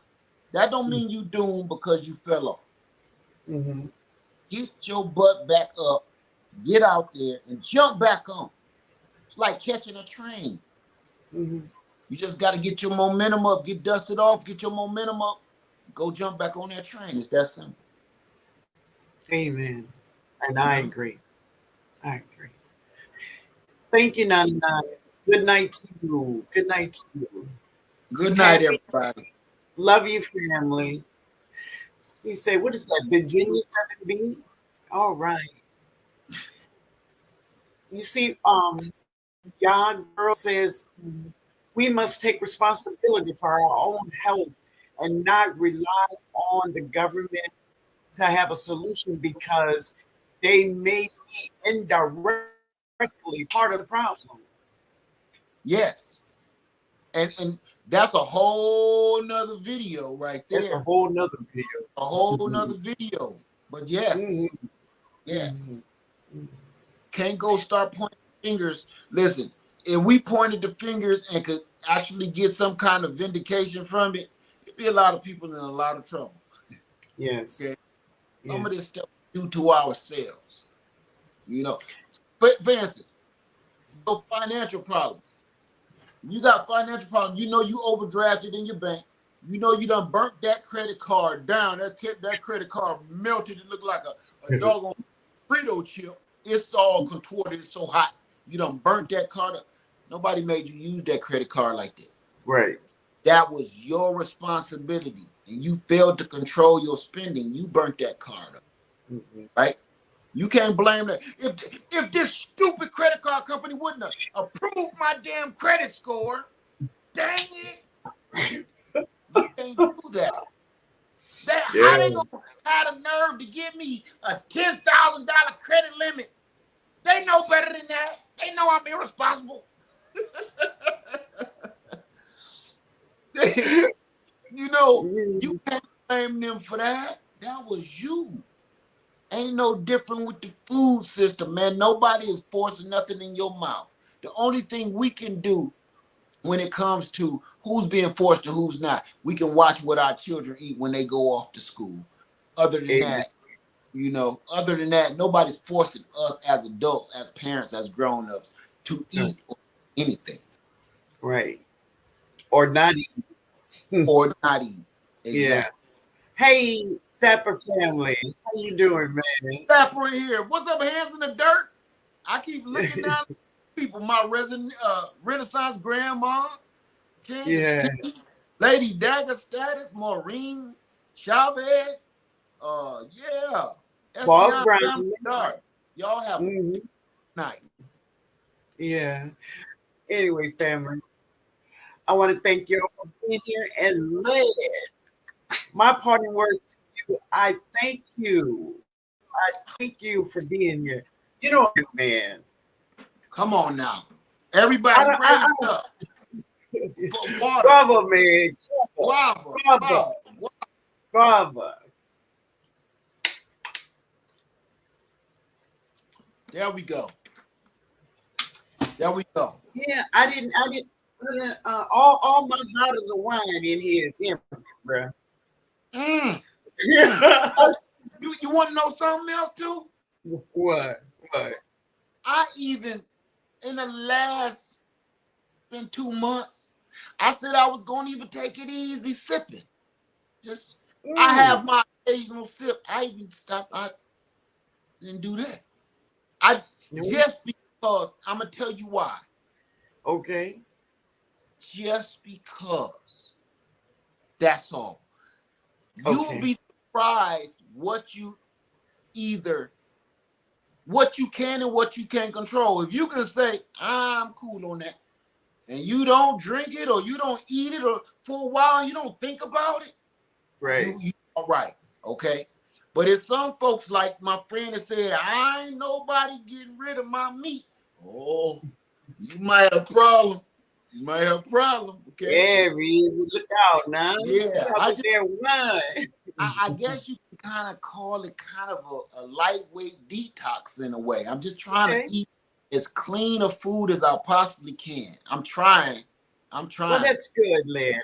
That don't mean you doomed because you fell off. Mm-hmm. Get your butt back up, get out there, and jump back on. It's like catching a train. Mm-hmm. You just got to get your momentum up, get dusted off, get your momentum up, go jump back on that train. It's that simple. Amen. And I agree. I agree. Thank you, Nana. Good night to you. Good night to you. Good night, everybody. Love you, family. She said, what is that? Virginia 7B? All right. You see, Young Girl says we must take responsibility for our own health and not rely on the government to have a solution because they may be indirectly part of the problem. Yes. And that's a whole nother video right there. That's a whole nother video. A whole nother video. But yes. Mm-hmm. Yes. Mm-hmm. Can't go start pointing fingers. Listen, if we pointed the fingers and could actually get some kind of vindication from it, it'd be a lot of people in a lot of trouble. Yes. Okay. Yes. Some of this stuff we do to ourselves. You know, for instance, no financial problems. You got financial problems. You know you overdrafted in your bank. You know you done burnt that credit card down. That credit card melted. It looked like a doggone Frito chip. It's all contorted. It's so hot. You done burnt that card up. Nobody made you use that credit card like that. Right. That was your responsibility. And you failed to control your spending. You burnt that card up. Mm-hmm. Right? You can't blame that. If this stupid credit card company wouldn't have approved my damn credit score, dang it. You can't do that. How they gonna have the nerve to give me a $10,000 credit limit? They know better than that. They know I'm irresponsible. You know, you can't blame them for that. That was you. Ain't no different with the food system, man. Nobody is forcing nothing in your mouth. The only thing we can do when it comes to who's being forced and who's not, we can watch what our children eat when they go off to school. Other than that, nobody's forcing us as adults, as parents, as grown-ups to eat or anything. Right. Or not eat. Or not eat. Exactly. Yeah. Hey, Sapper family. How you doing, man? Sapper in here. What's up, hands in the dirt? I keep looking down at people. My Renaissance grandma, Candace Yeah. T, Lady Dagger Status, Maureen Chavez. Yeah. Bob SCI Brown. Family Dark. Y'all have a Hmm. night. Yeah. Anyway, family, I want to thank you all for being here. And Led, my parting words to you, I thank you. I thank you for being here. You know, man. Come on now. I Everybody don't, raised up I, for water. bravo, man. Guava. Bravo. Bravo. There we go. There we go. Yeah, I didn't. All my bottles of wine in here is empty, bro. Mm. Yeah. Oh, you want to know something else too? What? What? I even in the last been 2 months, I said I was gonna even take it easy sipping. Just I have my occasional sip. I even stopped. I didn't do that. I just because I'm gonna tell you why. Okay. Just because. That's all. You'll Okay. be surprised what you can and what you can't control. If you can say, I'm cool on that, and you don't drink it or you don't eat it or for a while you don't think about it, Right. you all right, okay? But it's some folks like my friend that said, I ain't nobody getting rid of my meat. Oh, you might have a problem. You might have a problem, okay? Yeah, Reed, look out now. Yeah, I Wine. guess you can kind of call it kind of a lightweight detox in a way. I'm just trying to Okay. eat as clean a food as I possibly can. I'm trying. Well, that's good, Lynn.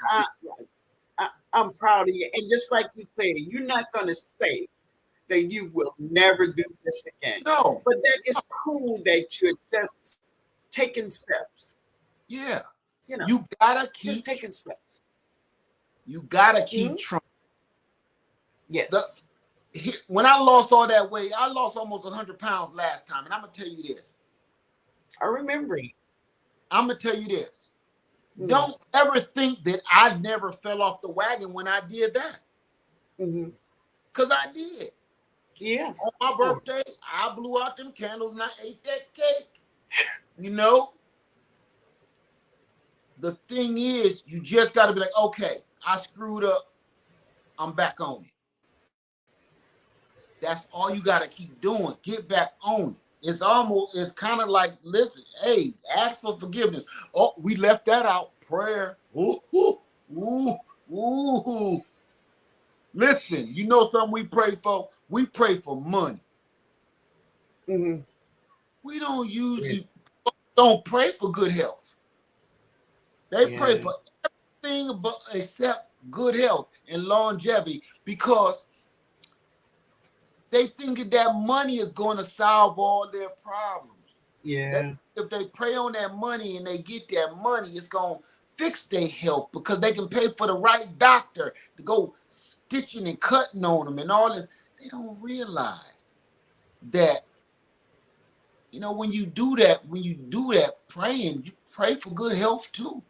I'm proud of you. And just like you say, you're not going to say that you will never do this again. No. But that is cool that you're just taking steps. Yeah. You know, You gotta keep just taking steps. You gotta keep trying. Yes. When I lost all that weight, I lost almost 100 pounds last time. And I'm gonna tell you this. I remember you. I'm gonna tell you this. Don't ever think that I never fell off the wagon when I did that. Because I did. Yes. On my birthday, I blew out them candles and I ate that cake. You know? The thing is, you just got to be like, okay, I screwed up. I'm back on it. That's all you got to keep doing. Get back on it. It's kind of like, listen, hey, ask for forgiveness. Oh, we left that out. Prayer. Ooh, ooh, ooh, ooh. Listen, you know something we pray for? We pray for money. We don't usually don't pray for good health. They pray for everything except good health and longevity because they think that money is going to solve all their problems. Yeah. If they pray on that money and they get that money, it's going to fix their health because they can pay for the right doctor to go stitching and cutting on them and all this. They don't realize that, you know, when you do that praying, you pray for good health too.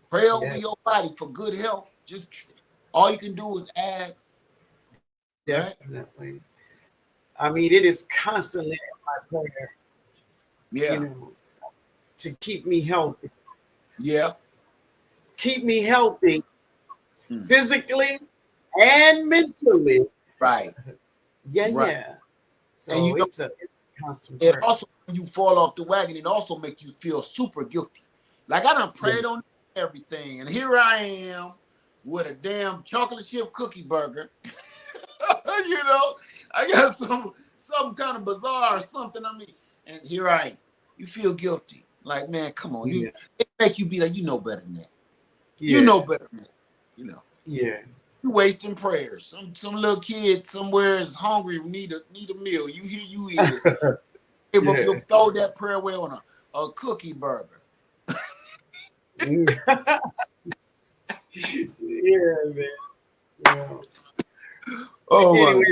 Pray over your body for good health. Just all you can do is ask. Definitely. Right? I mean, it is constantly in my prayer. Yeah. You know, to keep me healthy. Yeah. Keep me healthy physically and mentally. Right. Yeah. So and it's a constant prayer. It also, when you fall off the wagon, it also makes you feel super guilty. Like I done prayed on everything, and here I am with a damn chocolate chip cookie burger. You know, I got some kind of bizarre or something. I mean, and here I am. You feel guilty. Like, man, come on. It make you be like, you know better than that. You know better than that. You know. Yeah. You wasting prayers. Some little kid somewhere is hungry, need a meal. You is. You'll throw that prayer away on a cookie burger. Yeah, man. Yeah. Oh, anyway,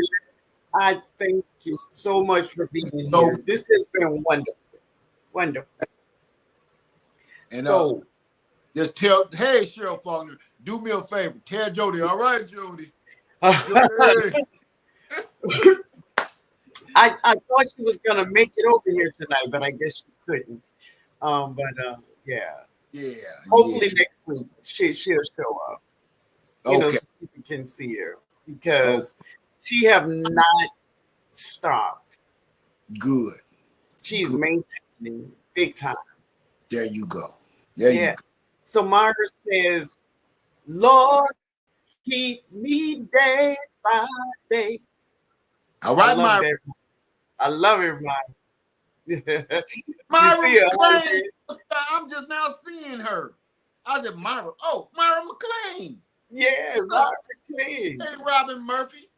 I thank you so much for being So, here. This has been wonderful. Wonderful. and So just tell, hey, Cheryl Faulkner, do me a favor. Tell Jody, all right, Jody. I, I thought she was gonna make it over here tonight, but I guess she couldn't. Yeah. Yeah, yeah. Hopefully next week she'll show up. Okay. So people can see her Oh, because she have not stopped. good. She's Good. maintaining big time. There you go. There you Yeah. go. So Myra says, Lord, keep me day by day. All I right, love Myra. that. I love it, Myra. You Myra see her, McLean. Andre? I'm just now seeing her. I said, Myra. Oh, Myra McLean. Yeah, What's up? Myra, please. Hey, Robin Murphy,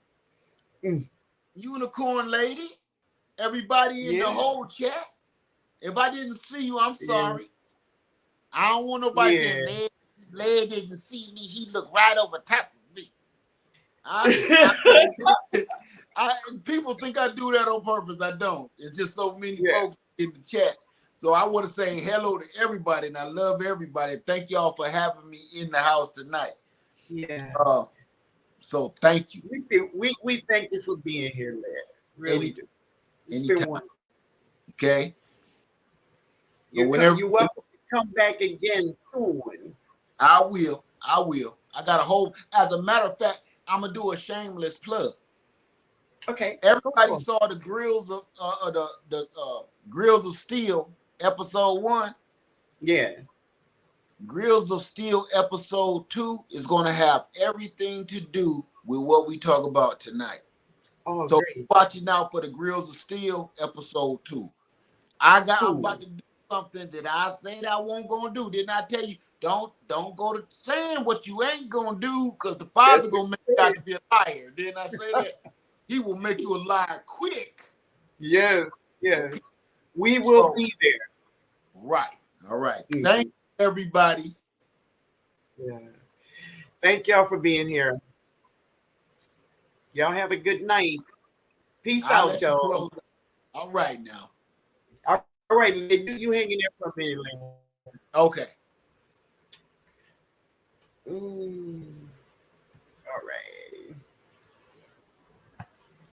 Mm, Unicorn Lady, everybody in the yeah, whole chat. If I didn't see you, I'm yeah, sorry. I don't want nobody saying, yeah. Led didn't see me. He looked right over top of me. I, Yeah. people think I do that on purpose. I don't. It's just so many folks in the chat. So I want to say hello to everybody, and I love everybody. Thank y'all for having me in the house tonight. Yeah. So thank you. We thank you for being here, Led. Really do. It's been Anytime. wonderful. Okay. So whenever You're welcome to come back again soon. I will. I got a whole. As a matter of fact, I'm gonna do a shameless plug. Okay. Go Everybody for it. saw the Grills of Steel episode 1. Yeah. Grills of Steel episode 2 is gonna have everything to do with what we talk about tonight. Oh, So great. watching out for the Grills of Steel episode 2. I'm Cool. about to do something that I said I won't gonna do. Didn't I tell you? Don't go to saying what you ain't gonna do, because the That's Father what gonna make you you out said. to be a liar. Didn't I say that? He will make you a liar quick. Yes. Okay. Yes. We will So be there. right. All right. Thank Mhm. you, everybody. Yeah. Thank y'all for being here. Y'all have a good night. Peace I'll out, let you y'all. close. All right now. All right, you hanging there for a minute. Okay. Mm.